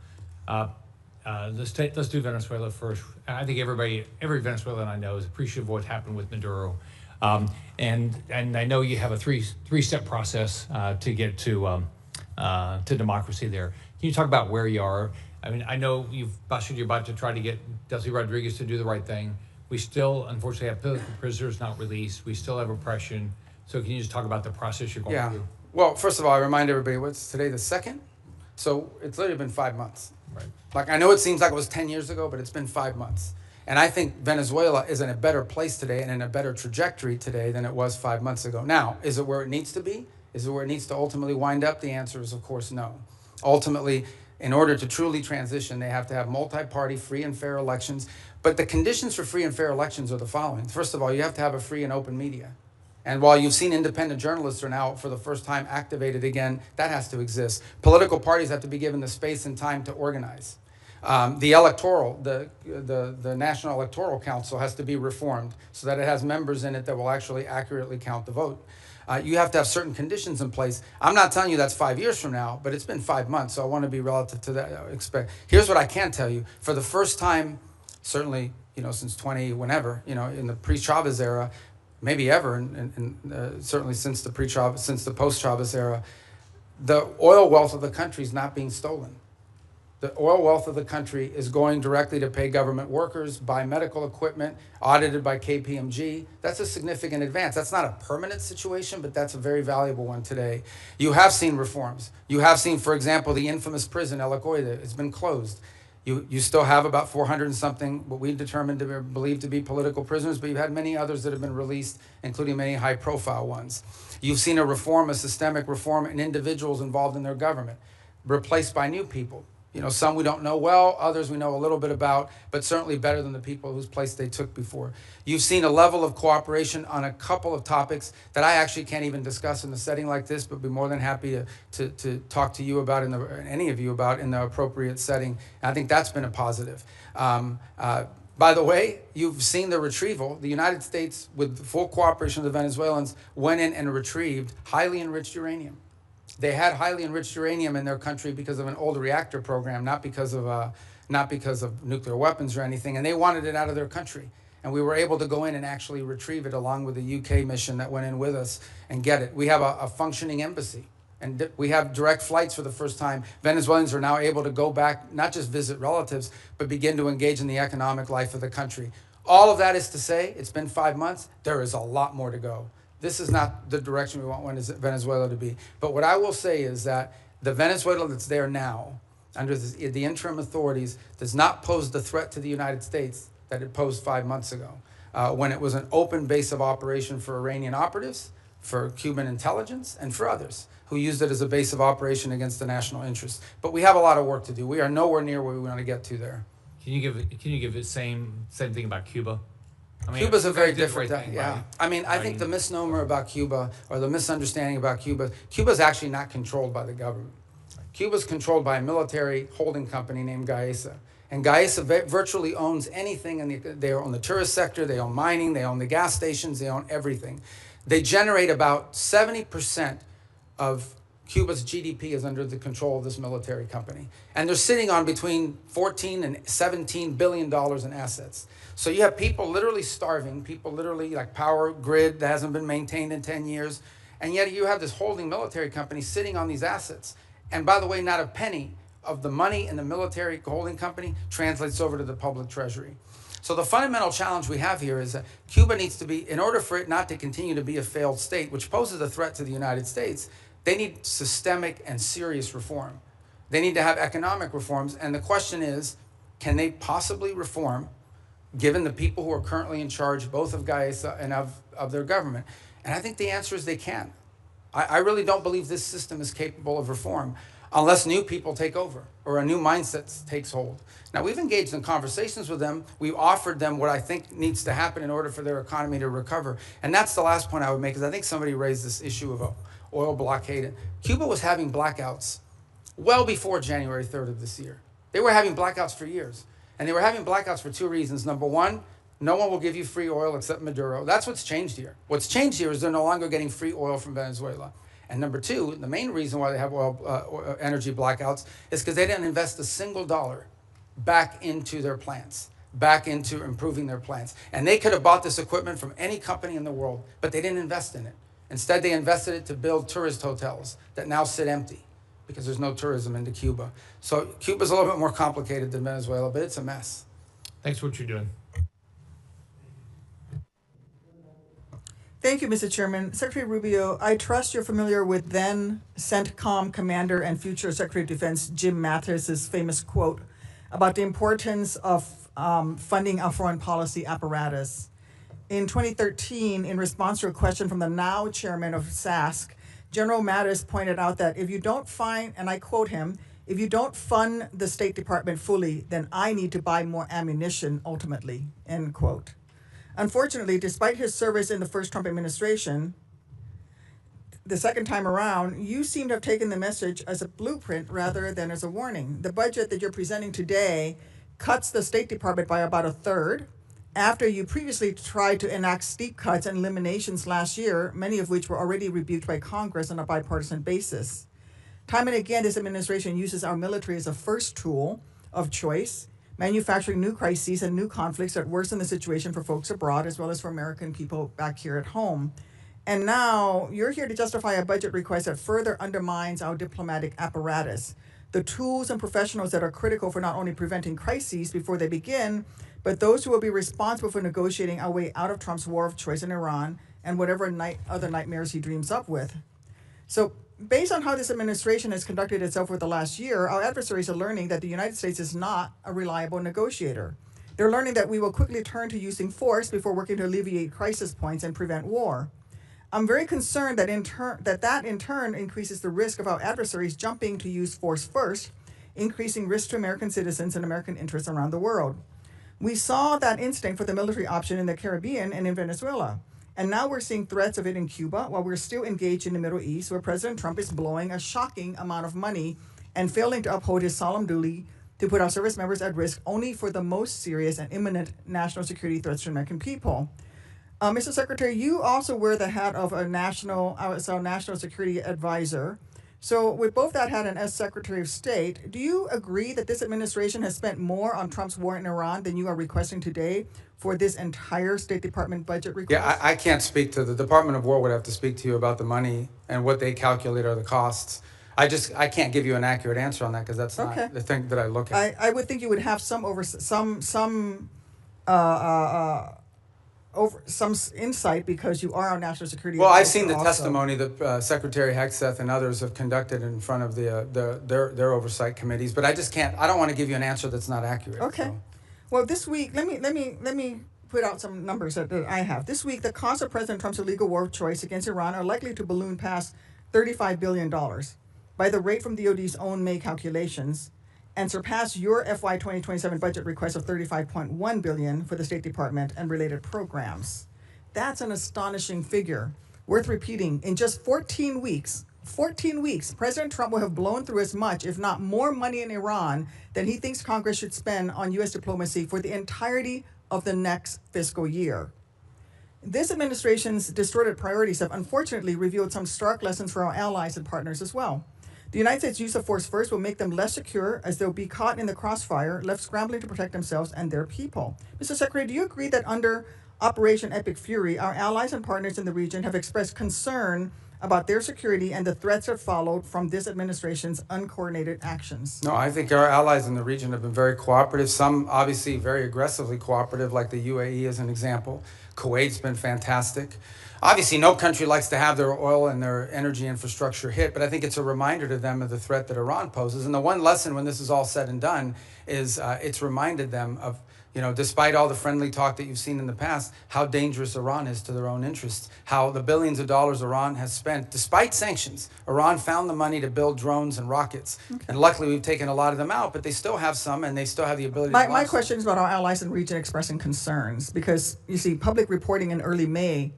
Let's do Venezuela first. I think every Venezuelan I know is appreciative of what happened with Maduro. And I know you have a three-step process to get to democracy there. Can you talk about where you are? I mean, I know you're about to try to get Delcy Rodriguez to do the right thing. We still, unfortunately, have political prisoners not released. We still have oppression. So can you just talk about the process you're going through? Well, first of all, I remind everybody, what's today, the 2nd? So it's literally been 5 months. Right. Like, I know it seems like it was 10 years ago, but it's been 5 months. And I think Venezuela is in a better place today and in a better trajectory today than it was 5 months ago. Now, is it where it needs to be? Is it where it needs to ultimately wind up? The answer is, of course, no. Ultimately, in order to truly transition, they have to have multi-party, free and fair elections. But the conditions for free and fair elections are the following. First of all, you have to have a free and open media. And while you've seen independent journalists are now, for the first time, activated again, that has to exist. Political parties have to be given the space and time to organize. The National Electoral Council has to be reformed so that it has members in it that will actually accurately count the vote. You have to have certain conditions in place. I'm not telling you that's 5 years from now, but it's been 5 months, so I want to be relative to that. Here's what I can tell you. For the first time, certainly, since whenever, in the pre-Chavez era, maybe ever, and certainly since the post-Chavez era, the oil wealth of the country is not being stolen. The oil wealth of the country is going directly to pay government workers, buy medical equipment, audited by KPMG. That's a significant advance. That's not a permanent situation, but that's a very valuable one today. You have seen reforms. You have seen, for example, the infamous prison, El Acoide, has been closed. You still have about 400 and something, what we determined to believe to be political prisoners, but you've had many others that have been released, including many high-profile ones. You've seen a systemic reform in individuals involved in their government, replaced by new people. Some we don't know well, others we know a little bit about, but certainly better than the people whose place they took before. You've seen a level of cooperation on a couple of topics that I actually can't even discuss in a setting like this, but be more than happy to talk to you about, any of you about, in the appropriate setting. And I think that's been a positive. By the way, you've seen the retrieval. The United States, with the full cooperation of the Venezuelans, went in and retrieved highly enriched uranium. They had highly enriched uranium in their country because of an old reactor program, not because of nuclear weapons or anything, and they wanted it out of their country. And we were able to go in and actually retrieve it along with the UK mission that went in with us and get it. We have a functioning embassy, and we have direct flights for the first time. Venezuelans are now able to go back, not just visit relatives, but begin to engage in the economic life of the country. All of that is to say, it's been 5 months. There is a lot more to go. This is not the direction we want Venezuela to be. But what I will say is that the Venezuela that's there now, under the interim authorities, does not pose the threat to the United States that it posed 5 months ago, when it was an open base of operation for Iranian operatives, for Cuban intelligence, and for others who used it as a base of operation against the national interest. But we have a lot of work to do. We are nowhere near where we want to get to there. Can you give the same thing about Cuba? I mean, Cuba's a very different thing, thing, yeah. right? I think the misnomer about Cuba, or the misunderstanding about Cuba's actually not controlled by the government. Cuba's controlled by a military holding company named Gaesa. And Gaesa virtually owns anything, they own the tourist sector, they own mining, they own the gas stations, they own everything. They generate about 70% of Cuba's GDP is under the control of this military company. And they're sitting on between $14 and $17 billion in assets. So you have people literally starving, people literally like power grid that hasn't been maintained in 10 years. And yet you have this holding military company sitting on these assets. And by the way, not a penny of the money in the military holding company translates over to the public treasury. So the fundamental challenge we have here is that Cuba needs to be, in order for it not to continue to be a failed state, which poses a threat to the United States, they need systemic and serious reform. They need to have economic reforms. And the question is, can they possibly reform, given the people who are currently in charge, both of Gaesa and of their government? And I think the answer is they can. I really don't believe this system is capable of reform unless new people take over or a new mindset takes hold. Now, we've engaged in conversations with them. We've offered them what I think needs to happen in order for their economy to recover. And that's the last point I would make, because I think somebody raised this issue of oil blockade. Cuba was having blackouts well before January 3rd of this year. They were having blackouts for years. And they were having blackouts for two reasons. Number one, No one will give you free oil except Maduro. That's what's changed here. What's changed here is they're no longer getting free oil from Venezuela. And number two, the main reason why they have energy blackouts is because they didn't invest a single dollar back into their plants, back into improving their plants. And they could have bought this equipment from any company in the world, but they didn't invest in it. Instead, they invested it to build tourist hotels that now sit empty because there's no tourism into Cuba. So Cuba's a little bit more complicated than Venezuela, but it's a mess. Thanks for what you're doing. Thank you, Mr. Chairman. Secretary Rubio, I trust you're familiar with then CENTCOM Commander and future Secretary of Defense Jim Mattis's famous quote about the importance of funding our foreign policy apparatus. In 2013, in response to a question from the now chairman of SASC, General Mattis pointed out that if you don't find, and I quote him, if you don't fund the State Department fully, then I need to buy more ammunition ultimately, end quote. Unfortunately, despite his service in the first Trump administration, the second time around, you seem to have taken the message as a blueprint rather than as a warning. The budget that you're presenting today cuts the State Department by about a third, after you previously tried to enact steep cuts and eliminations last year, many of which were already rebuked by Congress on a bipartisan basis. Time and again, this administration uses our military as a first tool of choice, manufacturing new crises and new conflicts that worsen the situation for folks abroad as well as for American people back here at home. And now you're here to justify a budget request that further undermines our diplomatic apparatus, the tools and professionals that are critical for not only preventing crises before they begin, but those who will be responsible for negotiating our way out of Trump's war of choice in Iran and whatever other nightmares he dreams up with. So based on how this administration has conducted itself for the last year, our adversaries are learning that the United States is not a reliable negotiator. They're learning that we will quickly turn to using force before working to alleviate crisis points and prevent war. I'm very concerned that in turn increases the risk of our adversaries jumping to use force first, increasing risk to American citizens and American interests around the world. We saw that instinct for the military option in the Caribbean and in Venezuela. And now we're seeing threats of it in Cuba while we're still engaged in the Middle East, where President Trump is blowing a shocking amount of money and failing to uphold his solemn duty to put our service members at risk only for the most serious and imminent national security threats to American people. Mr. Secretary, you also wear the hat of a national security advisor. So with both that hat and as Secretary of State, do you agree that this administration has spent more on Trump's war in Iran than you are requesting today for this entire State Department budget request? Yeah, I can't speak to the Department of War. Would have to speak to you about the money and what they calculate are the costs. I can't give you an accurate answer on that because that's not the thing that I look at. I would think you would have some insight because you are on national security. Well, I've seen the testimony that Secretary Hegseth and others have conducted in front of their oversight committees, but I just can't. I don't want to give you an answer that's not accurate. Okay. So. Well, this week, let me put out some numbers that I have. This week, the cost of President Trump's illegal war of choice against Iran are likely to balloon past $35 billion by the rate from DOD's own May calculations, and surpass your FY 2027 budget request of $35.1 billion for the State Department and related programs. That's an astonishing figure, worth repeating. In just 14 weeks, President Trump will have blown through as much, if not more money in Iran than he thinks Congress should spend on U.S. diplomacy for the entirety of the next fiscal year. This administration's distorted priorities have unfortunately revealed some stark lessons for our allies and partners as well. The United States' use of force first will make them less secure as they'll be caught in the crossfire, left scrambling to protect themselves and their people. Mr. Secretary, do you agree that under Operation Epic Fury, our allies and partners in the region have expressed concern about their security and the threats that followed from this administration's uncoordinated actions? No, I think our allies in the region have been very cooperative, some obviously very aggressively cooperative, like the UAE as an example. Kuwait's been fantastic. Obviously, no country likes to have their oil and their energy infrastructure hit, but I think it's a reminder to them of the threat that Iran poses. And the one lesson when this is all said and done is it's reminded them of, despite all the friendly talk that you've seen in the past, how dangerous Iran is to their own interests, how the billions of dollars Iran has spent, despite sanctions. Iran found the money to build drones and rockets. Okay. And luckily, we've taken a lot of them out, but they still have some, and they still have the ability to My question is about our allies in the region expressing concerns, because, you see, public reporting in early May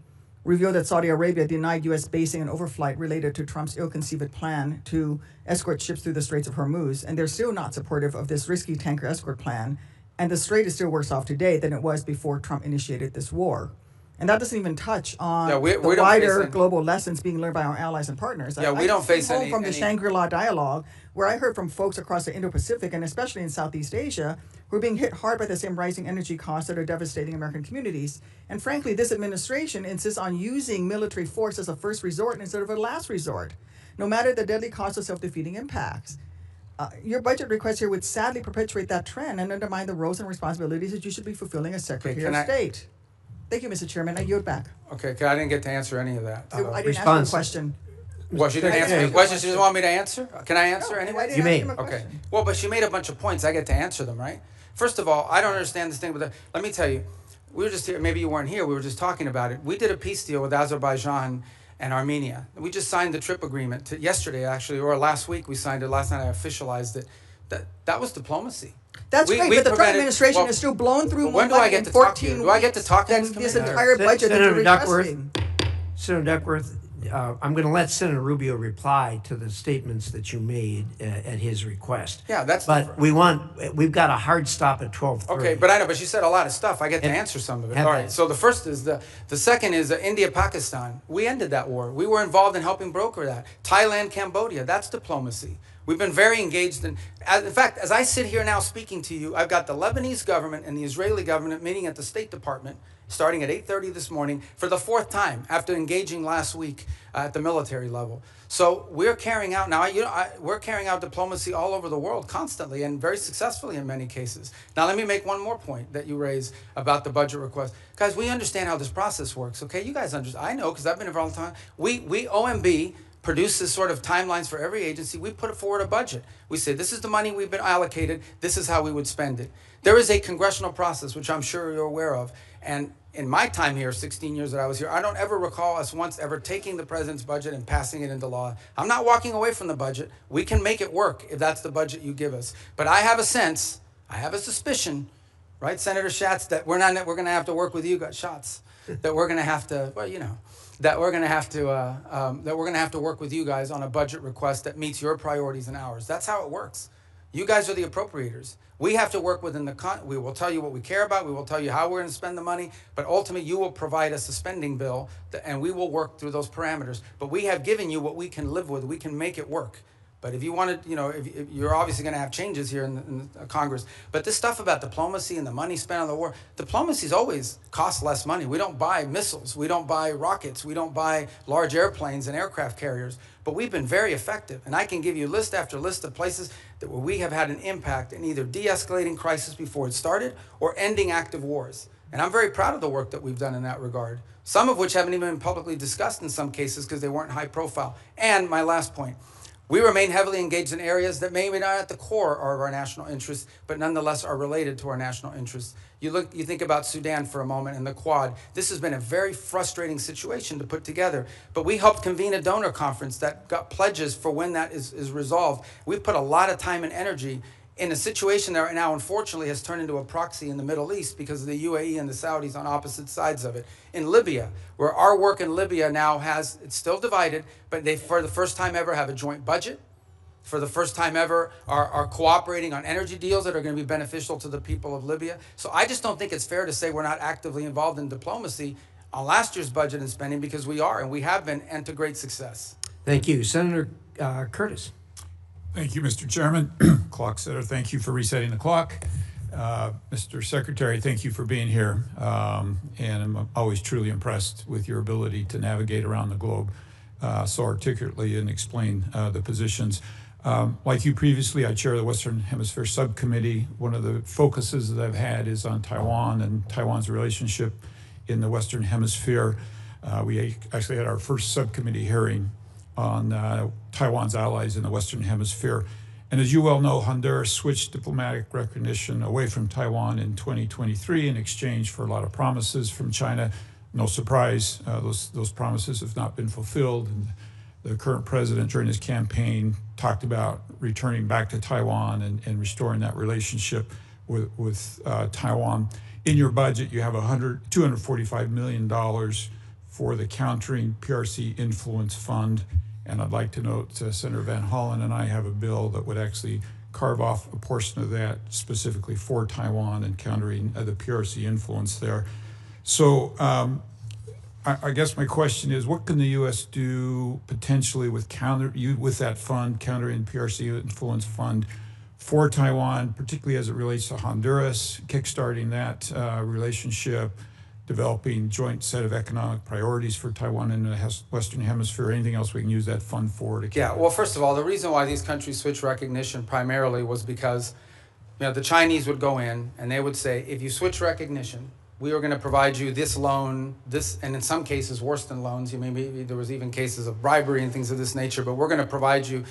revealed that Saudi Arabia denied U.S. basing an overflight related to Trump's ill-conceived plan to escort ships through the Straits of Hormuz, and they're still not supportive of this risky tanker escort plan. And the Strait is still worse off today than it was before Trump initiated this war. And that doesn't even touch on Yeah, we the don't wider face any- global lessons being learned by our allies and partners. Yeah, we I don't just came face home any- from the any- Shangri-La dialogue, where I heard from folks across the Indo-Pacific and especially in Southeast Asia who are being hit hard by the same rising energy costs that are devastating American communities. And frankly, this administration insists on using military force as a first resort instead of a last resort, no matter the deadly cost of self-defeating impacts. Your budget request here would sadly perpetuate that trend and undermine the roles and responsibilities that you should be fulfilling as Secretary can of I- State. Thank you, Mr. Chairman. I yield back. Okay, 'cause I didn't get to answer any of that. I didn't ask you a Response. question. Well, she didn't I answer didn't any ask questions. you She a doesn't want me to answer? Can I answer No, anyway? I didn't ask him a Okay. question. Well, but she made a bunch of points. I get to answer them, right? First of all, I don't understand this thing with the, let me tell you, we were just here, maybe you weren't here, we were just talking about it. We did a peace deal with Azerbaijan and Armenia. We just signed the trip agreement yesterday, actually, or last week we signed it. Last night I officialized it. That was diplomacy. That's We- great, we but the Trump prevented- administration well, has still blown through more when do I money get in to talk to 14 you? Do I get to weeks talk in than this this committee? entire budget that Senator you're Duckworth, requesting. Senator Duckworth, I'm going to let Senator Rubio reply to the statements that you made at his request. Yeah, that's. But we've got a hard stop at 12:30. Okay, but I know, but she said a lot of stuff. I get to answer some of it. All right, so the first is the second is India-Pakistan. We ended that war. We were involved in helping broker that. Thailand, Cambodia, that's diplomacy. We've been very engaged in fact, as I sit here now speaking to you, I've got the Lebanese government and the Israeli government meeting at the State Department starting at 8:30 this morning for the 4th time after engaging last week at the military level. So we're carrying out now, we're carrying out diplomacy all over the world constantly and very successfully in many cases. Now, let me make one more point that you raised about the budget request. Guys, we understand how this process works, okay? You guys understand. I know because I've been involved all the time. We OMB, produces sort of timelines for every agency. We put forward a budget. We say, this is the money we've been allocated. This is how we would spend it. There is a congressional process, which I'm sure you're aware of. And in my time here, 16 years that I was here, I don't ever recall us once ever taking the president's budget and passing it into law. I'm not walking away from the budget. We can make it work if that's the budget you give us. But I have a sense, I have a suspicion, right, Senator Schatz, that we're going to have to work with you, that we're going to have to, well, you know, that we're going to have to work with you guys on a budget request that meets your priorities and ours. That's how it works. You guys are the appropriators. We have to work within we will tell you what we care about. We will tell you how we're going to spend the money. But ultimately, you will provide us a spending bill, and we will work through those parameters. But we have given you what we can live with. We can make it work. But if you want to, you know, if you're obviously going to have changes here in the Congress. But this stuff about diplomacy and the money spent on the war, diplomacy's always cost less money. We don't buy missiles. We don't buy rockets. We don't buy large airplanes and aircraft carriers. But we've been very effective. And I can give you list after list of places where we have had an impact in either de-escalating crisis before it started or ending active wars. And I'm very proud of the work that we've done in that regard. Some of which haven't even been publicly discussed in some cases because they weren't high profile. And my last point. We remain heavily engaged in areas that may be not at the core of our national interests, but nonetheless are related to our national interests. You think about Sudan for a moment and the Quad. This has been a very frustrating situation to put together, but we helped convene a donor conference that got pledges for when that is resolved. We've put a lot of time and energy in a situation that right now, unfortunately, has turned into a proxy in the Middle East because of the UAE and the Saudis on opposite sides of it. In Libya, where our work in Libya now it's still divided, but they, for the first time ever, have a joint budget. For the first time ever, are cooperating on energy deals that are going to be beneficial to the people of Libya. So I just don't think it's fair to say we're not actively involved in diplomacy on last year's budget and spending, because we are, and we have been, and to great success. Thank you. Senator Curtis. Thank you, Mr. Chairman. Clock setter, thank you for resetting the clock. Mr. Secretary, thank you for being here. And I'm always truly impressed with your ability to navigate around the globe so articulately and explain the positions. Like you previously, I chair the Western Hemisphere Subcommittee. One of the focuses that I've had is on Taiwan and Taiwan's relationship in the Western Hemisphere. We actually had our first subcommittee hearing on Taiwan's allies in the Western Hemisphere. And as you well know, Honduras switched diplomatic recognition away from Taiwan in 2023 in exchange for a lot of promises from China. No surprise, those promises have not been fulfilled. And the current president, during his campaign, talked about returning back to Taiwan and restoring that relationship with Taiwan. In your budget, you have $245 million for the Countering PRC Influence Fund. And I'd like to note Senator Van Hollen and I have a bill that would actually carve off a portion of that specifically for Taiwan and countering the PRC influence there. So I guess my question is, what can the U.S. do potentially with that fund, countering PRC influence fund, for Taiwan, particularly as it relates to Honduras, kickstarting that relationship, developing joint set of economic priorities for Taiwan in the Western Hemisphere, anything else we can use that fund for? Yeah, well, first of all, the reason why these countries switched recognition primarily was because the Chinese would go in and they would say, if you switch recognition, we are going to provide you this loan, this, and in some cases worse than loans. Maybe there was even cases of bribery and things of this nature, but we're going to provide you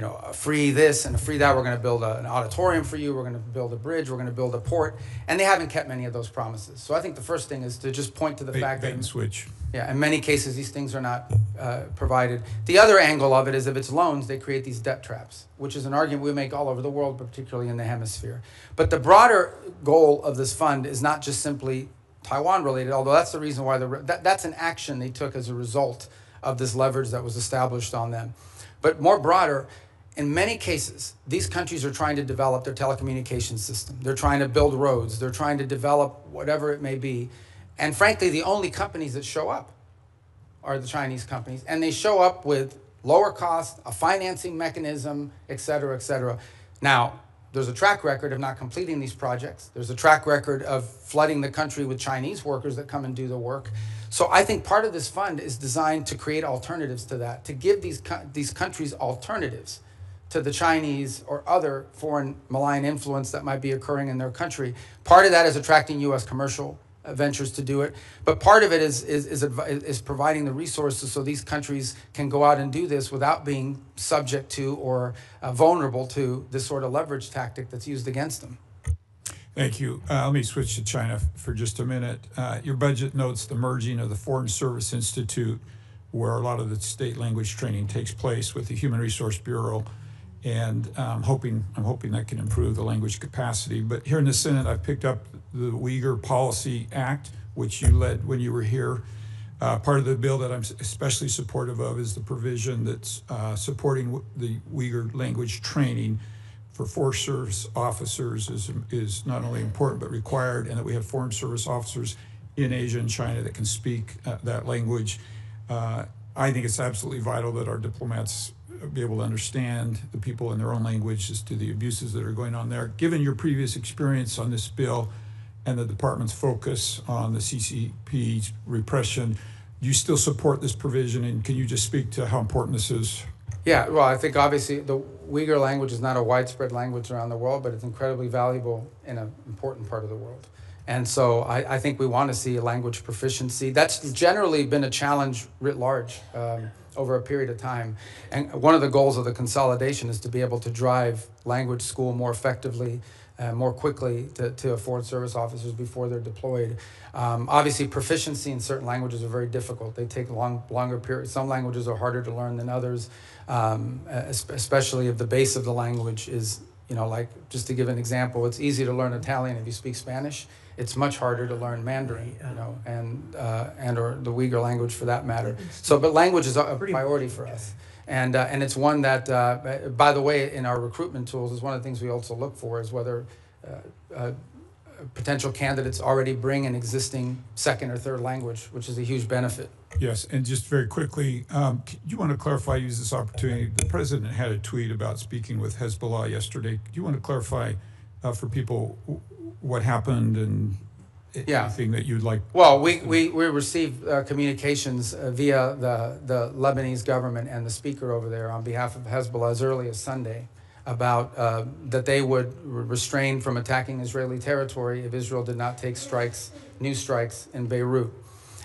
a free this and a free that. We're going to build an auditorium for you. We're going to build a bridge. We're going to build a port. And they haven't kept many of those promises. So I think the first thing is to just point to the fact that, switch. Yeah, in many cases, these things are not provided. The other angle of it is if it's loans, they create these debt traps, which is an argument we make all over the world, but particularly in the hemisphere. But the broader goal of this fund is not just simply Taiwan related, although that's the reason why that's an action they took as a result of this leverage that was established on them. But more broader, in many cases, these countries are trying to develop their telecommunications system. They're trying to build roads. They're trying to develop whatever it may be. And frankly, the only companies that show up are the Chinese companies. And they show up with lower cost, a financing mechanism, et cetera, et cetera. Now, there's a track record of not completing these projects. There's a track record of flooding the country with Chinese workers that come and do the work. So I think part of this fund is designed to create alternatives to that, to give these countries alternatives to the Chinese or other foreign malign influence that might be occurring in their country. Part of that is attracting U.S. commercial ventures to do it, but part of it is providing the resources so these countries can go out and do this without being subject to or vulnerable to this sort of leverage tactic that's used against them. Thank you. Let me switch to China for just a minute. Your budget notes the merging of the Foreign Service Institute, where a lot of the state language training takes place, with the Human Resource Bureau. And I'm hoping that can improve the language capacity. But here in the Senate, I've picked up the Uyghur Policy Act, which you led when you were here. Part of the bill that I'm especially supportive of is the provision that's supporting the Uyghur language training for Forest Service officers is not only important but required, and that we have Foreign Service officers in Asia and China that can speak that language. I think it's absolutely vital that our diplomats be able to understand the people in their own language as to the abuses that are going on there. Given your previous experience on this bill and the department's focus on the CCP's repression, do you still support this provision? And can you just speak to how important this is? Yeah, well, I think obviously the Uyghur language is not a widespread language around the world, but it's incredibly valuable in an important part of the world. And so I think we want to see a language proficiency. That's generally been a challenge writ large over a period of time. And one of the goals of the consolidation is to be able to drive language school more effectively, more quickly to foreign service officers before they're deployed. Obviously, proficiency in certain languages are very difficult. They take longer periods. Some languages are harder to learn than others, especially if the base of the language is, like, just to give an example, it's easy to learn Italian if you speak Spanish. It's much harder to learn Mandarin, and or the Uyghur language for that matter. So, but language is a priority for us. And it's one that, by the way, in our recruitment tools, is one of the things we also look for is whether potential candidates already bring an existing second or third language, which is a huge benefit. Yes, and just very quickly, you want to clarify, use this opportunity. The president had a tweet about speaking with Hezbollah yesterday. Do you want to clarify for people what happened and anything that you'd like? Well, we received communications via the Lebanese government and the speaker over there on behalf of Hezbollah as early as Sunday about that they would restrain from attacking Israeli territory if Israel did not take new strikes in Beirut.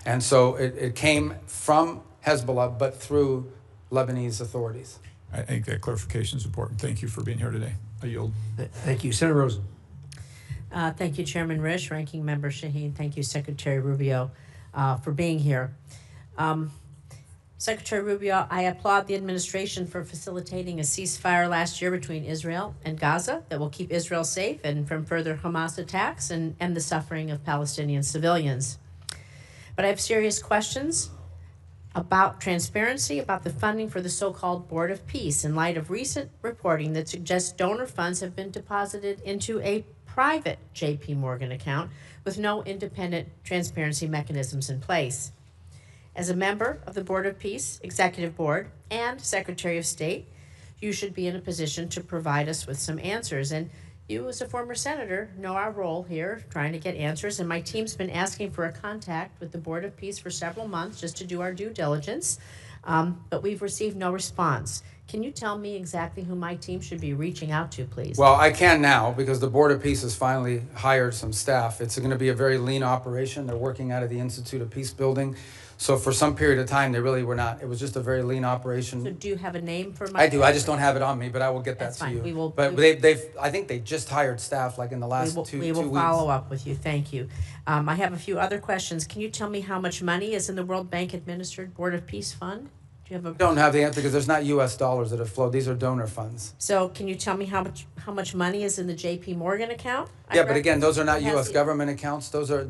And so it came from Hezbollah, but through Lebanese authorities. I think that clarification is important. Thank you for being here today. I yield. Thank you. Senator Rosen. Thank you, Chairman Risch, Ranking Member Shaheen. Thank you, Secretary Rubio, for being here. Secretary Rubio, I applaud the administration for facilitating a ceasefire last year between Israel and Gaza that will keep Israel safe and from further Hamas attacks and the suffering of Palestinian civilians. But I have serious questions about transparency about the funding for the so-called Board of Peace in light of recent reporting that suggests donor funds have been deposited into a private J.P. Morgan account with no independent transparency mechanisms in place. As a member of the Board of Peace, Executive Board, and Secretary of State, you should be in a position to provide us with some answers. And you, as a former senator, know our role here, trying to get answers. And my team's been asking for a contact with the Board of Peace for several months just to do our due diligence, but we've received no response. Can you tell me exactly who my team should be reaching out to, please? Well, I can now because the Board of Peace has finally hired some staff. It's going to be a very lean operation. They're working out of the Institute of Peace Building. So for some period of time, they really were not. It was just a very lean operation. So do you have a name for my? I do. I just don't have it on me, but I will get That's that to fine. you. We will. But they've. I think they just hired staff like in the last two weeks. We will follow up with you. Thank you. I have a few other questions. Can you tell me how much money is in the World Bank administered Board of Peace Fund? Do you have a? I don't have the answer because there's not U.S. dollars that have flowed. These are donor funds. So can you tell me how much money is in the J.P. Morgan account? Yeah, but again, those are not U.S. government accounts. Those are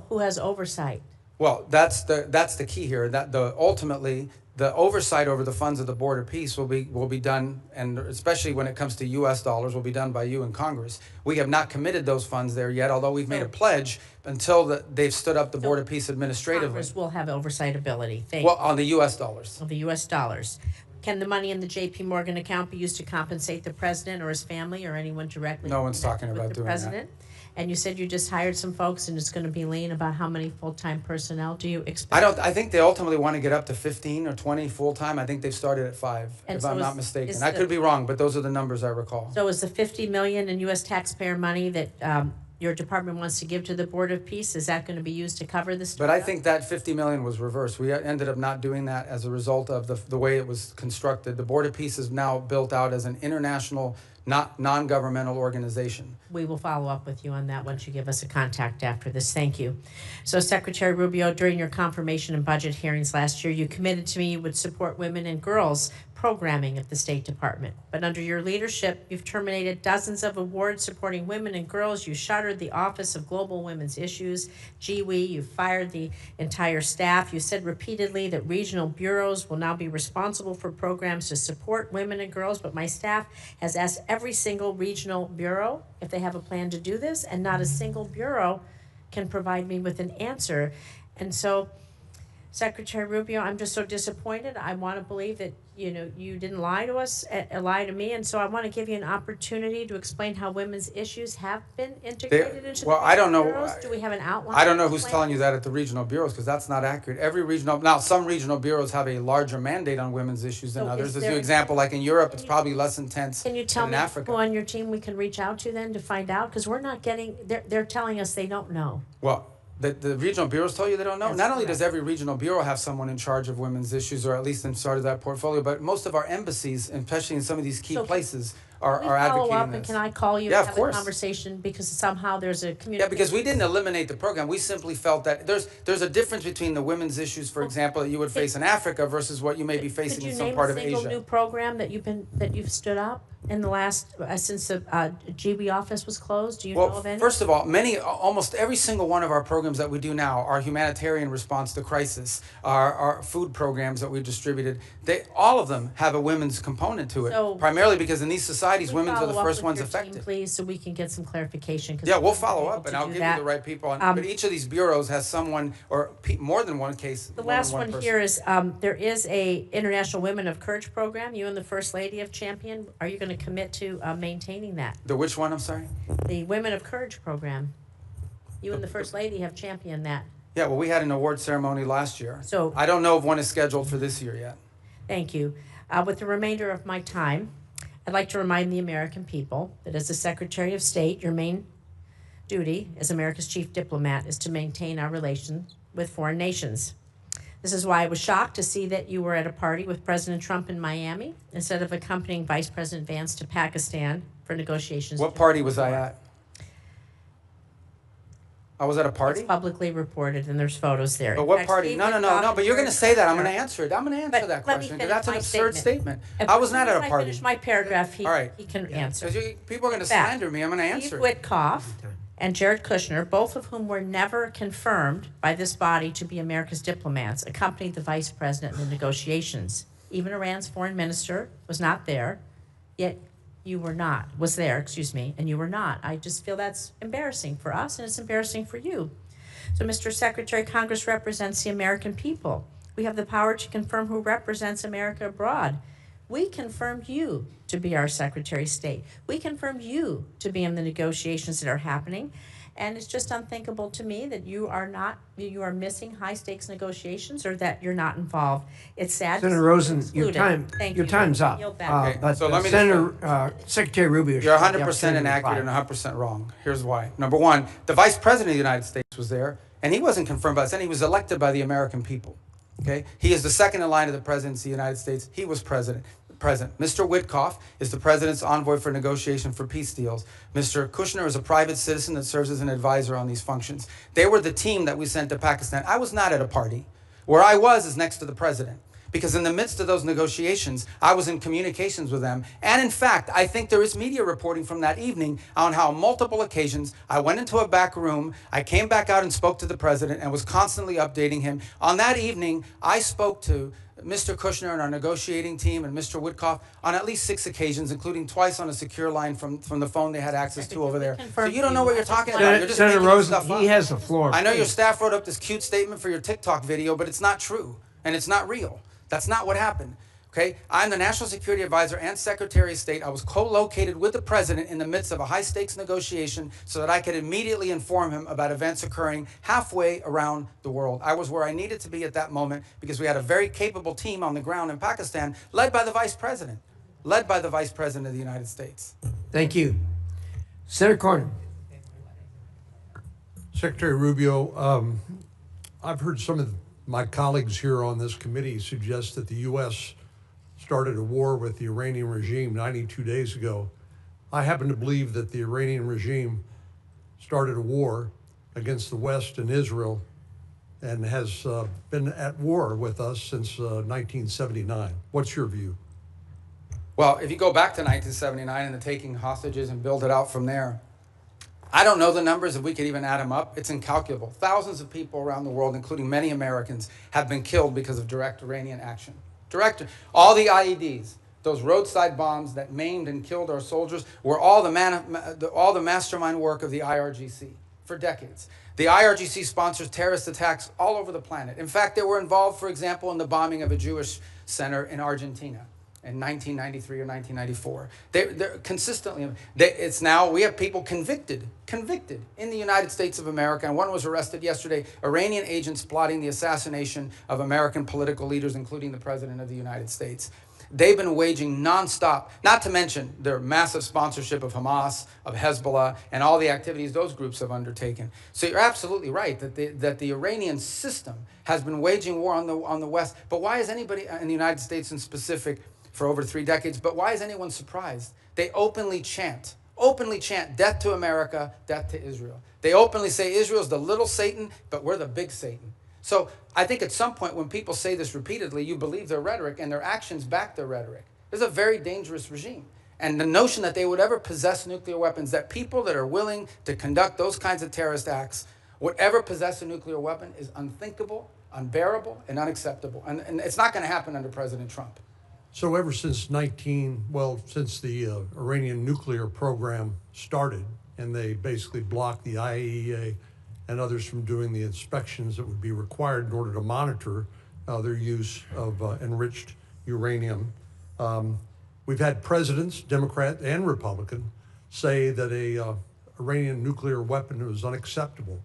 who has oversight? Well, that's the key here. That ultimately the oversight over the funds of the Board of Peace will be done, and especially when it comes to U.S. dollars, will be done by you in Congress. We have not committed those funds there yet, although we've made a pledge until they've stood up the Board of Peace administratively. Congress will have oversight ability. Well, on the U.S. dollars. Of the U.S. dollars. Can the money in the J.P. Morgan account be used to compensate the president or his family or anyone directly? No one's talking about the doing president? That. And you said you just hired some folks and it's going to be lean. About how many full-time personnel do you expect? I think they ultimately want to get up to 15 or 20 full-time. I think they've started at 5, if I'm not mistaken. I could be wrong, but those are the numbers I recall. So is the $50 million in U.S. taxpayer money that your department wants to give to the Board of Peace, is that going to be used to cover this? But I think that $50 million was reversed. We ended up not doing that as a result of the way it was constructed. The Board of Peace is now built out as an international, non-governmental organization. We will follow up with you on that once you give us a contact after this. Thank you. So, Secretary Rubio, during your confirmation and budget hearings last year, you committed to me you would support women and girls programming at the State Department. But under your leadership, you've terminated dozens of awards supporting women and girls. You shuttered the Office of Global Women's Issues, GWE. You fired the entire staff. You said repeatedly that regional bureaus will now be responsible for programs to support women and girls, but my staff has asked every single regional bureau if they have a plan to do this, and not a single bureau can provide me with an answer. And so, Secretary Rubio, I'm just so disappointed. I want to believe that you didn't lie to us, lie to me, and so I want to give you an opportunity to explain how women's issues have been integrated into the I don't know. bureaus. Do we have an outline? I don't know who's telling you that at the regional bureaus, because that's not accurate. Some regional bureaus have a larger mandate on women's issues than others. As an example, like in Europe, it's probably less intense than in Africa. Can you tell me who on your team we can reach out to then to find out? Because we're not getting, they're telling us they don't know. Well, the regional bureaus tell you they don't know. Not only does every regional bureau have someone in charge of women's issues, or at least in charge of that portfolio, but most of our embassies, especially in some of these key places, are advocating follow up, this. and can I call you Yeah, and of have course. a conversation, because somehow there's a communication? Yeah, because we didn't eliminate the program. We simply felt that there's a difference between the women's issues, for example, that you would face in Africa versus what you may be facing in some part of Could you name a single Asia. new program that you've stood up in the last since the GB office was closed? Do you know of any? First of all, almost every single one of our programs that we do now, our humanitarian response to crisis, our food programs that we've distributed, all of them have a women's component to it. So, primarily because in these societies, women are the follow up first with ones your affected. team, please, so we can get some clarification. Yeah, we'll follow up, and I'll do give that. you the right people. But each of these bureaus has someone or more than one case. The last one here is there is a International Women of Courage program. You and the First Lady have championed. Are you going to commit to maintaining that? The which one? I'm sorry. The Women of Courage program. You and the First Lady have championed that. Yeah, well, we had an award ceremony last year. So I don't know if one is scheduled for this year yet. Thank you. With the remainder of my time, I'd like to remind the American people that as the Secretary of State, your main duty as America's chief diplomat is to maintain our relations with foreign nations. This is why I was shocked to see that you were at a party with President Trump in Miami instead of accompanying Vice President Vance to Pakistan for negotiations. What party was I at? I was at a party? It's publicly reported, and there's photos there. But what party? No, but you're going to say that. I'm going to answer it. I'm going to answer that question, because that's an absurd statement. I was not at a party. Finish my paragraph, he All right. can answer. People are going to slander me. I'm going to answer Steve it. Witkoff and Jared Kushner, both of whom were never confirmed by this body to be America's diplomats, accompanied the vice president in the negotiations. Even Iran's foreign minister was not there, yet was there, and you were not. I just feel that's embarrassing for us, and it's embarrassing for you. So, Mr. Secretary, Congress represents the American people. We have the power to confirm who represents America abroad. We confirmed you to be our Secretary of State. We confirmed you to be in the negotiations that are happening. And it's just unthinkable to me that you are missing high stakes negotiations or that you're not involved. It's sad. Senator Rosen, your time's up. Yield back. But So let me Senator Secretary Rubio, You're should have the 100% opportunity to inaccurate reply. and 100% wrong. Here's why. Number one, the Vice President of the United States was there, and he wasn't confirmed by us, and he was elected by the American people. Okay? He is the second in line of the presidency of the United States. He was president. Mr. Witkoff is the president's envoy for negotiation for peace deals. Mr. Kushner is a private citizen that serves as an advisor on these functions. They were the team that we sent to Pakistan. I was not at a party. Where I was is next to the president. Because in the midst of those negotiations, I was in communications with them. And in fact, I think there is media reporting from that evening on how on multiple occasions I went into a back room, I came back out and spoke to the president and was constantly updating him. On that evening, I spoke to Mr. Kushner and our negotiating team and Mr. Witkoff on at least 6 occasions, including twice on a secure line from the phone they had access to over there. So you don't know what you're talking about. You're just Senator making Rosen, stuff up. he has the floor. I know your Please. staff wrote up this cute statement for your TikTok video, but it's not true and it's not real. That's not what happened. Okay, I'm the National Security Advisor and Secretary of State. I was co-located with the president in the midst of a high-stakes negotiation so that I could immediately inform him about events occurring halfway around the world. I was where I needed to be at that moment because we had a very capable team on the ground in Pakistan, led by the Vice President of the United States. Thank you. Senator Cornyn. Secretary Rubio, I've heard some of my colleagues here on this committee suggest that the U.S. started a war with the Iranian regime 92 days ago. I happen to believe that the Iranian regime started a war against the West and Israel and has been at war with us since 1979. What's your view? Well, if you go back to 1979 and the taking hostages and build it out from there, I don't know the numbers, if we could even add them up. It's incalculable. Thousands of people around the world, including many Americans, have been killed because of direct Iranian action. All the IEDs, those roadside bombs that maimed and killed our soldiers, were all the mastermind work of the IRGC for decades. The IRGC sponsors terrorist attacks all over the planet. In fact, they were involved, for example, in the bombing of a Jewish center in Argentina in 1993 or 1994. They're consistently, it's now, we have people convicted in the United States of America, and one was arrested yesterday, Iranian agents plotting the assassination of American political leaders, including the President of the United States. They've been waging nonstop, not to mention their massive sponsorship of Hamas, of Hezbollah, and all the activities those groups have undertaken. So you're absolutely right that the Iranian system has been waging war on the West. But why is anybody in the United States in specific for over 3 decades, but why is anyone surprised? They openly chant death to America, death to Israel. They openly say Israel's the little Satan, but we're the big Satan. So I think at some point when people say this repeatedly, you believe their rhetoric and their actions back their rhetoric. This is a very dangerous regime. And the notion that they would ever possess nuclear weapons, that people that are willing to conduct those kinds of terrorist acts would ever possess a nuclear weapon is unthinkable, unbearable, and unacceptable. And it's not going to happen under President Trump. So ever since since the Iranian nuclear program started, and they basically blocked the IAEA and others from doing the inspections that would be required in order to monitor their use of enriched uranium. We've had presidents, Democrat and Republican, say that a Iranian nuclear weapon was unacceptable,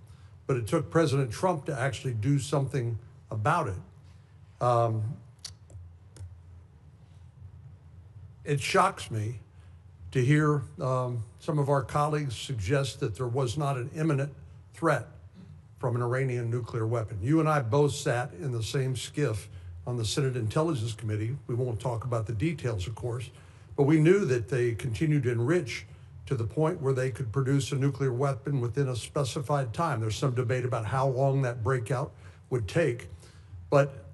but it took President Trump to actually do something about it. It shocks me to hear some of our colleagues suggest that there was not an imminent threat from an Iranian nuclear weapon. You and I both sat in the same skiff on the Senate Intelligence Committee. We won't talk about the details, of course, but we knew that they continued to enrich to the point where they could produce a nuclear weapon within a specified time. There's some debate about how long that breakout would take, but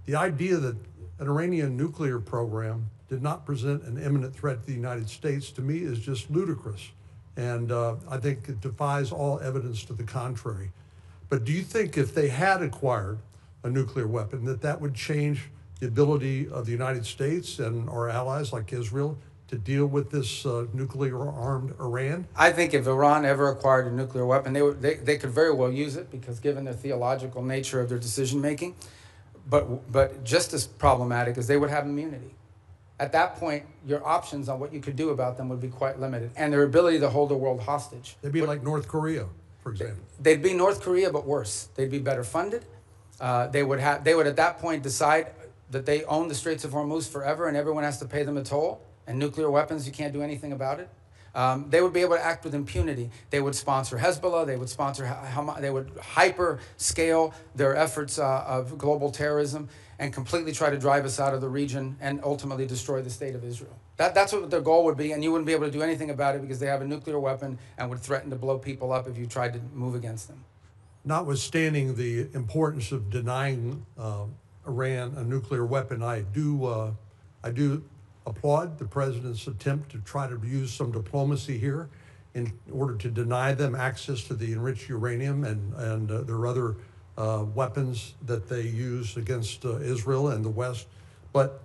the idea that an Iranian nuclear program did not present an imminent threat to the United States, to me, is just ludicrous. And I think it defies all evidence to the contrary. But do you think if they had acquired a nuclear weapon, that would change the ability of the United States and our allies like Israel to deal with this nuclear-armed Iran? I think if Iran ever acquired a nuclear weapon, they could very well use it, because given the theological nature of their decision-making. But just as problematic is they would have immunity. At that point, your options on what you could do about them would be quite limited, and their ability to hold the world hostage. They'd be like North Korea, for example. They'd be North Korea, but worse. They'd be better funded. They would at that point decide that they own the Straits of Hormuz forever, and everyone has to pay them a toll. And nuclear weapons, you can't do anything about it. They would be able to act with impunity. They would sponsor Hezbollah. They would sponsor they would hyper scale their efforts of global terrorism and completely try to drive us out of the region and ultimately destroy the state of Israel. That's what their goal would be, and you wouldn't be able to do anything about it because they have a nuclear weapon and would threaten to blow people up if you tried to move against them. Notwithstanding the importance of denying Iran a nuclear weapon, I do applaud the president's attempt to try to use some diplomacy here in order to deny them access to the enriched uranium and their other weapons that they use against Israel and the West. But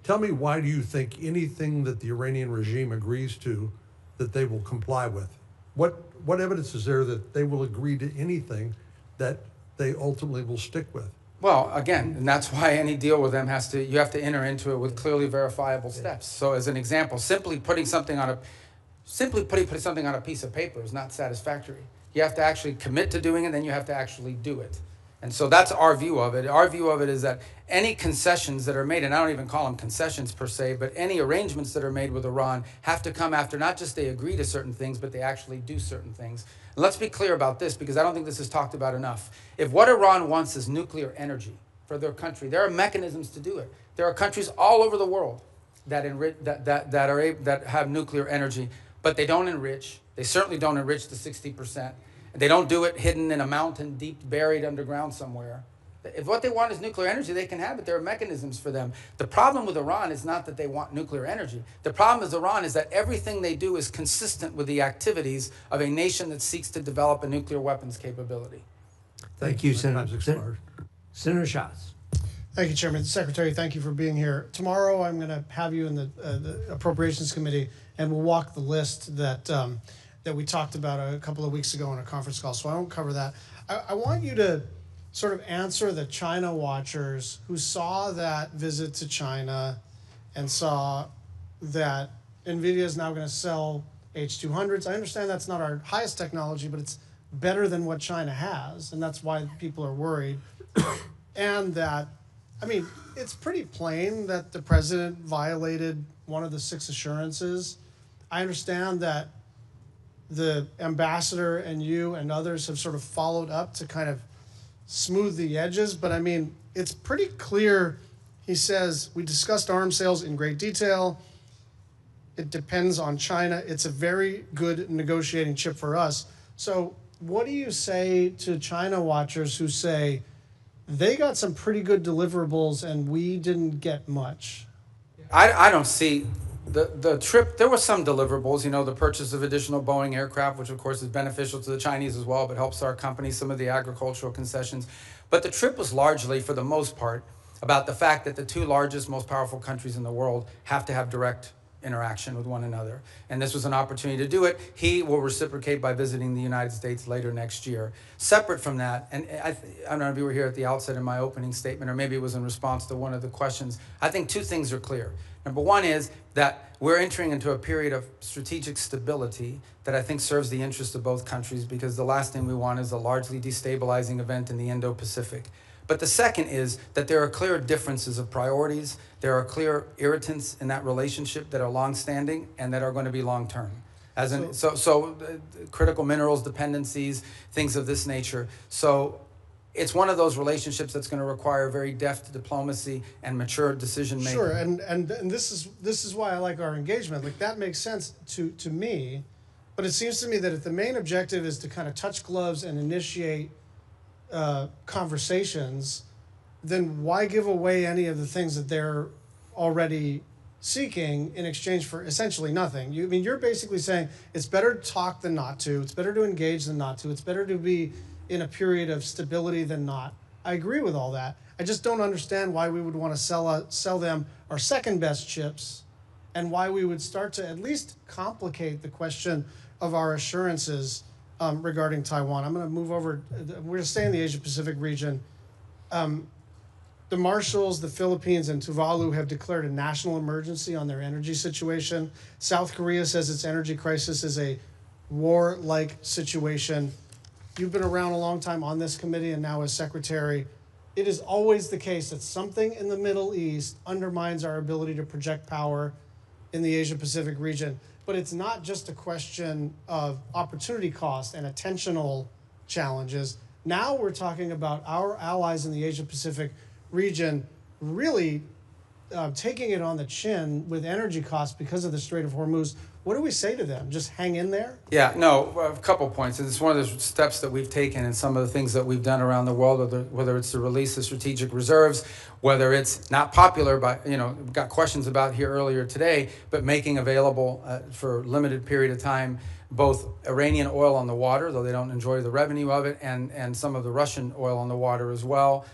tell me, why do you think anything that the Iranian regime agrees to that they will comply with? What evidence is there that they will agree to anything that they ultimately will stick with? Well, again, and that's why any deal with them you have to enter into it with clearly verifiable steps. So as an example, simply putting something on a piece of paper is not satisfactory. You have to actually commit to doing it, then you have to actually do it. And so that's our view of it. Our view of it is that any concessions that are made, and I don't even call them concessions per se, but any arrangements that are made with Iran have to come after not just they agree to certain things, but they actually do certain things. And let's be clear about this, because I don't think this is talked about enough. If what Iran wants is nuclear energy for their country, there are mechanisms to do it. There are countries all over the world that have nuclear energy, but they don't enrich. They certainly don't enrich the 60%. They don't do it hidden in a mountain deep buried underground somewhere. If what they want is nuclear energy, they can have it. There are mechanisms for them. The problem with Iran is not that they want nuclear energy. The problem with Iran is that everything they do is consistent with the activities of a nation that seeks to develop a nuclear weapons capability. Thank you, Senator. Senator Schatz. Thank you, Chairman. Secretary, thank you for being here. Tomorrow, I'm going to have you in the Appropriations Committee, and we'll walk the list that we talked about a couple of weeks ago on a conference call, so I won't cover that. I want you to sort of answer the China watchers who saw that visit to China and saw that NVIDIA is now going to sell H200s. I understand that's not our highest technology, but it's better than what China has, and that's why people are worried. And that, I mean, it's pretty plain that the president violated one of the 6 assurances. I understand that the ambassador and you and others have sort of followed up to kind of smooth the edges, but I mean, it's pretty clear. He says, we discussed arms sales in great detail. It depends on China. It's a very good negotiating chip for us. So what do you say to China watchers who say they got some pretty good deliverables and we didn't get much? I don't see the trip. There were some deliverables, you know, the purchase of additional Boeing aircraft, which of course is beneficial to the Chinese as well, but helps our company, some of the agricultural concessions. But the trip was largely, for the most part, about the fact that the 2 largest, most powerful countries in the world have to have direct interaction with one another. And this was an opportunity to do it. He will reciprocate by visiting the United States later next year. Separate from that, and I don't know if you were here at the outset in my opening statement, or maybe it was in response to one of the questions, I think 2 things are clear. Number one is that we're entering into a period of strategic stability that I think serves the interest of both countries, because the last thing we want is a largely destabilizing event in the Indo-Pacific. But the second is that there are clear differences of priorities. There are clear irritants in that relationship that are long-standing and that are going to be long-term. As in, critical minerals dependencies, things of this nature. So it's one of those relationships that's going to require very deft diplomacy and mature decision-making. Sure, and this is why I like our engagement. Like, that makes sense to me, but it seems to me that if the main objective is to kind of touch gloves and initiate conversations, then why give away any of the things that they're already seeking in exchange for essentially nothing. I mean, you're basically saying it's better to talk than not to. It's better to engage than not to. It's better to be in a period of stability than not. I agree with all that. I just don't understand why we would want to sell them our second best chips, and why we would start to at least complicate the question of our assurances regarding Taiwan. I'm going to move over. We're going to stay in the Asia-Pacific region. The Marshalls, the Philippines, and Tuvalu have declared a national emergency on their energy situation. South Korea says its energy crisis is a war-like situation. You've been around a long time on this committee and now as secretary. It is always the case that something in the Middle East undermines our ability to project power in the Asia-Pacific region. But it's not just a question of opportunity cost and attentional challenges. Now we're talking about our allies in the Asia-Pacific region really taking it on the chin with energy costs because of the Strait of Hormuz. What do we say to them? Just hang in there? Yeah, no, a couple points. It's one of the steps that we've taken and some of the things that we've done around the world, whether it's the release of strategic reserves, whether it's not popular, but, you know, we've got questions about here earlier today, but making available for a limited period of time both Iranian oil on the water, though they don't enjoy the revenue of it, and some of the Russian oil on the water as well.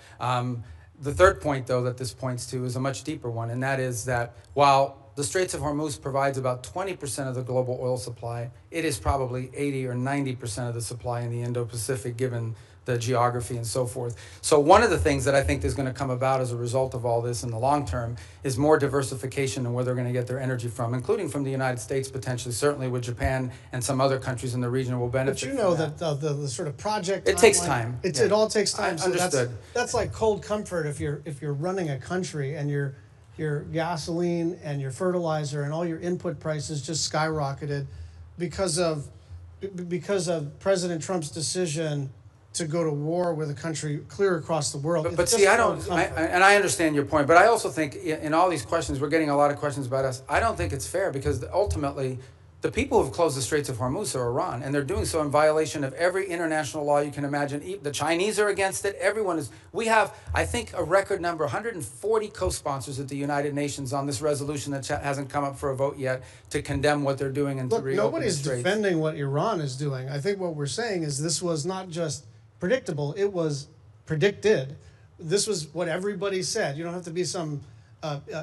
The third point, though, that this points to is a much deeper one, and that is that while the Straits of Hormuz provides about 20% of the global oil supply, it is probably 80 or 90% of the supply in the Indo-Pacific, given the geography and so forth. So one of the things that I think is going to come about as a result of all this in the long term is more diversification in where they're going to get their energy from, including from the United States potentially, certainly with Japan and some other countries in the region will benefit. But you know that the sort of project it takes time. It all takes time. So understood. That's like cold comfort if you're running a country and your gasoline and your fertilizer and all your input prices just skyrocketed because of President Trump's decision to go to war with a country clear across the world. But see, I understand your point, but I also think in all these questions, we're getting a lot of questions about us. I don't think it's fair because ultimately, the people who have closed the Straits of Hormuz are Iran, and they're doing so in violation of every international law you can imagine. The Chinese are against it. Everyone is. We have, I think, a record number, 140 co-sponsors at the United Nations on this resolution that hasn't come up for a vote yet to condemn what they're doing and to reopen nobody's the Straits. defending what Iran is doing. I think what we're saying is this was not just predictable, it was predicted. This was what everybody said. You don't have to be some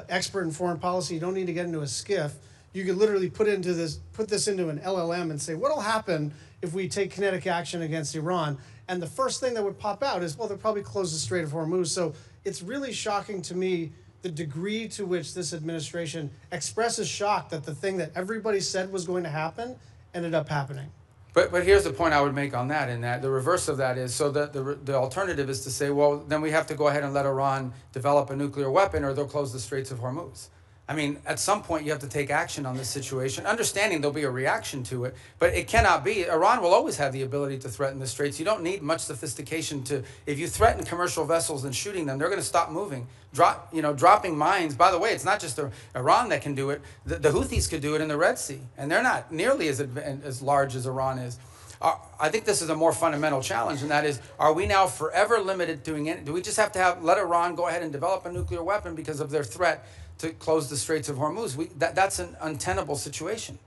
expert in foreign policy. You don't need to get into a skiff. You could literally put this into an LLM and say, what'll happen if we take kinetic action against Iran? And the first thing that would pop out is, well, they'll probably close the Strait of Hormuz. So it's really shocking to me the degree to which this administration expresses shock that the thing that everybody said was going to happen ended up happening. But here's the point I would make on that, in that the reverse of that is, so that the alternative is to say, well, then we have to go ahead and let Iran develop a nuclear weapon or they'll close the Straits of Hormuz. I mean, at some point you have to take action on this situation, understanding there'll be a reaction to it, but it cannot be. Iran will always have the ability to threaten the Straits. You don't need much sophistication to, if you threaten commercial vessels and shooting them, they're going to stop moving. Dropping mines. By the way, it's not just Iran that can do it. The Houthis could do it in the Red Sea, and they're not nearly as large as Iran is. I think this is a more fundamental challenge, and that is, are we now forever limited doing it? Do we just have to let Iran go ahead and develop a nuclear weapon because of their threat to close the Straits of Hormuz? That's an untenable situation.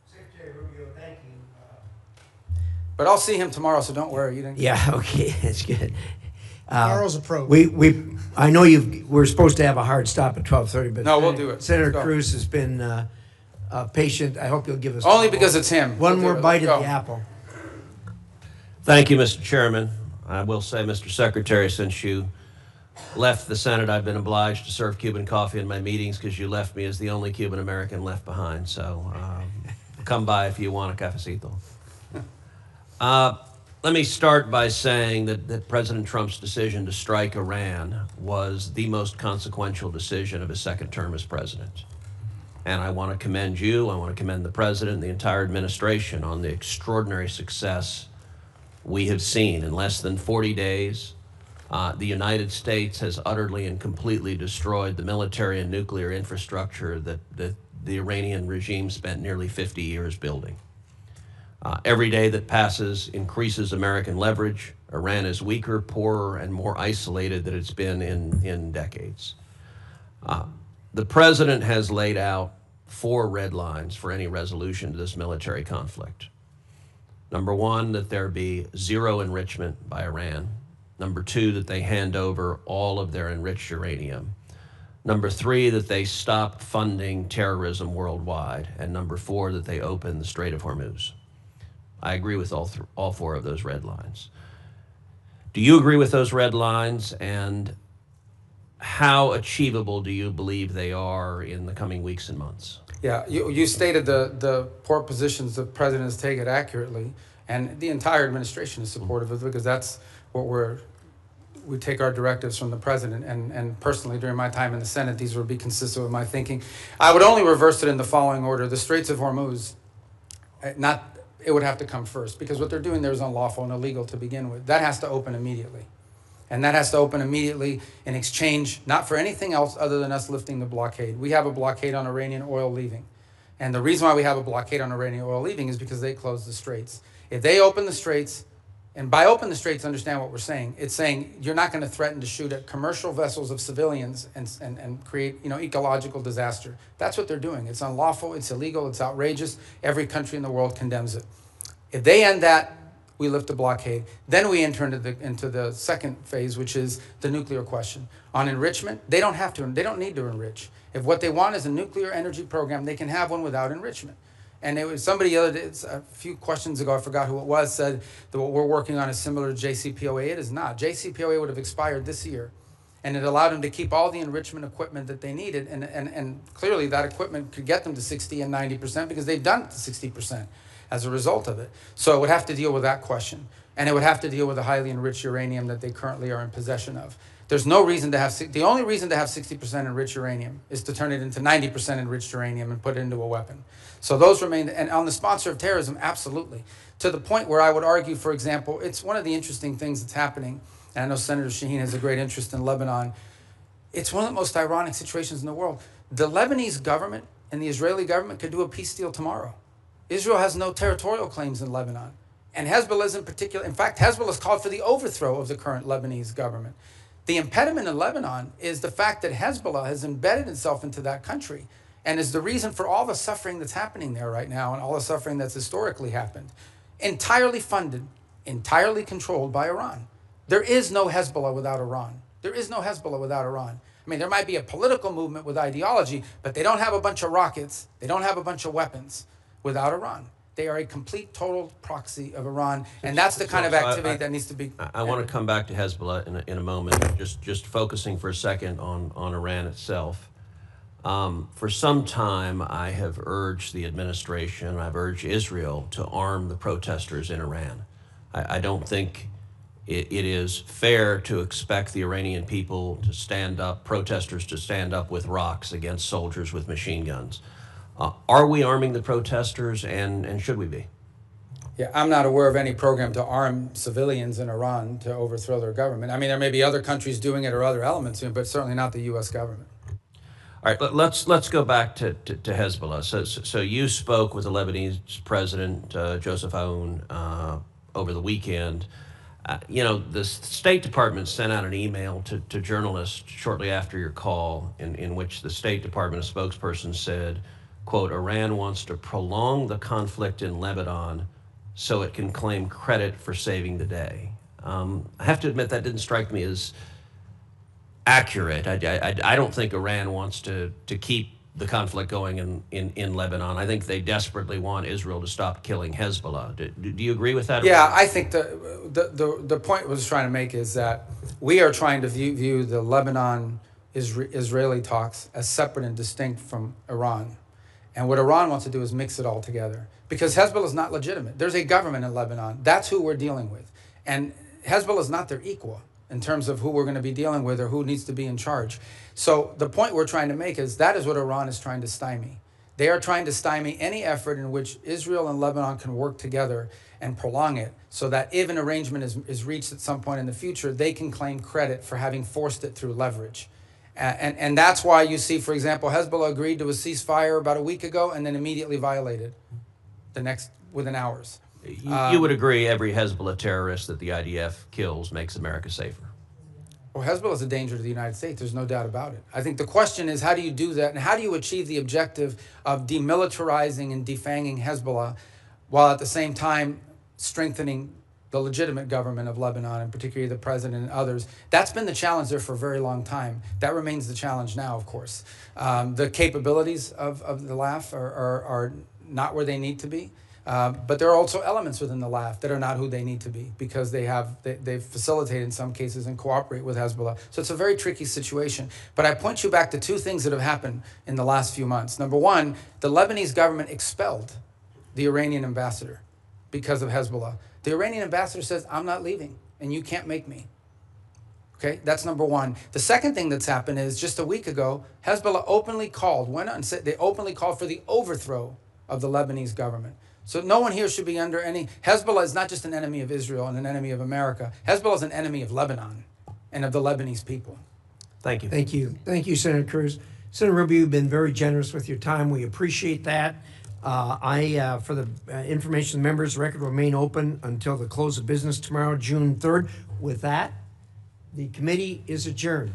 Secretary Rubio, thank you. But I'll see him tomorrow, so don't worry. Yeah, okay, that's good. Tomorrow's a probe. I know we're supposed to have a hard stop at 12:30, but no, we'll do it. Senator Cruz has been patient. I hope you'll give us only because it's him. One more bite of the apple. Thank you, Mr. Chairman. I will say, Mr. Secretary, since you left the Senate, I've been obliged to serve Cuban coffee in my meetings because you left me as the only Cuban American left behind. So come by if you want a cafecito. Let me start by saying that President Trump's decision to strike Iran was the most consequential decision of his second term as president. And I want to commend you, I want to commend the president and the entire administration on the extraordinary success we have seen. In less than 40 days, the United States has utterly and completely destroyed the military and nuclear infrastructure that the Iranian regime spent nearly 50 years building. Every day that passes increases American leverage. Iran is weaker, poorer, and more isolated than it's been in decades. The president has laid out 4 red lines for any resolution to this military conflict. Number 1, that there be zero enrichment by Iran. Number 2, that they hand over all of their enriched uranium. Number 3, that they stop funding terrorism worldwide. And number 4, that they open the Strait of Hormuz. I agree with all 4 of those red lines. Do you agree with those red lines, and how achievable do you believe they are in the coming weeks and months? Yeah, you stated the poor positions the president has taken accurately, and the entire administration is supportive of it, because that's what we take our directives from the president, and personally during my time in the Senate, these would be consistent with my thinking. I would only reverse it in the following order. The Straits of Hormuz, it would have to come first, because what they're doing there is unlawful and illegal to begin with. That has to open immediately. And that has to open immediately in exchange, not for anything else other than us lifting the blockade. We have a blockade on Iranian oil leaving. And the reason why we have a blockade on Iranian oil leaving is because they closed the straits. If they open the straits, and by open the straits, understand what we're saying. It's saying you're not going to threaten to shoot at commercial vessels of civilians and create, ecological disaster. That's what they're doing. It's unlawful, it's illegal, it's outrageous. Every country in the world condemns it. If they end that, we lift the blockade. Then we enter into the second phase, which is the nuclear question. On enrichment, they don't need to enrich. If what they want is a nuclear energy program, they can have one without enrichment. And it was somebody the other day, a few questions ago, I forgot who it was, said that what we're working on is similar to JCPOA. It is not. JCPOA would have expired this year, and it allowed them to keep all the enrichment equipment that they needed, and clearly that equipment could get them to 60 and 90% because they've done it to 60%. As a result of it. So it would have to deal with that question. And it would have to deal with the highly enriched uranium that they currently are in possession of. There's no reason to have, the only reason to have 60% enriched uranium is to turn it into 90% enriched uranium and put it into a weapon. So those remain, and on the sponsor of terrorism, absolutely. To the point where I would argue, for example, it's one of the interesting things that's happening, and I know Senator Shaheen has a great interest in Lebanon. It's one of the most ironic situations in the world. The Lebanese government and the Israeli government could do a peace deal tomorrow. Israel has no territorial claims in Lebanon. And Hezbollah is in particular, in fact, Hezbollah has called for the overthrow of the current Lebanese government. The impediment in Lebanon is the fact that Hezbollah has embedded itself into that country and is the reason for all the suffering that's happening there right now and all the suffering that's historically happened. Entirely funded, entirely controlled by Iran. There is no Hezbollah without Iran. There is no Hezbollah without Iran. I mean, there might be a political movement with ideology, but they don't have a bunch of rockets. They don't have a bunch of weapons without Iran. They are a complete, total proxy of Iran, and that's the kind of activity that needs to be... I want to come back to Hezbollah in a moment, just focusing for a second on Iran itself. For some time, I have urged the administration, I've urged Israel to arm the protesters in Iran. I don't think it is fair to expect the Iranian people to stand up, protesters to stand up with rocks against soldiers with machine guns. Are we arming the protesters, and should we be? Yeah, I'm not aware of any program to arm civilians in Iran to overthrow their government. I mean, there may be other countries doing it or other elements, but certainly not the U.S. government. All right, let's go back to Hezbollah. So you spoke with the Lebanese president, Joseph Aoun, over the weekend. The State Department sent out an email to journalists shortly after your call in which the State Department spokesperson said, quote, Iran wants to prolong the conflict in Lebanon so it can claim credit for saving the day. I have to admit that didn't strike me as accurate. I don't think Iran wants to keep the conflict going in Lebanon. I think they desperately want Israel to stop killing Hezbollah. Do you agree with that? Yeah, I think the point I was trying to make is that we are trying to view the Lebanon-Israeli talks as separate and distinct from Iran. And what Iran wants to do is mix it all together. Because Hezbollah is not legitimate. There's a government in Lebanon. That's who we're dealing with. And Hezbollah is not their equal in terms of who we're going to be dealing with or who needs to be in charge. So the point we're trying to make is that is what Iran is trying to stymie. They are trying to stymie any effort in which Israel and Lebanon can work together and prolong it so that if an arrangement is reached at some point in the future, they can claim credit for having forced it through leverage. And that's why you see, for example, Hezbollah agreed to a ceasefire about a week ago and then immediately violated within hours. You would agree every Hezbollah terrorist that the IDF kills makes America safer? Well, Hezbollah is a danger to the United States. There's no doubt about it. I think the question is, how do you do that? And how do you achieve the objective of demilitarizing and defanging Hezbollah while at the same time strengthening the legitimate government of Lebanon, and particularly the president and others? That's been the challenge there for a very long time. That remains the challenge now, of course. The capabilities of the LAF are not where they need to be. But there are also elements within the LAF that are not who they need to be, because they've facilitated in some cases and cooperate with Hezbollah. So it's a very tricky situation. But I point you back to two things that have happened in the last few months. Number one, the Lebanese government expelled the Iranian ambassador because of Hezbollah. The Iranian ambassador says, I'm not leaving, and you can't make me. Okay, that's number one. The second thing that's happened is just a week ago, Hezbollah openly called, went out and said they openly called for the overthrow of the Lebanese government. So no one here should be under any, Hezbollah is not just an enemy of Israel and an enemy of America. Hezbollah is an enemy of Lebanon and of the Lebanese people. Thank you. Thank you. Thank you, Senator Cruz. Senator Rubio, you've been very generous with your time. We appreciate that. For the information of the members, the record will remain open until the close of business tomorrow, June 3rd. With that, the committee is adjourned.